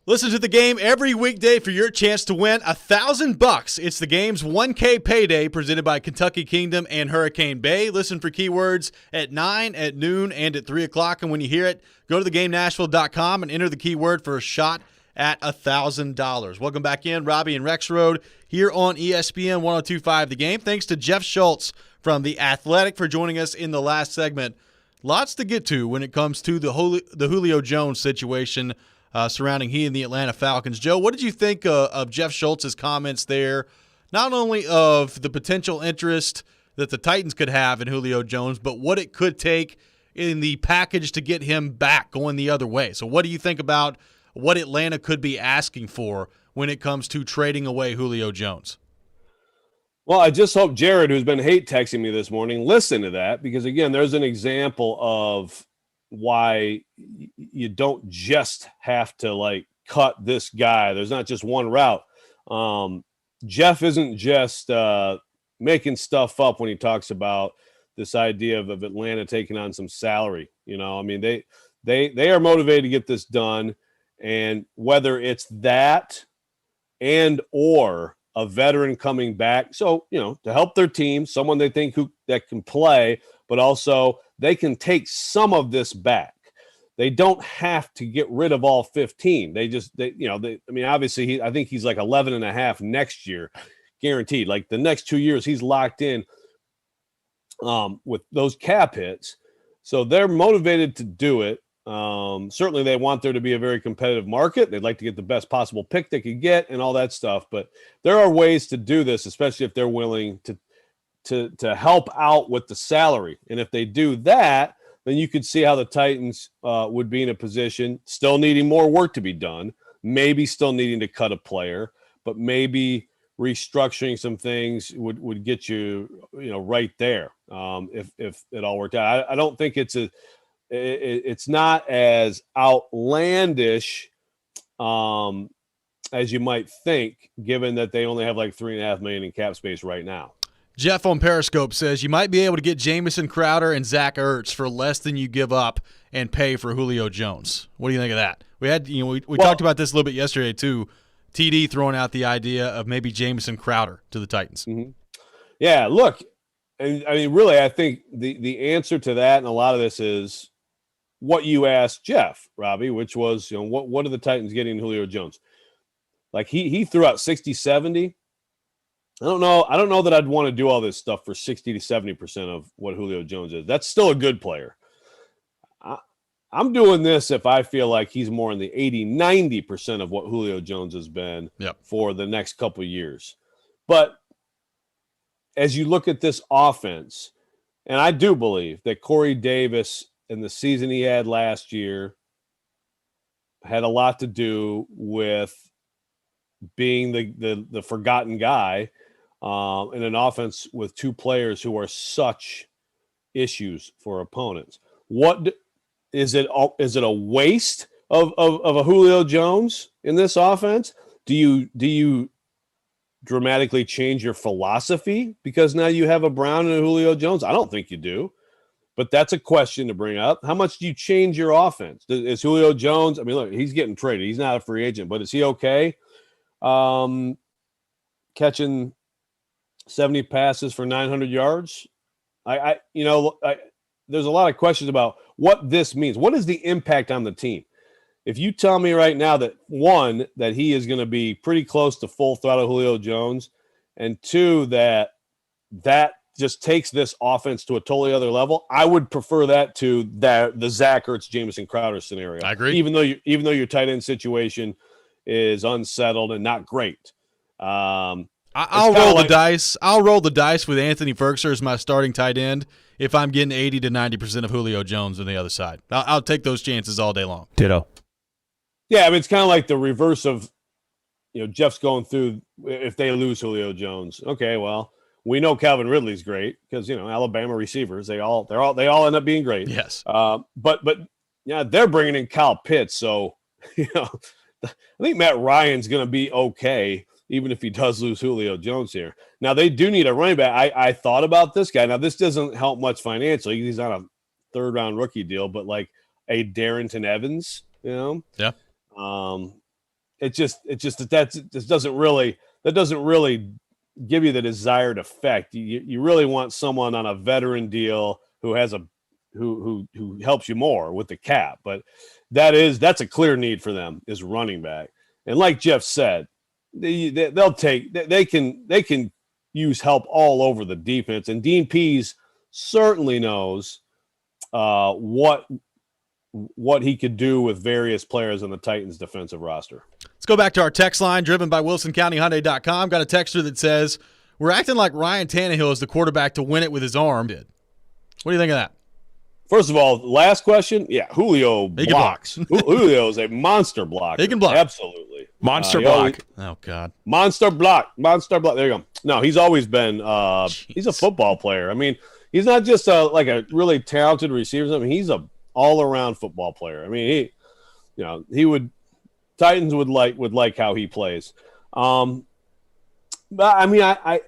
Listen to the game every weekday for your chance to win $1,000. It's the game's 1K payday presented by Kentucky Kingdom and Hurricane Bay. Listen for keywords at 9, at noon, and at 3 o'clock. And when you hear it, go to thegamenashville.com and enter the keyword for a shot at $1,000. Welcome back in, Robby and Rexrode here on ESPN 102.5 The Game. Thanks to Jeff Schultz from The Athletic for joining us in the last segment. Lots to get to when it comes to the Julio Jones situation surrounding he and the Atlanta Falcons. Joe, what did you think of Jeff Schultz's comments there, not only of the potential interest that the Titans could have in Julio Jones, but what it could take in the package to get him back going the other way? So what do you think about what Atlanta could be asking for when it comes to trading away Julio Jones? Well, I just hope Jared, who's been hate texting me this morning, listened to that, because, again, there's an example of why you don't just have to, like, cut this guy. There's not just one route. Jeff isn't just making stuff up when he talks about this idea of Atlanta taking on some salary. You know, I mean, they are motivated to get this done, and whether it's that and or a veteran coming back, so, you know, to help their team, someone they think that can play, but also they can take some of this back. They don't have to get rid of all 15. I mean, obviously, I think he's like 11 and a half next year, guaranteed. Like the next 2 years, he's locked in with those cap hits. So they're motivated to do it. Certainly they want there to be a very competitive market. They'd like to get the best possible pick they could get and all that stuff. But there are ways to do this, especially if they're willing to help out with the salary. And if they do that, then you could see how the Titans would be in a position, still needing more work to be done, maybe still needing to cut a player, but maybe restructuring some things would get you, right there if it all worked out. I don't think it's not as outlandish as you might think, given that they only have like $3.5 million in cap space right now. Jeff on Periscope says you might be able to get Jamison Crowder and Zach Ertz for less than you give up and pay for Julio Jones. What do you think of that? We had, we talked about this a little bit yesterday too. TD throwing out the idea of maybe Jamison Crowder to the Titans. Mm-hmm. Yeah, look, and I mean, really, I think the answer to that and a lot of this is what you asked Jeff, Robby, which was, what are the Titans getting in Julio Jones? Like he threw out 60, 70. I don't know that I'd want to do all this stuff for 60 to 70% of what Julio Jones is. That's still a good player. I'm doing this if I feel like he's more in the 80, 90% of what Julio Jones has been for the next couple of years. But as you look at this offense, and I do believe that Corey Davis and the season he had last year had a lot to do with being the forgotten guy in an offense with two players who are such issues for opponents. What is it? Is it a waste of a Julio Jones in this offense? Do you dramatically change your philosophy because now you have a Brown and a Julio Jones? I don't think you do, but that's a question to bring up. How much do you change your offense? Is Julio Jones? I mean, look, he's getting traded. He's not a free agent, but is he okay catching 70 passes for 900 yards? There's a lot of questions about what this means. What is the impact on the team? If you tell me right now that, one, that he is going to be pretty close to full throttle Julio Jones, and two, that just takes this offense to a totally other level, I would prefer that to the Zach Ertz, Jamison Crowder scenario. I agree. Even though your tight end situation is unsettled and not great. I'll roll the dice. I'll roll the dice with Anthony Ferguson as my starting tight end if I'm getting 80 to 90% of Julio Jones on the other side. I'll take those chances all day long. Ditto. Yeah, I mean, it's kind of like the reverse of, Jeff's going through if they lose Julio Jones. Okay, well, we know Calvin Ridley's great because, Alabama receivers, they all end up being great. Yes. But yeah, they're bringing in Kyle Pitts, so I think Matt Ryan's going to be okay even if he does lose Julio Jones here. Now, they do need a running back. I thought about this guy. Now, this doesn't help much financially. He's on a third-round rookie deal, but like a Darrington Evans, Yeah. it just doesn't really give you the desired effect. You really want someone on a veteran deal who has who helps you more with the cap. But that's a clear need for them is running back. And like Jeff said, they can use help all over the defense. And Dean Pease certainly knows what he could do with various players on the Titans defensive roster. Let's go back to our text line driven by WilsonCountyHyundai.com. Got a texter that says, we're acting like Ryan Tannehill is the quarterback to win it with his arm. What do you think of that? First of all, last question. Yeah, Julio blocks. Julio is a monster blocker. He can block. Absolutely. Monster block. Oh, God. Monster block. There you go. No, he's always been he's a football player. I mean, he's not just like a really talented receiver. I mean, he's a all-around football player. I mean, Titans would like how he plays. But I mean, I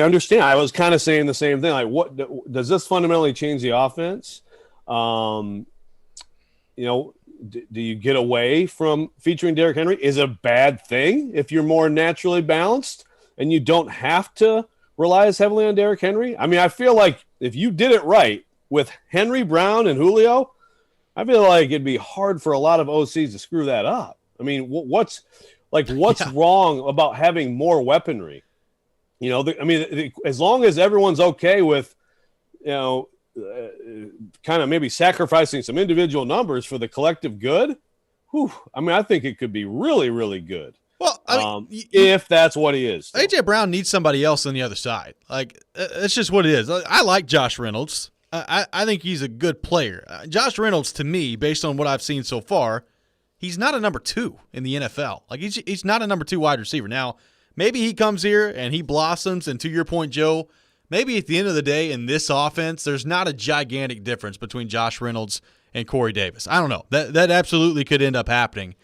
understand. I was kind of saying the same thing. Like, what does this fundamentally change the offense? Do you get away from featuring Derrick Henry? Is it a bad thing if you're more naturally balanced and you don't have to rely as heavily on Derrick Henry? I mean, I feel like if you did it right with Henry, Brown, and Julio, I feel like it'd be hard for a lot of OCs to screw that up. I mean, what's wrong about having more weaponry? As long as everyone's okay with, kind of maybe sacrificing some individual numbers for the collective good, I think it could be really, really good. Well, if that's what he is. A.J. Brown needs somebody else on the other side. Like, that's just what it is. I like Josh Reynolds. I think he's a good player. Josh Reynolds, to me, based on what I've seen so far, he's not a number 2 in the NFL. Like, he's not a number 2 wide receiver. Now, maybe he comes here and he blossoms, and to your point, Joe, maybe at the end of the day in this offense, there's not a gigantic difference between Josh Reynolds and Corey Davis. I don't know. That absolutely could end up happening.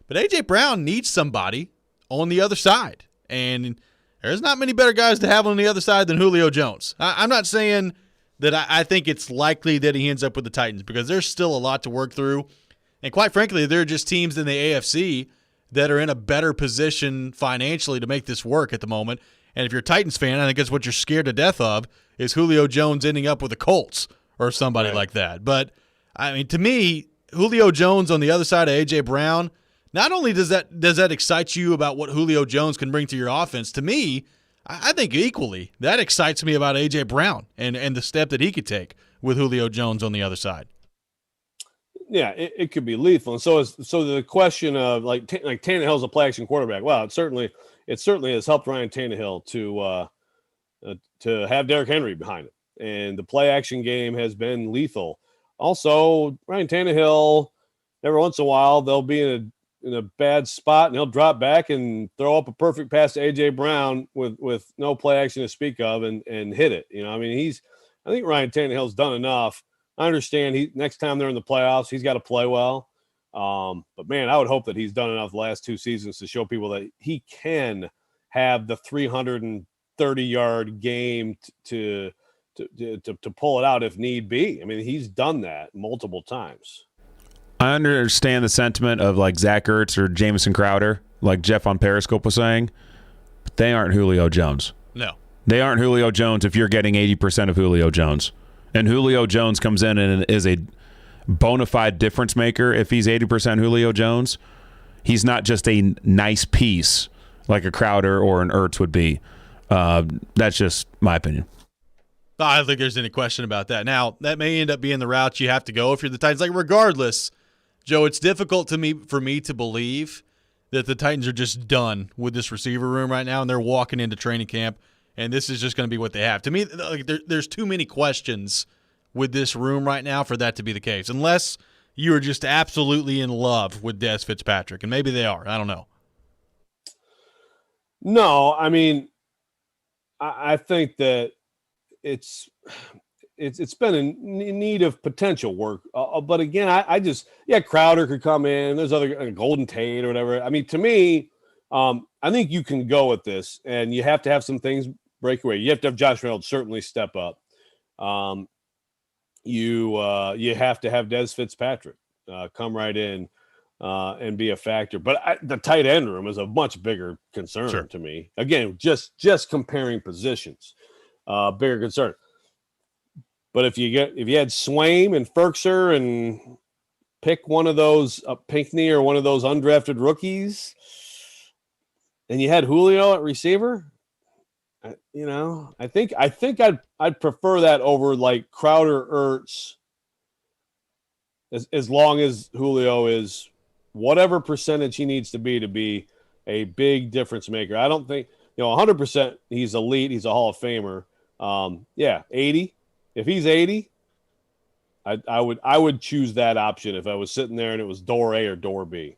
But A.J. Brown needs somebody on the other side. And there's not many better guys to have on the other side than Julio Jones. I'm not saying that I think it's likely that he ends up with the Titans because there's still a lot to work through. And quite frankly, there are just teams in the AFC that are in a better position financially to make this work at the moment. And if you're a Titans fan, I think that's what you're scared to death of is Julio Jones ending up with the Colts or somebody like that. But, I mean, to me, Julio Jones on the other side of A.J. Brown, not only does that excite you about what Julio Jones can bring to your offense, to me, I think equally that excites me about A.J. Brown and the step that he could take with Julio Jones on the other side. Yeah, it could be lethal. And so the question of like Tannehill's a play action quarterback. Wow, it certainly has helped Ryan Tannehill to have Derrick Henry behind it. And the play action game has been lethal. Also, Ryan Tannehill, every once in a while, they'll be in a bad spot and he'll drop back and throw up a perfect pass to A.J. Brown with no play action to speak of and hit it. I think Ryan Tannehill's done enough. I understand next time they're in the playoffs, he's got to play well. But man, I would hope that he's done enough the last 2 seasons to show people that he can have the 330-yard game to pull it out if need be. I mean, he's done that multiple times. I understand the sentiment of like Zach Ertz or Jamison Crowder, like Jeff on Periscope was saying, but they aren't Julio Jones. No. They aren't Julio Jones if you're getting 80% of Julio Jones. And Julio Jones comes in and is a bona fide difference maker if he's 80% Julio Jones. He's not just a nice piece like a Crowder or an Ertz would be. That's just my opinion. I don't think there's any question about that. Now, that may end up being the route you have to go if you're the Titans. Like, regardless, Joe, it's difficult for me to believe that the Titans are just done with this receiver room right now and they're walking into training camp and this is just going to be what they have. To me, like, there's too many questions with this room right now for that to be the case, unless you are just absolutely in love with Des Fitzpatrick, and maybe they are. I don't know. No, I mean, I think that it's been in need of potential work. But again, I just Crowder could come in. There's other Golden Tate or whatever. I mean, to me, I think you can go with this, and you have to have some things break away. You have to have Josh Reynolds certainly step up. You have to have Des Fitzpatrick come right in. and be a factor. But the tight end room is a much bigger concern to me. Again, just comparing positions, bigger concern. But if you had Swaim and Ferkser and pick one of those, Pinckney or one of those undrafted rookies, and you had Julio at receiver, I think I'd prefer that over like Crowder, Ertz, as long as Julio is whatever percentage he needs to be a big difference maker. I don't think 100% he's elite. He's a Hall of Famer. 80. If he's 80, I would choose that option if I was sitting there and it was door A or door B.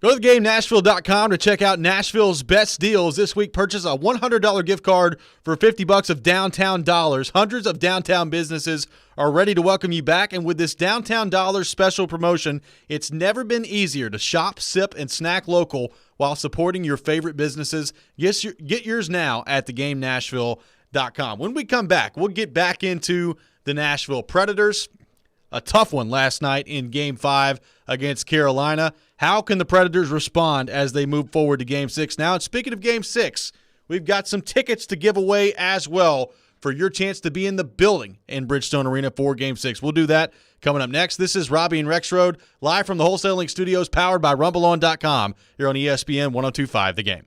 Go to theGameNashville.com to check out Nashville's best deals. This week, purchase a $100 gift card for $50 of downtown dollars. Hundreds of downtown businesses are ready to welcome you back. And with this Downtown Dollars special promotion, it's never been easier to shop, sip, and snack local while supporting your favorite businesses. Get yours now at theGameNashville.com. When we come back, we'll get back into the Nashville Predators. A tough one last night in Game 5 against Carolina. How can the Predators respond as they move forward to Game 6 now? And speaking of Game 6, we've got some tickets to give away as well for your chance to be in the building in Bridgestone Arena for Game 6. We'll do that coming up next. This is Robby and Rexrode, live from the Wholesaling Studios, powered by RumbleOn.com here on ESPN 102.5 The Game.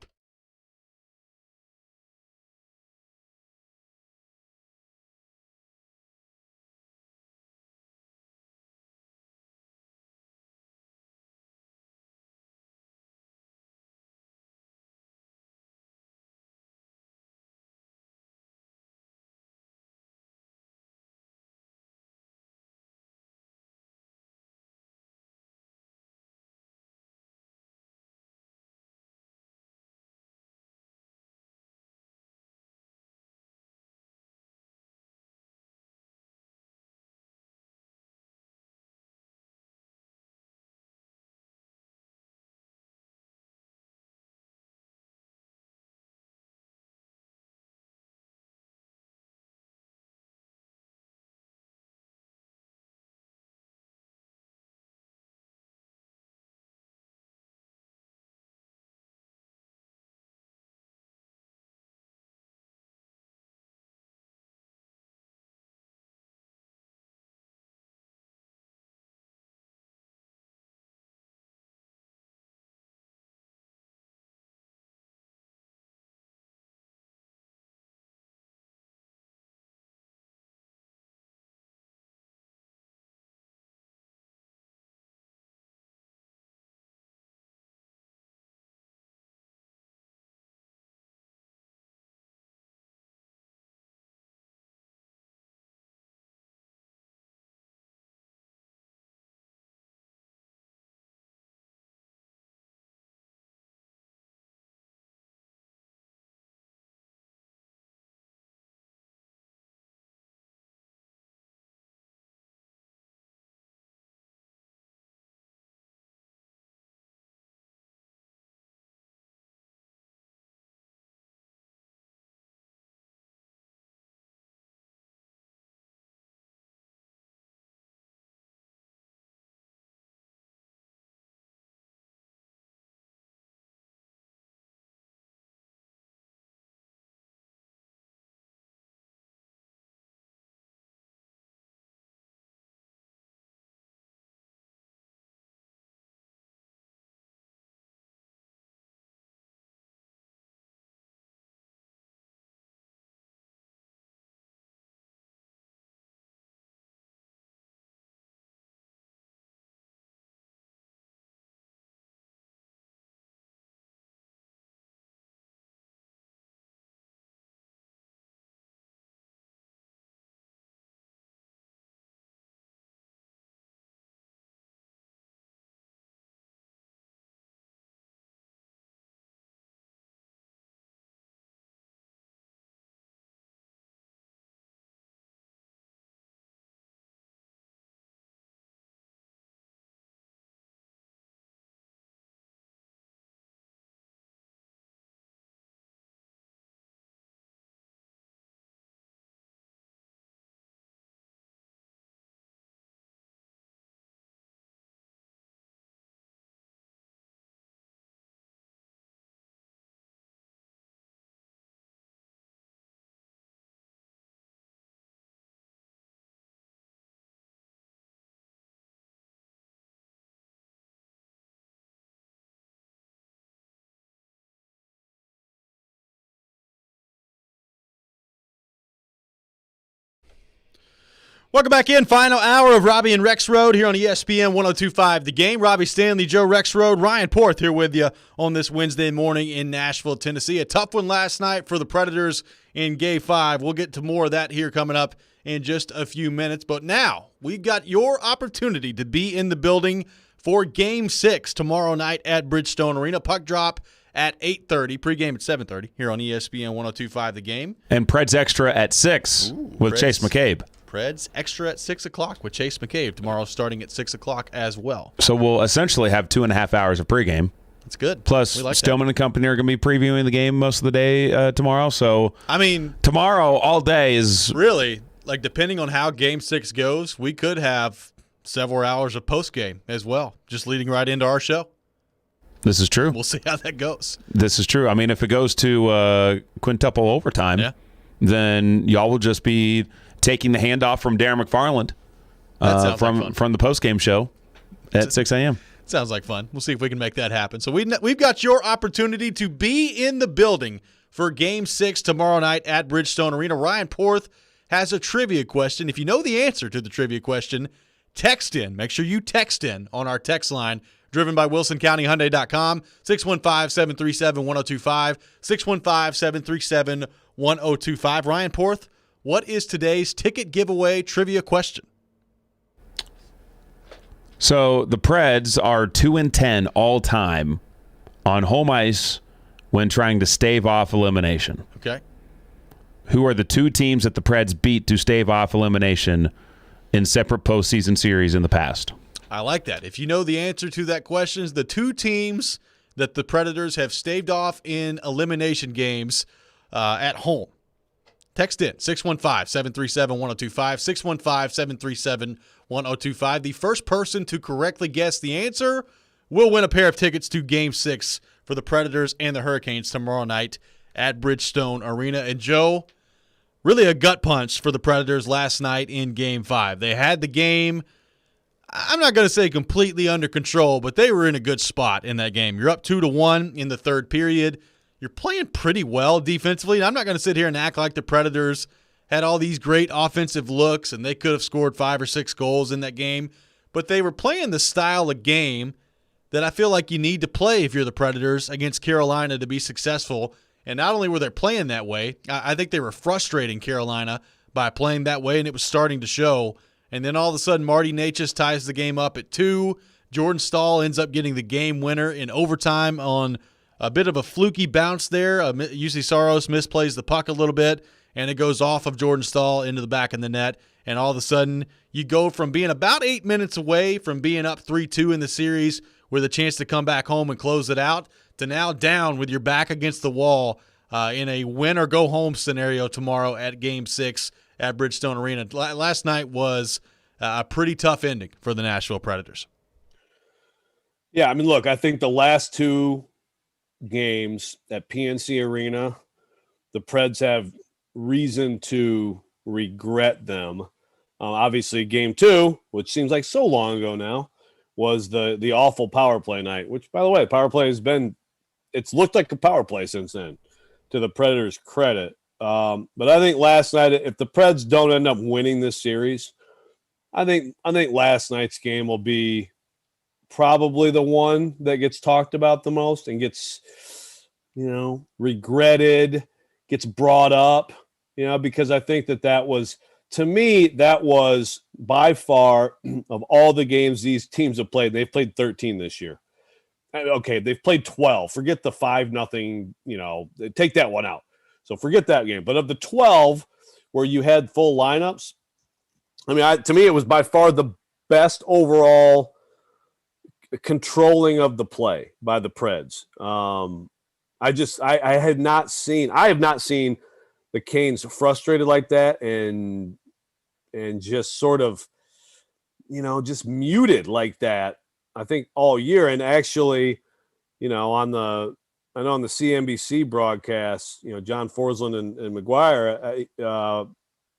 Welcome back in. Final hour of Robby and Rexrode here on ESPN 102.5 The Game. Robby Stanley, Joe Rexrode, Ryan Porth here with you on this Wednesday morning in Nashville, Tennessee. A tough one last night for the Predators in Game 5. We'll get to more of that here coming up in just a few minutes. But now we've got your opportunity to be in the building for Game 6 tomorrow night at Bridgestone Arena. Puck drop at 8:30, pregame at 7:30 here on ESPN 102.5 The Game. And Preds Extra at 6 with Preds. Chase McCabe. Preds Extra at 6 o'clock with Chase McCabe tomorrow starting at 6 o'clock as well. So we'll essentially have 2.5 hours of pregame. That's good. Plus, like Stillman Company are going to be previewing the game most of the day tomorrow. So, I mean, tomorrow all day is really, like, depending on how Game 6 goes, we could have several hours of postgame as well, just leading right into our show. This is true. We'll see how that goes. This is true. I mean, if it goes to quintuple overtime, then y'all will just be taking the handoff from Darren McFarland from the postgame show at 6 a.m. Sounds like fun. We'll see if we can make that happen. So we've got your opportunity to be in the building for Game 6 tomorrow night at Bridgestone Arena. Ryan Porth has a trivia question. If you know the answer to the trivia question, text in. Make sure you text in on our text line, driven by WilsonCountyHyundai.com, 615-737-1025, 615-737-1025. Ryan Porth, what is today's ticket giveaway trivia question? So the Preds are 2-10 all time on home ice when trying to stave off elimination. Okay. Who are the two teams that the Preds beat to stave off elimination in separate postseason series in the past? I like that. If you know the answer to that question, the two teams that the Predators have staved off in elimination games at home. Text in 615-737-1025, 615-737-1025. The first person to correctly guess the answer will win a pair of tickets to Game 6 for the Predators and the Hurricanes tomorrow night at Bridgestone Arena. And Joe, really a gut punch for the Predators last night in Game 5. They had the game, I'm not going to say completely under control, but they were in a good spot in that game. You're up 2-1 in the third period. You're playing pretty well defensively. And I'm not going to sit here and act like the Predators had all these great offensive looks and they could have scored 5 or 6 goals in that game. But they were playing the style of game that I feel like you need to play if you're the Predators against Carolina to be successful. And not only were they playing that way, I think they were frustrating Carolina by playing that way, and it was starting to show. And then all of a sudden, Marty Necas ties the game up at 2. Jordan Staal ends up getting the game winner in overtime on a bit of a fluky bounce there. Usually Saros misplays the puck a little bit, and it goes off of Jordan Staal into the back of the net. And all of a sudden, you go from being about 8 minutes away from being up 3-2 in the series with a chance to come back home and close it out to now down with your back against the wall in a win-or-go-home scenario tomorrow at Game 6 at Bridgestone Arena. Last night was a pretty tough ending for the Nashville Predators. Yeah, I mean, look, I think the last two games at PNC Arena, the Preds have reason to regret them. Obviously, Game 2, which seems like so long ago now, was the awful power play night, which, by the way, power play has been – it's looked like a power play since then, to the Predators' credit. But I think last night, if the Preds don't end up winning this series, I think last night's game will be probably the one that gets talked about the most and gets, regretted, gets brought up, because I think that was, to me, that was by far of all the games these teams have played. They've played 13 this year. Okay, they've played 12. Forget the 5-0, take that one out. So forget that game. But of the 12 where you had full lineups, I mean, to me, it was by far the best overall controlling of the play by the Preds. I have not seen the Canes frustrated like that and just sort of, just muted like that, I think, all year. And actually, on the CNBC broadcast, John Forsland and McGuire,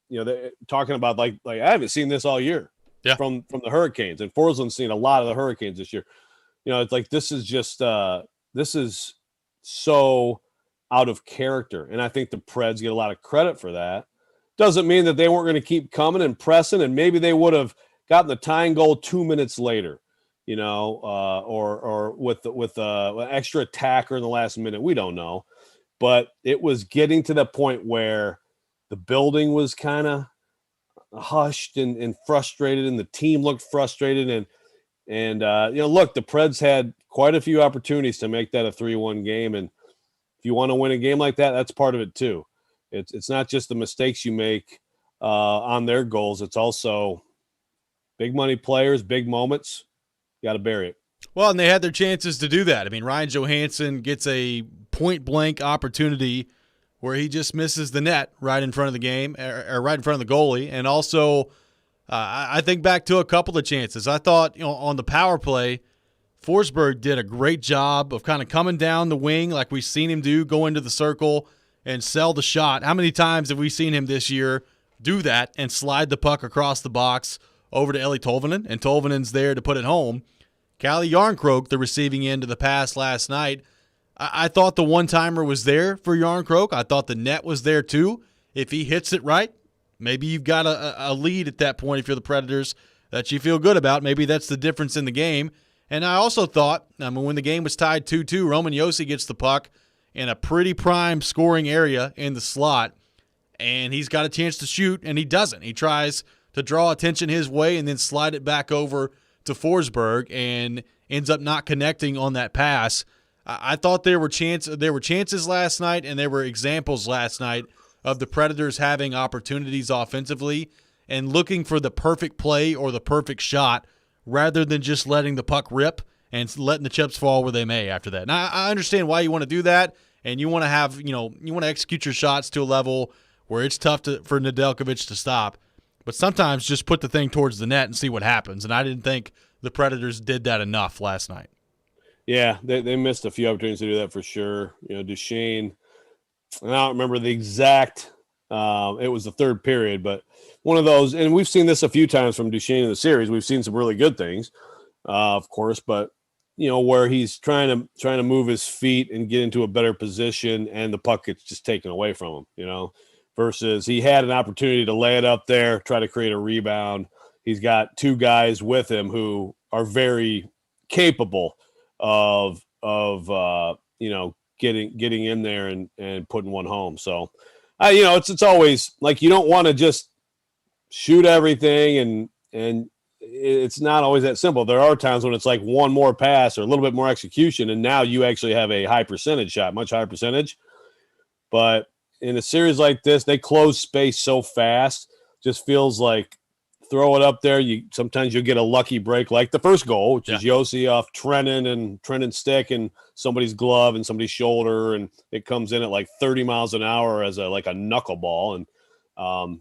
they're talking about like I haven't seen this all year from the Hurricanes, and Forsland's seen a lot of the Hurricanes this year. It's like this is just this is so out of character, and I think the Preds get a lot of credit for that. doesn't mean that they weren't going to keep coming and pressing, and maybe they would have gotten the tying goal 2 minutes later, or with an extra attacker in the last minute. We don't know. But it was getting to the point where the building was kind of hushed and frustrated, and the team looked frustrated. And look, the Preds had quite a few opportunities to make that a 3-1 game. And if you want to win a game like that, that's part of it too. It's not just the mistakes you make on their goals. It's also big money players, big moments. You got to bury it. Well, and they had their chances to do that. I mean, Ryan Johansen gets a point-blank opportunity where he just misses the net right in front of the game, or right in front of the goalie. And also, I think back to a couple of chances. I thought, on the power play, Forsberg did a great job of kind of coming down the wing like we've seen him do, go into the circle and sell the shot. How many times have we seen him this year do that and slide the puck across the box over to Eli Tolvanen, and Tolvanen's there to put it home? Calle Järnkrok, the receiving end of the pass last night, I thought the one-timer was there for Järnkrok. I thought the net was there too. If he hits it right, maybe you've got a lead at that point if you're the Predators that you feel good about. Maybe that's the difference in the game. And I also thought, when the game was tied 2-2, Roman Josi gets the puck in a pretty prime scoring area in the slot, and he's got a chance to shoot, and he doesn't. He tries to draw attention his way and then slide it back over to Forsberg and ends up not connecting on that pass. I thought there were chances last night, and there were examples last night of the Predators having opportunities offensively and looking for the perfect play or the perfect shot rather than just letting the puck rip and letting the chips fall where they may after that. Now, I understand why you want to do that, and you want to have, you want to execute your shots to a level where it's tough for Nedeljkovic to stop. But sometimes just put the thing towards the net and see what happens. And I didn't think the Predators did that enough last night. Yeah, they missed a few opportunities to do that for sure. Duchesne, I don't remember the exact it was the third period, but one of those, and we've seen this a few times from Duchesne in the series. We've seen some really good things, of course, but where he's trying to move his feet and get into a better position, and the puck gets just taken away from him, versus he had an opportunity to lay it up there, try to create a rebound. He's got two guys with him who are very capable of getting in there and putting one home. So, it's always like you don't want to just shoot everything, and it's not always that simple. There are times when it's like one more pass or a little bit more execution, and now you actually have a high percentage shot, much higher percentage. But in a series like this, they close space so fast. Just feels like throw it up there. Sometimes you'll get a lucky break, like the first goal, which is Josi off Trennan's stick and somebody's glove and somebody's shoulder, and it comes in at like 30 miles an hour as a knuckleball, and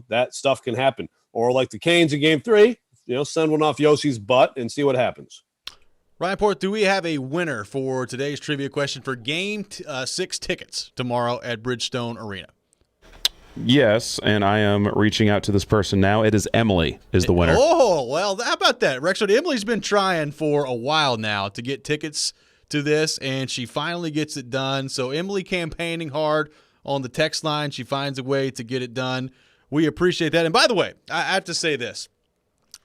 that stuff can happen. Or like the Canes in Game 3, send one off Yosi's butt and see what happens. Ryan Port, do we have a winner for today's trivia question for Game 6 tickets tomorrow at Bridgestone Arena? Yes, and I am reaching out to this person now. It is Emily is the winner. Oh, well, how about that? Rexrode, Emily's been trying for a while now to get tickets to this, and she finally gets it done. So Emily campaigning hard on the text line. She finds a way to get it done. We appreciate that. And by the way, I have to say this.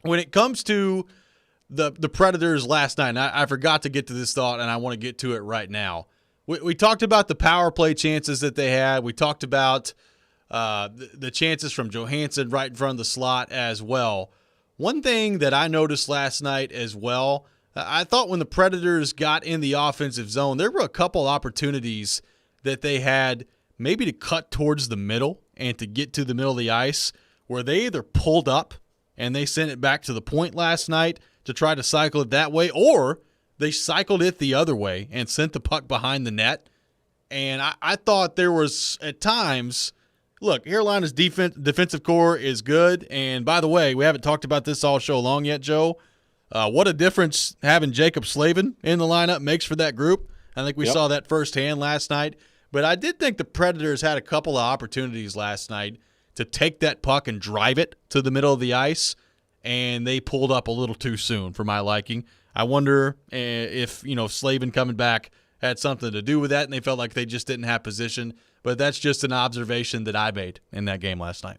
When it comes to the Predators last night, and I forgot to get to this thought, and I want to get to it right now. We talked about the power play chances that they had. We talked about the chances from Johansen right in front of the slot as well. One thing that I noticed last night as well, I thought when the Predators got in the offensive zone, there were a couple opportunities that they had maybe to cut towards the middle and to get to the middle of the ice, where they either pulled up and they sent it back to the point last night to try to cycle it that way, or they cycled it the other way and sent the puck behind the net. And I thought there was at times – look, Carolina's defensive core is good. And by the way, we haven't talked about this all show long yet, Joe. What a difference having Jacob Slavin in the lineup makes for that group. I think we saw that firsthand last night. But I did think the Predators had a couple of opportunities last night to take that puck and drive it to the middle of the ice, and they pulled up a little too soon for my liking. I wonder if Slavin coming back had something to do with that, and they felt like they just didn't have position. But that's just an observation that I made in that game last night.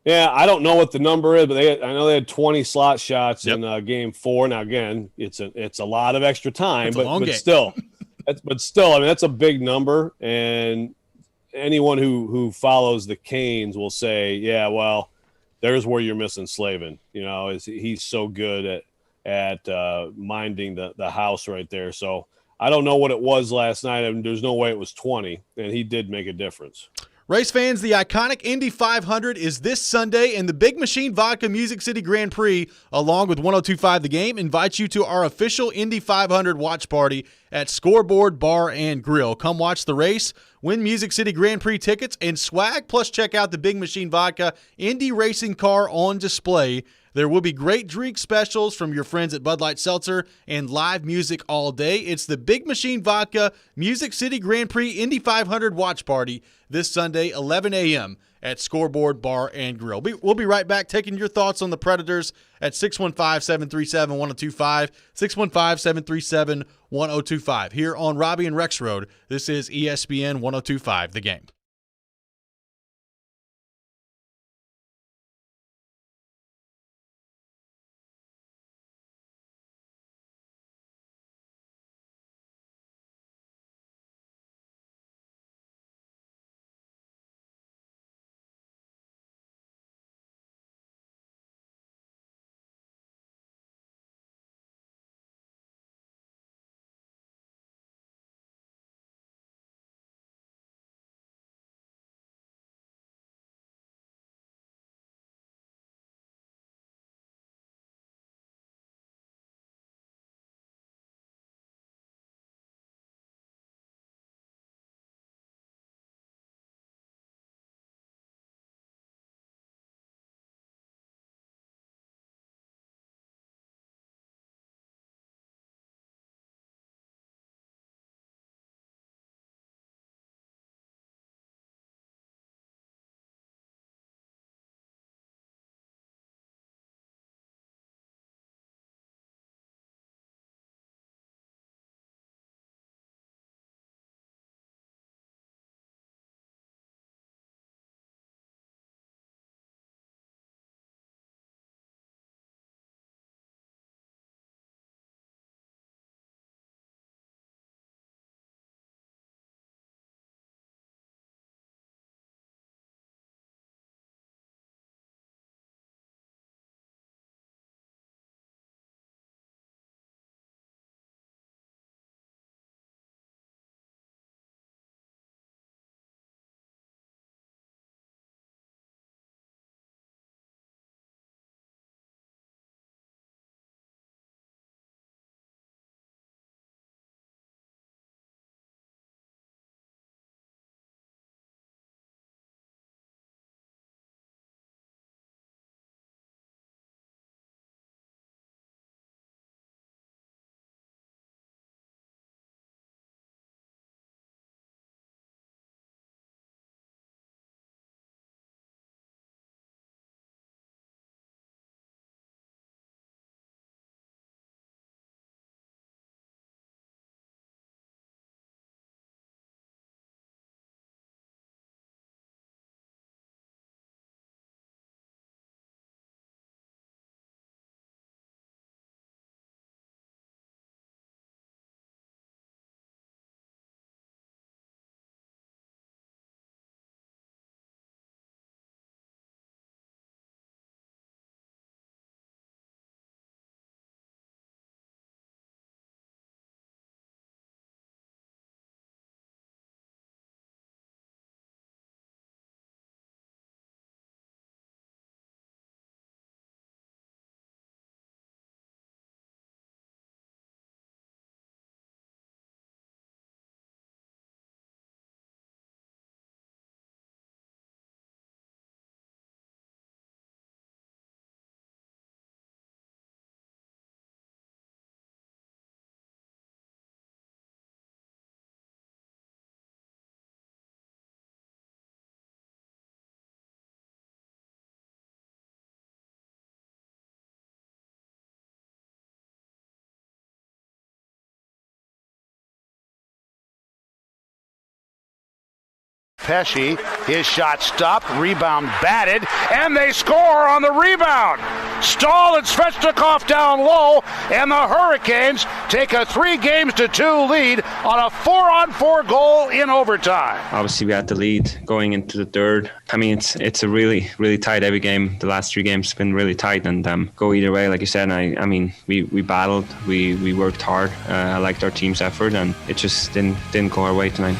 Yeah, I don't know what the number is, but I know they had 20 slot shots in Game 4. Now, again, it's a lot of extra time, but still, I mean, that's a big number. And anyone who follows the Canes will say, yeah, well, there's where you're missing Slavin. He's so good at minding the house right there. So I don't know what it was last night. I mean, there's no way it was 20, and he did make a difference. Race fans, the iconic Indy 500 is this Sunday, and the Big Machine Vodka Music City Grand Prix, along with 102.5 The Game, invites you to our official Indy 500 watch party at Scoreboard Bar and Grill. Come watch the race, win Music City Grand Prix tickets and swag, plus check out the Big Machine Vodka Indy racing car on display. There will be great drink specials from your friends at Bud Light Seltzer and live music all day. It's the Big Machine Vodka Music City Grand Prix Indy 500 watch party this Sunday, 11 a.m. at Scoreboard Bar and Grill. We'll be right back taking your thoughts on the Predators at 615-737-1025, 615-737-1025. Here on Robby and Rexrode, this is ESPN 102.5 The Game. Pesci. His shot stopped, rebound batted, and they score on the rebound. Stahl and Svechnikov down low, and the Hurricanes take a 3-2 lead on a 4-on-4 goal in overtime. Obviously, we had the lead going into the third. I mean, it's a really, really tight every game. The last 3 games have been really tight and go either way, like you said. I mean, we battled, we worked hard. I liked our team's effort, and it just didn't go our way tonight.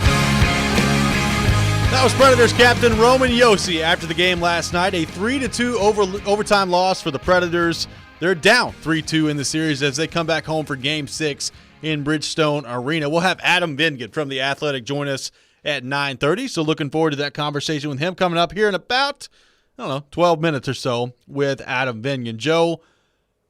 That was Predators captain Roman Josi after the game last night. A 3-2 overtime loss for the Predators. They're down 3-2 in the series as they come back home for Game 6 in Bridgestone Arena. We'll have Adam Vingan from The Athletic join us at 9:30, so looking forward to that conversation with him coming up here in about, 12 minutes or so with Adam Vingan. Joe,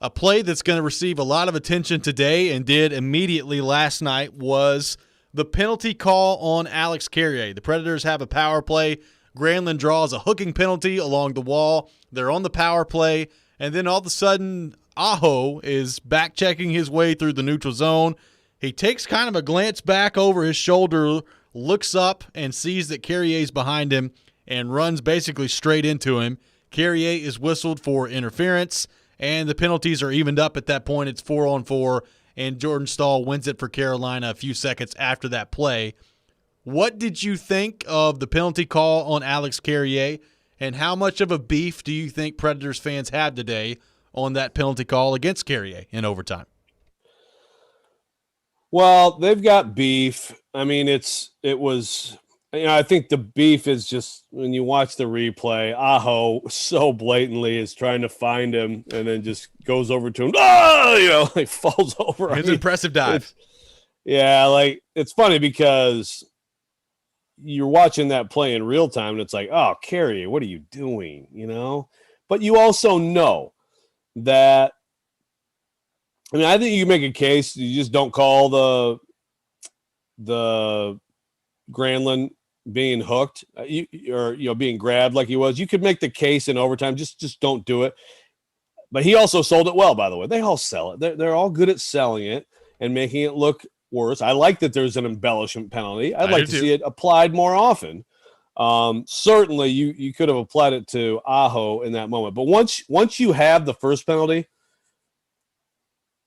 a play that's going to receive a lot of attention today and did immediately last night was the penalty call on Alex Carrier. The Predators have a power play. Granlund draws a hooking penalty along the wall. They're on the power play, and then all of a sudden, Aho is back-checking his way through the neutral zone. He takes kind of a glance back over his shoulder, looks up, and sees that Carrier's behind him and runs basically straight into him. Carrier is whistled for interference, and the penalties are evened up at that point. It's 4-on-4. And Jordan Stahl wins it for Carolina a few seconds after that play. What did you think of the penalty call on Alex Carrier, and how much of a beef do you think Predators fans have today on that penalty call against Carrier in overtime? Well, they've got beef. I mean, I think the beef is just when you watch the replay, Aho so blatantly is trying to find him and then just goes over to him. Like falls over. It's an impressive dive. It's funny because you're watching that play in real time and it's like, oh, Carrier, what are you doing? But you also know that. I mean, I think you can make a case. You just don't call the Granlund being hooked or being grabbed like he was. You could make the case in overtime. Just don't do it. But he also sold it well, by the way. They all sell it. They're all good at selling it and making it look worse. I like that there's an embellishment penalty. I'd like to see it applied more often. Certainly you could have applied it to Aho in that moment. But once you have the first penalty,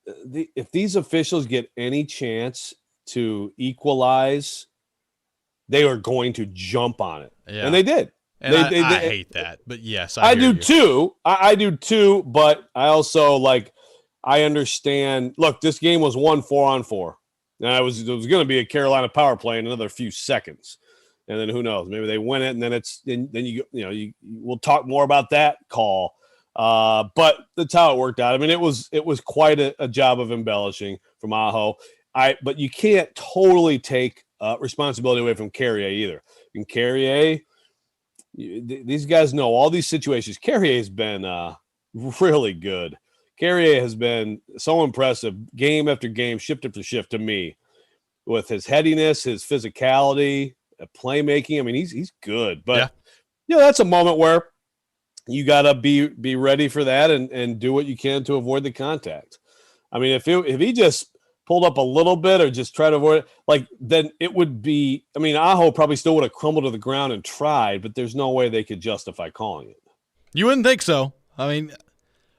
if these officials get any chance to equalize, they are going to jump on it. Yeah. And they did. And I hate that. But yes, I do too. I do too. But I also I understand. Look, this game was 4-on-4. And it was going to be a Carolina power play in another few seconds. And then who knows? Maybe they win it, and then we'll talk more about that call. But that's how it worked out. I mean, it was quite a job of embellishing from Aho. But you can't totally take responsibility away from Carrier either. And Carrier, these guys know all these situations. Carrier has been really good. Carrier has been so impressive game after game, shift after shift to me, with his headiness, his physicality, playmaking. I mean, he's good. But that's a moment where you got to be ready for that and do what you can to avoid the contact. I mean, if he just pulled up a little bit or just tried to avoid it, then it would be – I mean, Aho probably still would have crumbled to the ground and tried, but there's no way they could justify calling it. You wouldn't think so. I mean,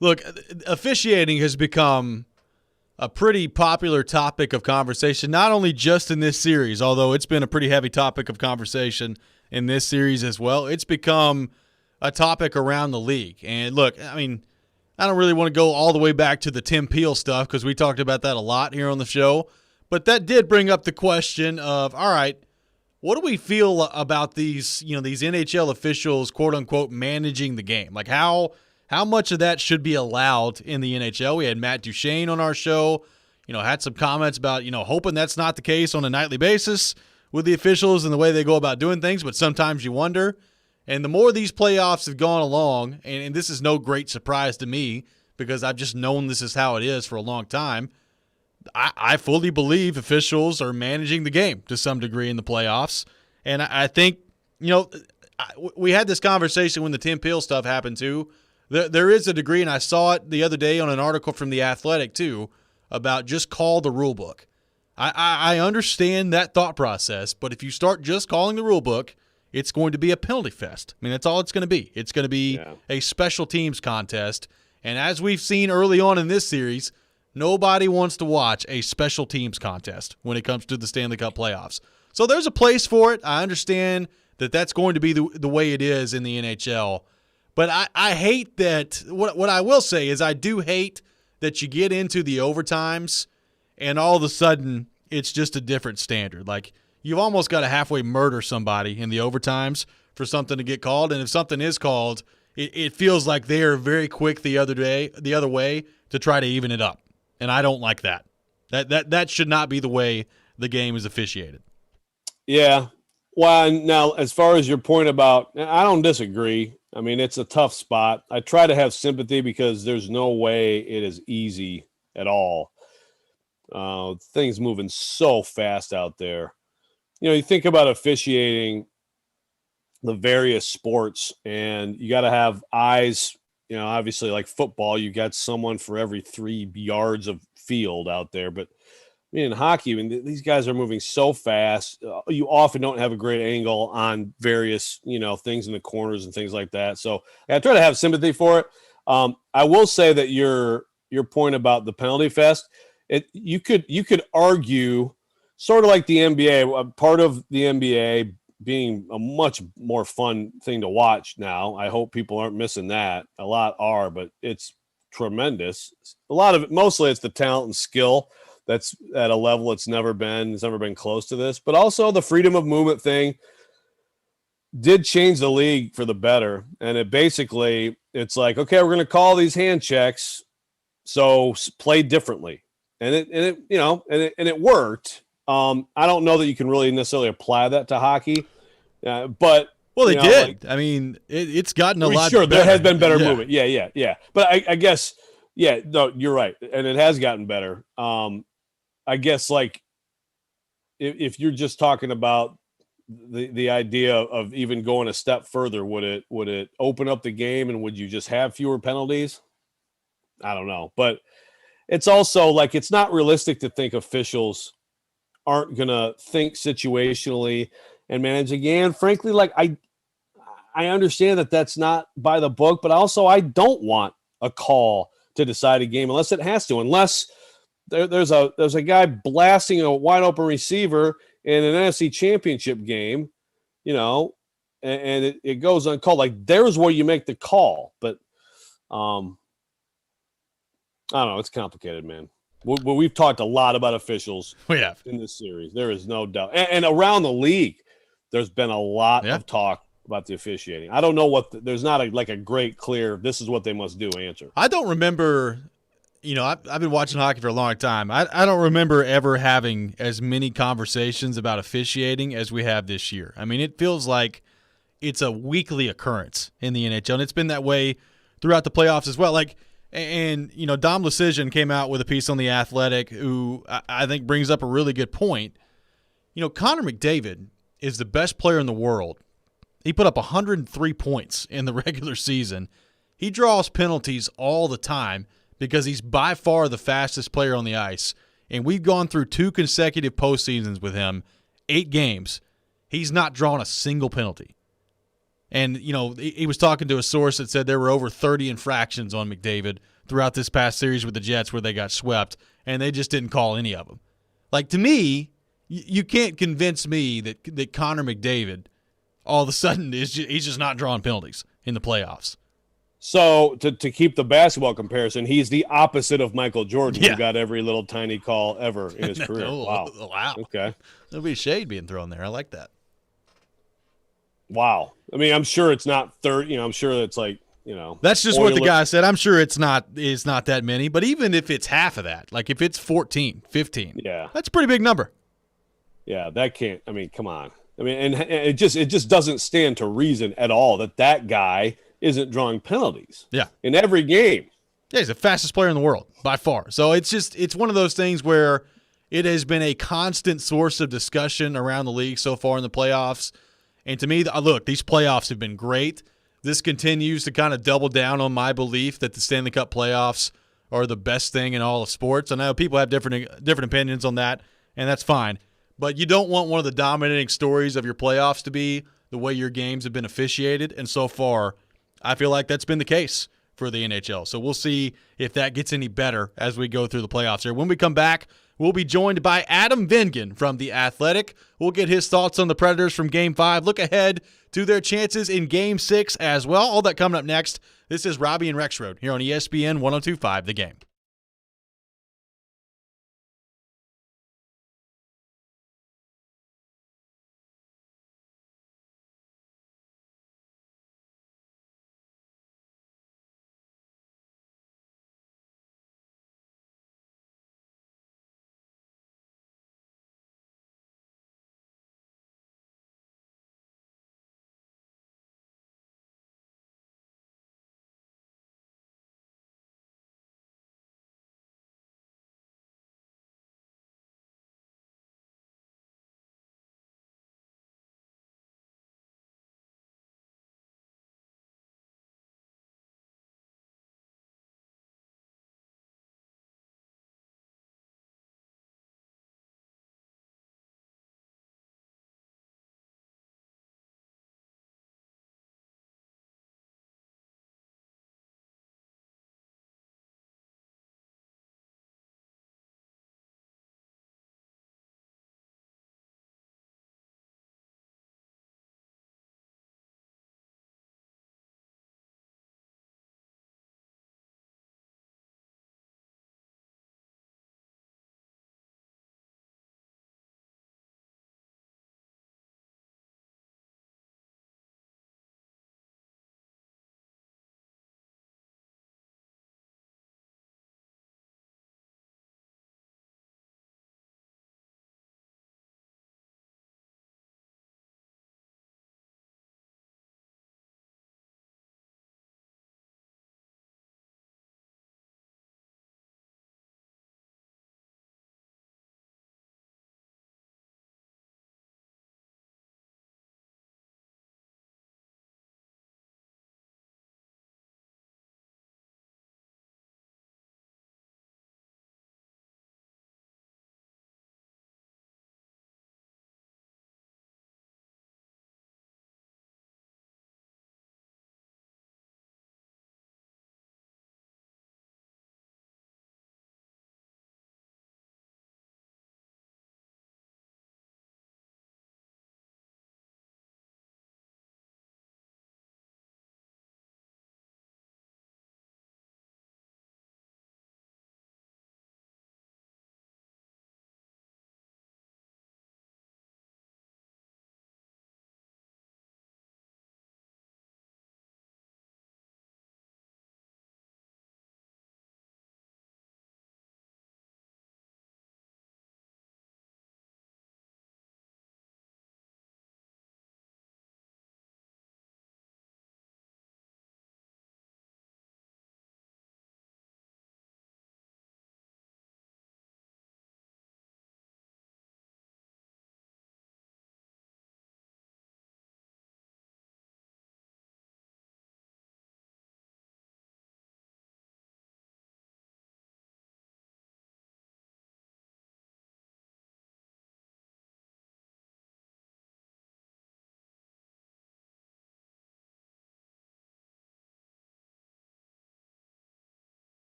look, officiating has become a pretty popular topic of conversation, not only just in this series, although it's been a pretty heavy topic of conversation in this series as well. It's become a topic around the league. And look, I mean, I don't really want to go all the way back to the Tim Peel stuff because we talked about that a lot here on the show. But that did bring up the question of, all right, what do we feel about these NHL officials, quote unquote, managing the game? Like how much of that should be allowed in the NHL? We had Matt Duchene on our show, had some comments about, hoping that's not the case on a nightly basis with the officials and the way they go about doing things. But sometimes you wonder. And the more these playoffs have gone along, and this is no great surprise to me because I've just known this is how it is for a long time, I fully believe officials are managing the game to some degree in the playoffs. And I think, we had this conversation when the Tim Peel stuff happened too. There is a degree, and I saw it the other day on an article from The Athletic too, about just call the rule book. I understand that thought process, but if you start just calling the rule book it's going to be a penalty fest. I mean, that's all it's going to be. It's going to be a special teams contest. And as we've seen early on in this series, nobody wants to watch a special teams contest when it comes to the Stanley Cup playoffs. So there's a place for it. I understand that that's going to be the way it is in the NHL. But I hate that. What I will say is I do hate that you get into the overtimes and all of a sudden it's just a different standard. Like, you've almost got to halfway murder somebody in the overtimes for something to get called. And if something is called, it feels like they are very quick the other way to try to even it up. And I don't like that. That should not be the way the game is officiated. Yeah. Well, now, as far as your point about, I don't disagree. I mean, it's a tough spot. I try to have sympathy because there's no way it is easy at all. Things moving so fast out there. You think about officiating the various sports, and you got to have eyes. Obviously, like football, you got someone for every 3 yards of field out there. But in hockey, these guys are moving so fast. You often don't have a great angle on various, things in the corners and things like that. So I try to have sympathy for it. I will say that your point about the penalty fest, you could argue sort of like the NBA, part of the NBA being a much more fun thing to watch now. I hope people aren't missing that. A lot are, but it's tremendous. A lot of it, mostly it's the talent and skill that's at a level it's never been close to this. But also the freedom of movement thing did change the league for the better. And it's like, okay, we're going to call these hand checks, so play differently. And it worked. I don't know that you can really necessarily apply that to hockey, but they did. I mean, it's gotten a lot. Sure, better. There has been better movement. Yeah. But I guess, no, you're right, and it has gotten better. I guess, like, if you're just talking about the idea of even going a step further, would it open up the game, and would you just have fewer penalties? I don't know, but it's also like it's not realistic to think officials aren't going to think situationally and manage a game. Frankly, like I understand that that's not by the book, but also I don't want a call to decide a game unless it has to, unless there's a guy blasting a wide open receiver in an NFC championship game, and it goes uncalled. Like, there's where you make the call, but I don't know. It's complicated, man. We've talked a lot about officials in this series. There is no doubt. And around the league, there's been a lot of talk about the officiating. I don't know there's not a great, clear, this is what they must do answer. I don't remember, I've been watching hockey for a long time. I don't remember ever having as many conversations about officiating as we have this year. I mean, it feels like it's a weekly occurrence in the NHL, and it's been that way throughout the playoffs as well. And Dom Lucian came out with a piece on The Athletic who I think brings up a really good point. Connor McDavid is the best player in the world. He put up 103 points in the regular season. He draws penalties all the time because he's by far the fastest player on the ice. And we've gone through 2 consecutive postseasons with him, 8 games. He's not drawn a single penalty. And, he was talking to a source that said there were over 30 infractions on McDavid throughout this past series with the Jets where they got swept, and they just didn't call any of them. Like, to me, you can't convince me that Connor McDavid all of a sudden he's just not drawing penalties in the playoffs. So, to keep the basketball comparison, he's the opposite of Michael Jordan, who got every little tiny call ever in his career. Wow. Okay. There'll be shade being thrown there. I like that. Wow. I mean, I'm sure it's not 30. I'm sure it's like, That's just what the guy said. I'm sure it's not that many. But even if it's half of that, like if it's 14, 15, that's a pretty big number. Yeah, that can't. I mean, come on. I mean, and it just doesn't stand to reason at all that guy isn't drawing penalties. Yeah. In every game. Yeah, he's the fastest player in the world by far. So it's one of those things where it has been a constant source of discussion around the league so far in the playoffs. And to me, look, these playoffs have been great. This continues to kind of double down on my belief that the Stanley Cup playoffs are the best thing in all of sports. I know people have different opinions on that, and that's fine. But you don't want one of the dominating stories of your playoffs to be the way your games have been officiated. And so far, I feel like that's been the case for the NHL. So we'll see if that gets any better as we go through the playoffs here. When we come back, we'll be joined by Adam Vingan from The Athletic. We'll get his thoughts on the Predators from Game 5. Look ahead to their chances in Game 6 as well. All that coming up next. This is Robby and Rexrode here on ESPN 102.5 The Game.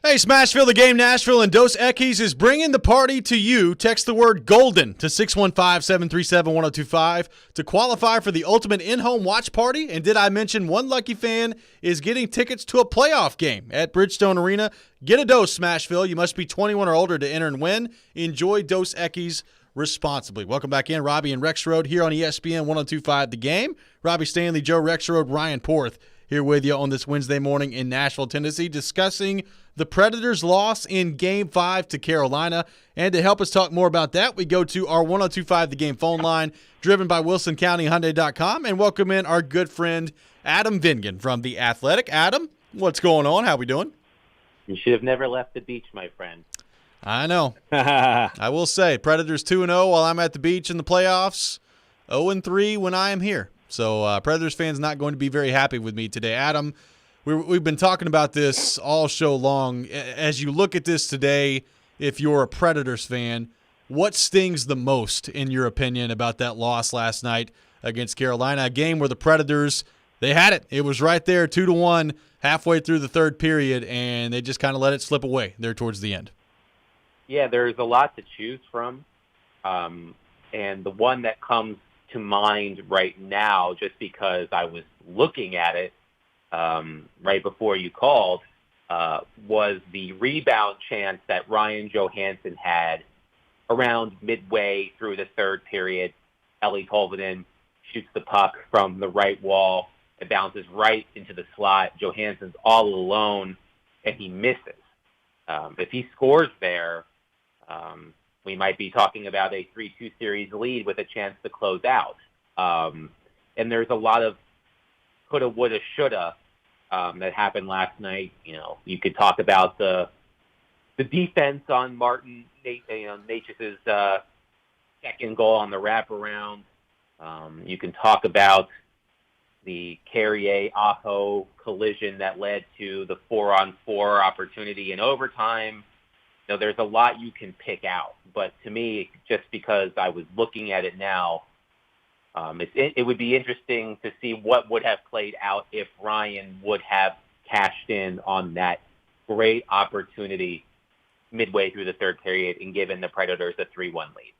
Hey, Smashville, the game Nashville, and Dos Equis is bringing the party to you. Text the word GOLDEN to 615-737-1025 to qualify for the ultimate in-home watch party. And did I mention one lucky fan is getting tickets to a playoff game at Bridgestone Arena? Get a dose, Smashville. You must be 21 or older to enter and win. Enjoy Dos Equis responsibly. Welcome back in. Robby and Rexrode here on ESPN 102.5 The Game. Robbie Stanley, Joe Rexrode, Ryan Porth here with you on this Wednesday morning in Nashville, Tennessee, discussing the Predators' loss in Game 5 to Carolina. And to help us talk more about that, we go to our 102.5 The Game phone line, driven by WilsonCountyHyundai.com, and welcome in our good friend Adam Vingan from The Athletic. Adam, what's going on? How we doing? You should have never left the beach, my friend. I know. I will say, Predators 2-0 while I'm at the beach in the playoffs, 0-3 when I am here. So Predators fans not going to be very happy with me today. Adam, we've been talking about this all show long. As you look at this today, if you're a Predators fan, what stings the most, in your opinion, about that loss last night against Carolina? A game where the Predators, they had it. It was right there, 2-1, halfway through the third period, and they just kind of let it slip away there towards the end. Yeah, there's a lot to choose from. And the one that comes to mind right now, just because I was looking at it right before you called, was the rebound chance that Ryan Johansen had around midway through the third period. Ellie Tolvanen shoots the puck from the right wall. It bounces right into the slot. Johansen's all alone, and he misses. If he scores there, we might be talking about a 3-2 series lead with a chance to close out. And there's a lot of coulda, woulda, shoulda that happened last night. You know, you could talk about the defense on Martin Necas's second goal on the wraparound. You can talk about the Carrier-Aho collision that led to the 4-on-4 opportunity in overtime. You know, there's a lot you can pick out. But to me, just because I was looking at it now, it would be interesting to see what would have played out if Ryan would have cashed in on that great opportunity midway through the third period and given the Predators a 3-1 lead.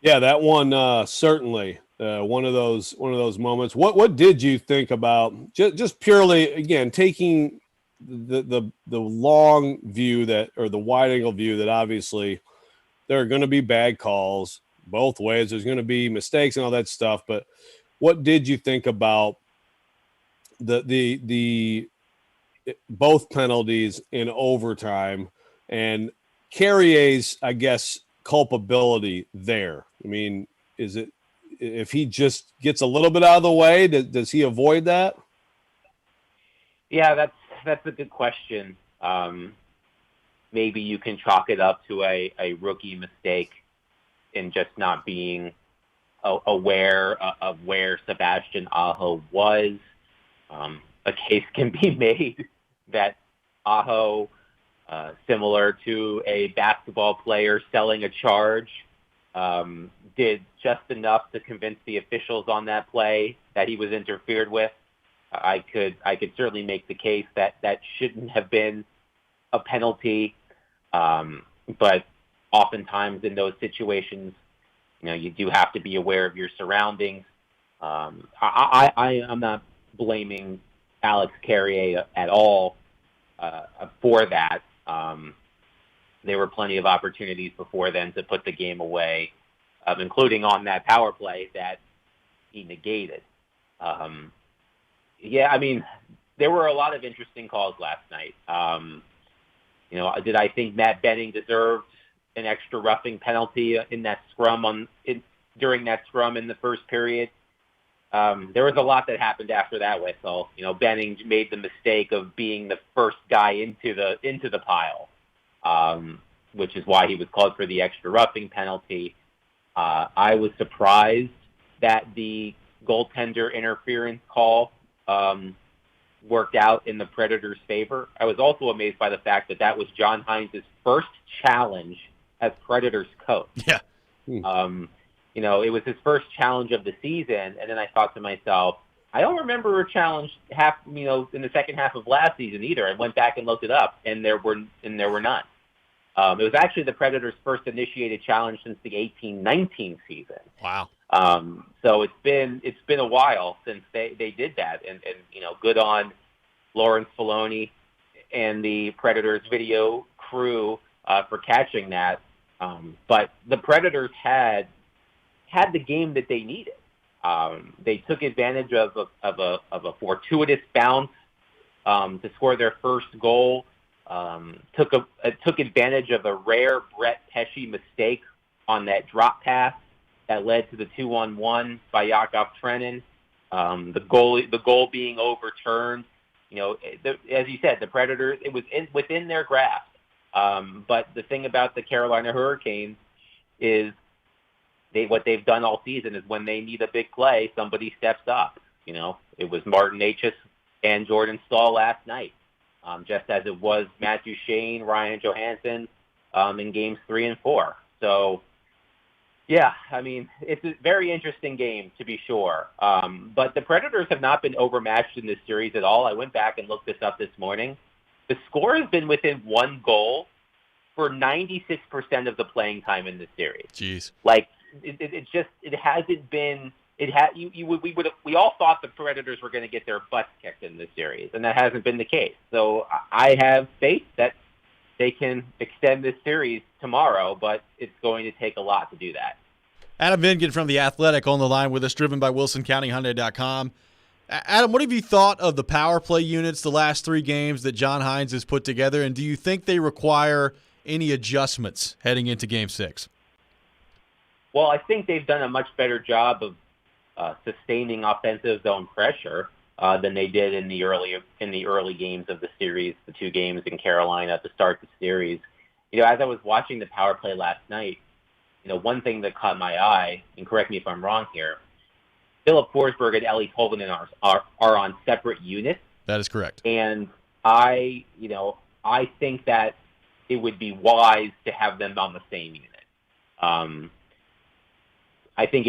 Yeah, that one certainly one of those moments. What did you think about just purely, again, taking the long view that, or the wide angle view, that obviously there are going to be bad calls both ways. There's going to be mistakes and all that stuff. But what did you think about the both penalties in overtime and Carrier's, I guess, culpability there? I mean, is it, if he just gets a little bit out of the way, does he avoid that? Yeah, that's a good question. Maybe you can chalk it up to a rookie mistake in just not being aware of where Sebastian Aho was. A case can be made that Aho, similar to a basketball player selling a charge, did just enough to convince the officials on that play that he was interfered with. I could certainly make the case that shouldn't have been a penalty, but oftentimes in those situations, you know, you do have to be aware of your surroundings. I'm not blaming Alex Carrier at all for that. There were plenty of opportunities before then to put the game away, including on that power play that he negated. Yeah, I mean, there were a lot of interesting calls last night. You know, did I think Matt Benning deserved an extra roughing penalty in that scrum during that scrum in the first period? There was a lot that happened after that whistle. You know, Benning made the mistake of being the first guy into the pile, which is why he was called for the extra roughing penalty. I was surprised that the goaltender interference call worked out in the Predators' favor. I was also amazed by the fact that was John Hines' first challenge as Predators coach. Yeah. You know, it was his first challenge of the season, and then I thought to myself, I don't remember a challenge in the second half of last season either. I went back and looked it up, and there were none. It was actually the Predators' first initiated challenge since the 18-19 season. Wow. So it's been a while since they did that, and you know, good on Lawrence Filoni and the Predators video crew for catching that. But the Predators had the game that they needed. They took advantage of a fortuitous bounce to score their first goal. Took advantage of a rare Brett Pesce mistake on that drop pass that led to the 2-on-1 by Yakov Trenin. The goal being overturned. As you said, the Predators, it was within their grasp. But the thing about the Carolina Hurricanes is what they've done all season is when they need a big play, somebody steps up. It was Martin Necas and Jordan Staal last night, just as it was Matthew Shane, Ryan Johansen in games 3 and 4. So, yeah, I mean, it's a very interesting game to be sure. But the Predators have not been overmatched in this series at all. I went back and looked this up this morning. The score has been within 1 goal for 96% of the playing time in this series. Jeez. Like, it hasn't been. We all thought the Predators were going to get their butts kicked in this series, and that hasn't been the case. So I have faith that they can extend this series tomorrow, but it's going to take a lot to do that. Adam Vingan from The Athletic on the line with us, driven by WilsonCountyHyundai.com. Adam, what have you thought of the power play units the last 3 games that John Hines has put together, and do you think they require any adjustments heading into Game 6? Well, I think they've done a much better job of sustaining offensive zone pressure than they did in the early games of the series, the 2 games in Carolina to start the series. As I was watching the power play last night, one thing that caught my eye, and correct me if I'm wrong here, Philip Forsberg and Ellie Tolvanen are on separate units. That is correct. And I think that it would be wise to have them on the same unit. I think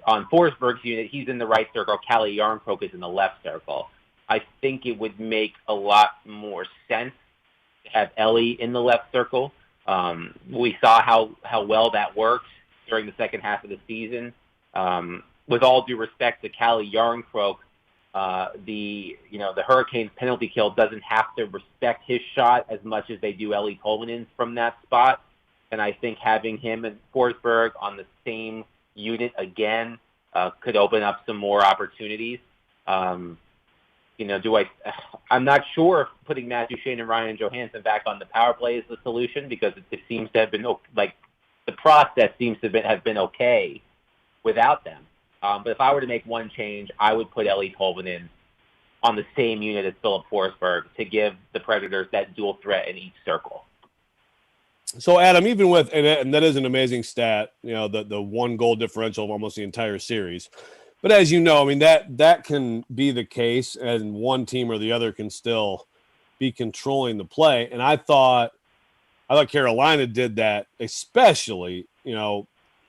on Forsberg's unit, he's in the right circle. Calle Jarnkrok is in the left circle. I think it would make a lot more sense to have Ellie in the left circle. We saw how well that worked during the second half of the season. With all due respect to Calle Jarnkrok, the Hurricanes penalty kill doesn't have to respect his shot as much as they do Ellie Tolvanen's from that spot. And I think having him and Forsberg on the same unit again could open up some more opportunities. I'm not sure if putting Matthew Shane and Ryan Johansen back on the power play is the solution, because it seems to have been the process seems to have been okay without them. But if I were to make one change, I would put Ellie Tolvanen on the same unit as Philip Forsberg to give the Predators that dual threat in each circle. So, Adam, even with and that is an amazing stat, the 1 goal differential of almost the entire series. But as you know, I mean, that can be the case, and one team or the other can still be controlling the play. And I thought Carolina did that, especially,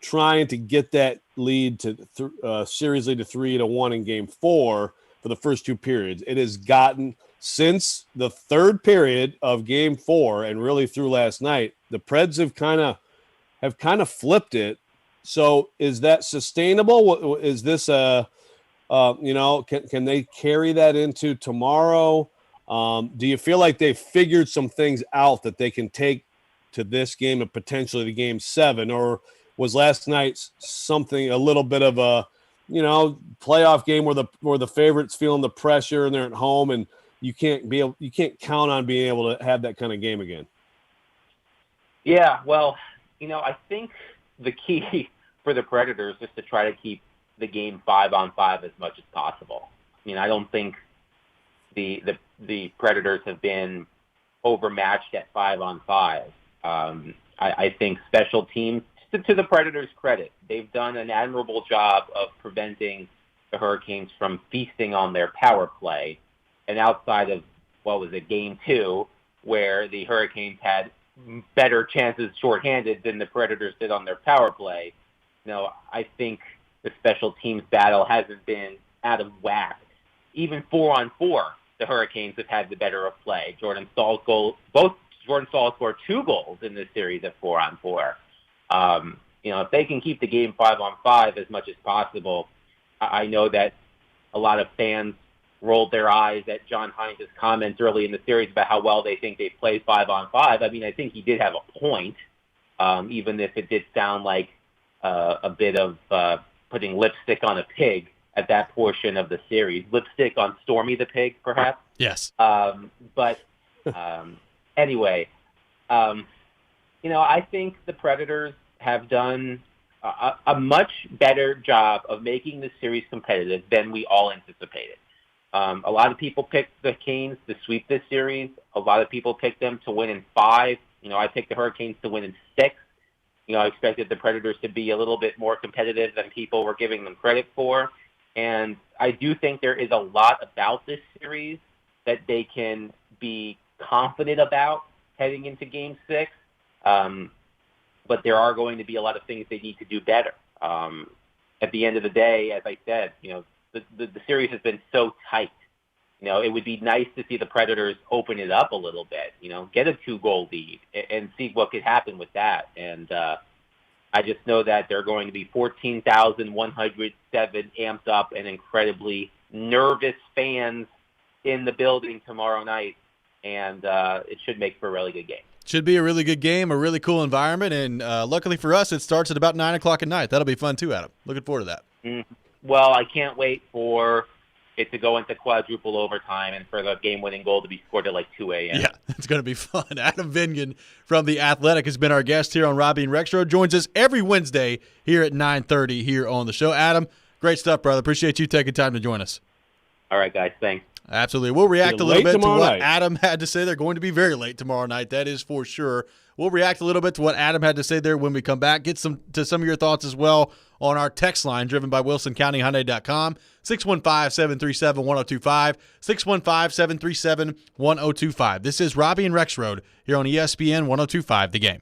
trying to get that lead to series lead to 3-1 in Game 4 for the first 2 periods. It has gotten, since the 3rd period of Game 4 and really through last night, the Preds have kind of flipped it. So is that sustainable? Is this can they carry that into tomorrow? Do you feel like they've figured some things out that they can take to this game and potentially to Game 7, or was last night something a little bit of a playoff game where the favorites feeling the pressure and they're at home and you can't count on being able to have that kind of game again? Yeah, well, I think the key for the Predators is to try to keep the game 5-on-5 as much as possible. I mean, I don't think the Predators have been overmatched at 5-on-5. I think special teams, to the Predators' credit, they've done an admirable job of preventing the Hurricanes from feasting on their power play. And outside of, Game 2, where the Hurricanes had better chances shorthanded than the Predators did on their power play, I think the special teams battle hasn't been out of whack. Even 4-on-4, the Hurricanes have had the better of play. Jordan Staal scored 2 goals in this series at 4-on-4. If they can keep the game 5-on-5 as much as possible, I know that a lot of fans rolled their eyes at John Hines' comments early in the series about how well they think they played 5-on-5. I mean, I think he did have a point, even if it did sound like a bit of putting lipstick on a pig at that portion of the series. Lipstick on Stormy the pig, perhaps. Yes. Anyway, I think the Predators have done a much better job of making this series competitive than we all anticipated. A lot of people picked the Canes to sweep this series. A lot of people picked them to win in 5. I picked the Hurricanes to win in 6. I expected the Predators to be a little bit more competitive than people were giving them credit for. And I do think there is a lot about this series that they can be confident about heading into Game 6. But there are going to be a lot of things they need to do better. At the end of the day, as I said, the series has been so tight. It would be nice to see the Predators open it up a little bit, get a 2-goal lead and see what could happen with that. And I just know that there are going to be 14,107 amped up and incredibly nervous fans in the building tomorrow night. And it should make for a really good game. Should be a really good game, a really cool environment. And luckily for us, it starts at about 9 o'clock at night. That'll be fun too, Adam. Looking forward to that. Well, I can't wait for it to go into quadruple overtime and for the game-winning goal to be scored at like 2 a.m. Yeah, it's going to be fun. Adam Vingan from The Athletic has been our guest here on Robby and Rexrode. Joins us every Wednesday here at 9:30 here on the show. Adam, great stuff, brother. Appreciate you taking time to join us. All right, guys. Thanks. Absolutely. We'll react a little bit to what night. Adam had to say. They're going to be very late tomorrow night. That is for sure. We'll react a little bit to what Adam had to say there when we come back. Get some of your thoughts as well on our text line driven by WilsonCountyHyundai.com, 615-737-1025, 615-737-1025. This is Robby and Rexrode here on ESPN 1025 The Game.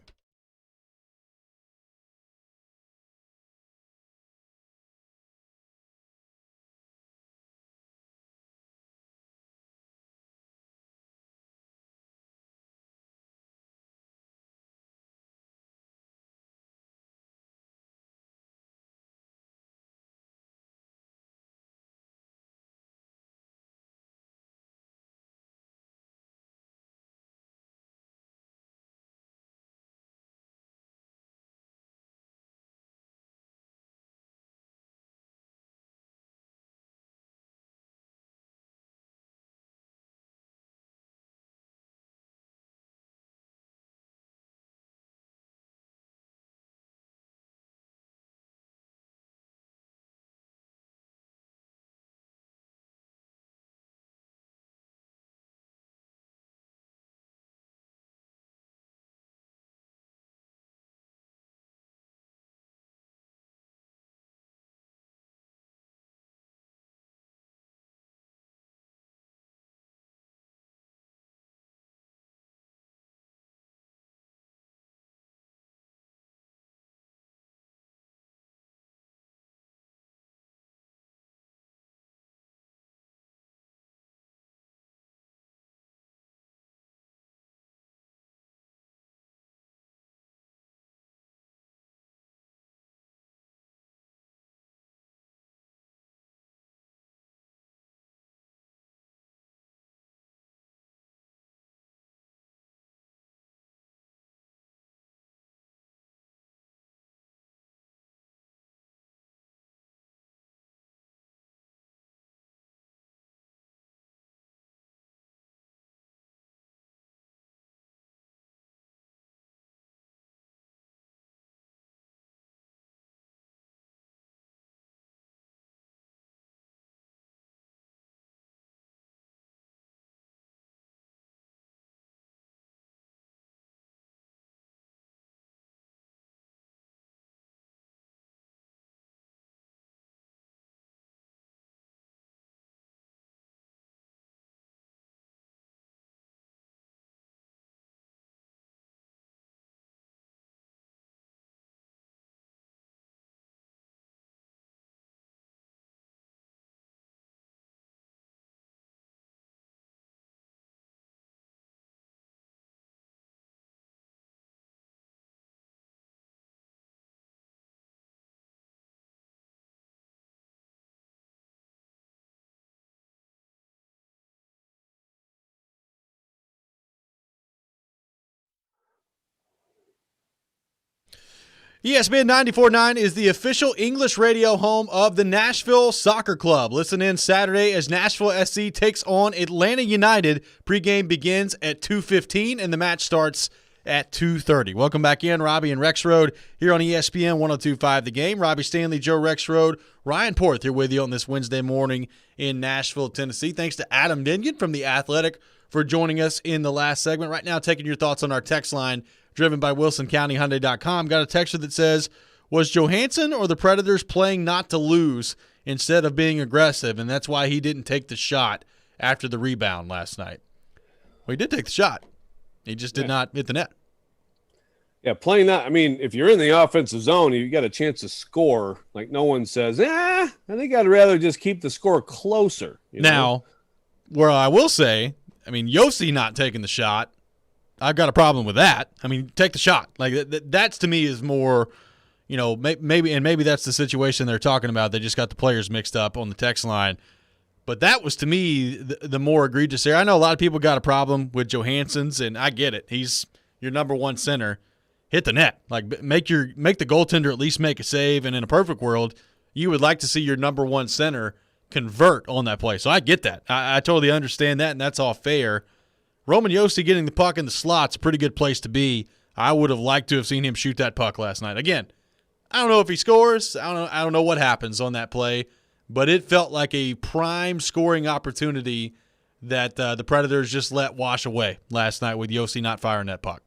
ESPN 94.9 is the official English radio home of the Nashville Soccer Club. Listen in Saturday as Nashville SC takes on Atlanta United. Pregame begins at 2:15 and the match starts at 2:30. Welcome back in, Robby and Rexrode here on ESPN 102.5 The Game. Robby Stanley, Joe Rexrode, Ryan Porth here with you on this Wednesday morning in Nashville, Tennessee. Thanks to Adam Dingan from The Athletic for joining us in the last segment. Right now, taking your thoughts on our text line driven by WilsonCountyHyundai.com. Got a texter that says, was Johansen or the Predators playing not to lose instead of being aggressive, and that's why he didn't take the shot after the rebound last night? Well, he did take the shot. He just did not hit the net. Yeah, playing that. I mean, if you're in the offensive zone, you got a chance to score. Like no one says, I think I'd rather just keep the score closer. Now, where I will say, I mean, Yossi not taking the shot, I've got a problem with that. I mean, take the shot. Like that's to me is more, maybe that's the situation they're talking about. They just got the players mixed up on the text line. But that was, to me, the more egregious area. I know a lot of people got a problem with Johansen's, and I get it. He's your number one center. Hit the net. Like make the goaltender at least make a save, and in a perfect world, you would like to see your number one center convert on that play. So I get that. I totally understand that, and that's all fair. Roman Josi getting the puck in the slot's a pretty good place to be. I would have liked to have seen him shoot that puck last night. Again, I don't know if he scores. I don't know what happens on that play, but it felt like a prime scoring opportunity that the Predators just let wash away last night with Josi not firing that puck.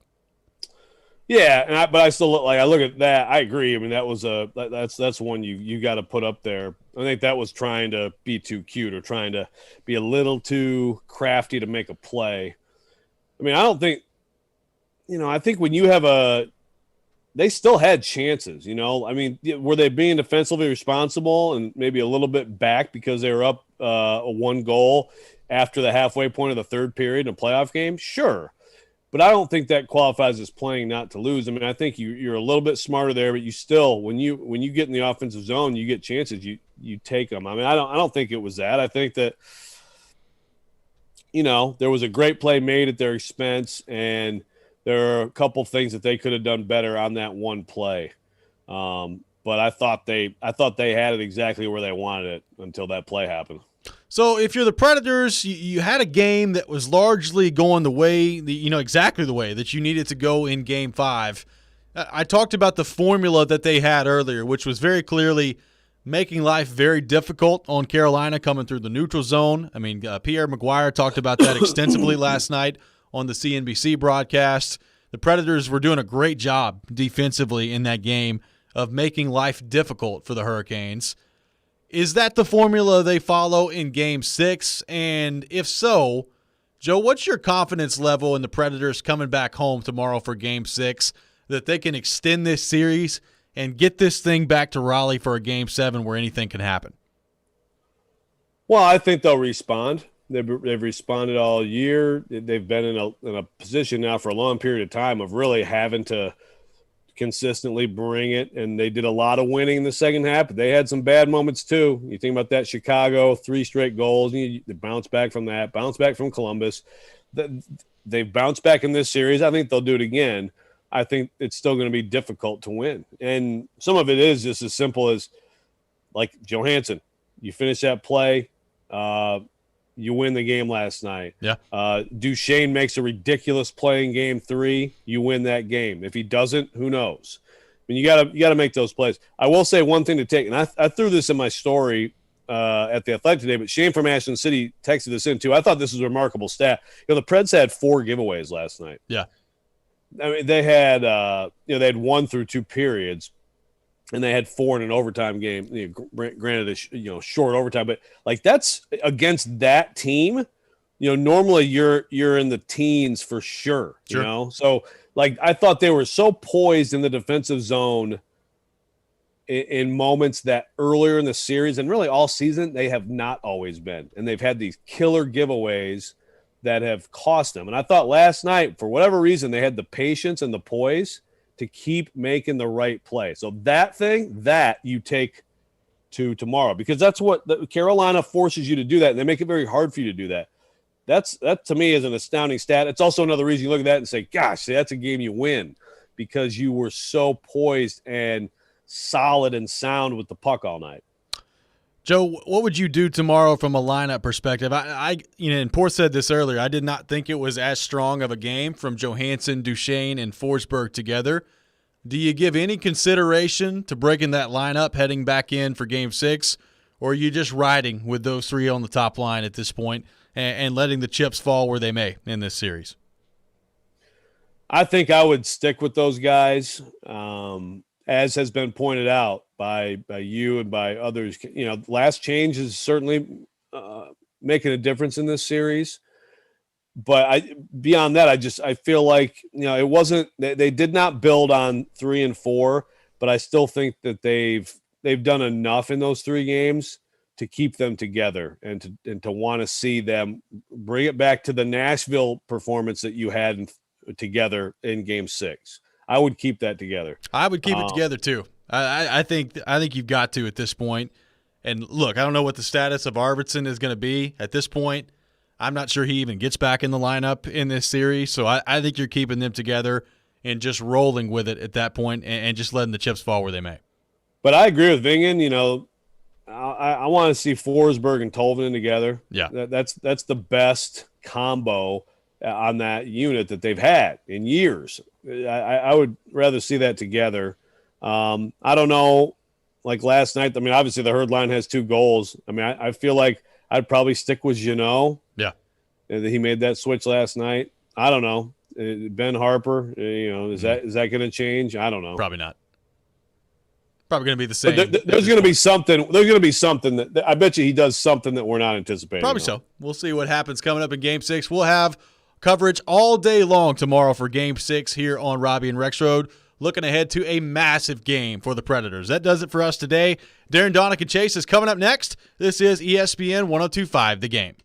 Yeah, but I still look at that. I agree. I mean, that's one you got to put up there. I think that was trying to be too cute or trying to be a little too crafty to make a play. I mean, I don't think, I think when you have they still had chances, I mean, were they being defensively responsible and maybe a little bit back because they were up a one goal after the halfway point of the third period in a playoff game? Sure. But I don't think that qualifies as playing not to lose. I mean, I think you're a little bit smarter there, but you still, when you get in the offensive zone, you get chances, you take them. I mean, I don't think it was that. I think that, there was a great play made at their expense, and there are a couple things that they could have done better on that one play. But I thought they had it exactly where they wanted it until that play happened. So if you're the Predators, you had a game that was largely going the way, exactly the way that you needed to go in Game 5. I talked about the formula that they had earlier, which was very clearly making life very difficult on Carolina coming through the neutral zone. I mean, Pierre Maguire talked about that extensively last night on the CNBC broadcast. The Predators were doing a great job defensively in that game of making life difficult for the Hurricanes. Is that the formula they follow in Game 6? And if so, Joe, what's your confidence level in the Predators coming back home tomorrow for Game 6 that they can extend this series and get this thing back to Raleigh for a Game 7 where anything can happen? Well, I think they'll respond. They've responded all year. They've been in a position now for a long period of time of really having to consistently bring it, and they did a lot of winning in the second half, but they had some bad moments too. You think about that Chicago, 3 straight goals, they bounce back from that, bounce back from Columbus. They've bounced back in this series. I think they'll do it again. I think it's still going to be difficult to win. And some of it is just as simple as, like Johansen, you finish that play, you win the game last night. Yeah. Duchesne makes a ridiculous play in Game 3, you win that game. If he doesn't, who knows? I mean, you gotta make those plays. I will say one thing to take, and I threw this in my story at the Athletic today, but Shane from Ashland City texted this in too. I thought this was a remarkable stat. The Preds had 4 giveaways last night. Yeah. I mean, they had they had 1 through 2 periods, and they had 4 in an overtime game. Granted, short overtime, but like that's against that team. Normally you're in the teens for sure. Sure. So like I thought they were so poised in the defensive zone in moments that earlier in the series and really all season they have not always been, and they've had these killer giveaways that have cost them. And I thought last night, for whatever reason, they had the patience and the poise to keep making the right play. So that you take to tomorrow, because that's what Carolina forces you to do that, and they make it very hard for you to do that. That to me is an astounding stat. It's also another reason you look at that and say, gosh, that's a game you win. because you were so poised and solid and sound with the puck all night. Joe, what would you do tomorrow from a lineup perspective? And Port said this earlier, I did not think it was as strong of a game from Johansen, Duchesne, and Forsberg together. Do you give any consideration to breaking that lineup heading back in for Game 6, or are you just riding with those three on the top line at this point and letting the chips fall where they may in this series? I think I would stick with those guys, as has been pointed out by you and by others. Last change is certainly making a difference in this series. But beyond that, I feel like, it wasn't, they did not build on 3 and 4, but I still think that they've done enough in those 3 games to keep them together and to want to see them bring it back to the Nashville performance that you had together in Game 6. I would keep that together. I would keep it together too. I think you've got to at this point. And look, I don't know what the status of Arvidsson is going to be at this point. I'm not sure he even gets back in the lineup in this series. So I think you're keeping them together and just rolling with it at that point and just letting the chips fall where they may. But I agree with Vingen. I want to see Forsberg and Tolvanen together. Yeah, that's the best combo on that unit that they've had in years. I would rather see that together. I don't know, like last night. I mean, obviously the Herd line has 2 goals. I mean, I feel like I'd probably stick with Jeannot. Yeah, he made that switch last night. I don't know. Ben Harper, is that going to change? I don't know. Probably not. Probably going to be the same. But there's going to be something. There's going to be something that I bet you he does something that we're not anticipating. Probably so. We'll see what happens coming up in Game 6. We'll have coverage all day long tomorrow for Game 6 here on Robby and Rexrode. Looking ahead to a massive game for the Predators. That does it for us today. Darren Donick and Chase is coming up next. This is ESPN 102.5 The Game.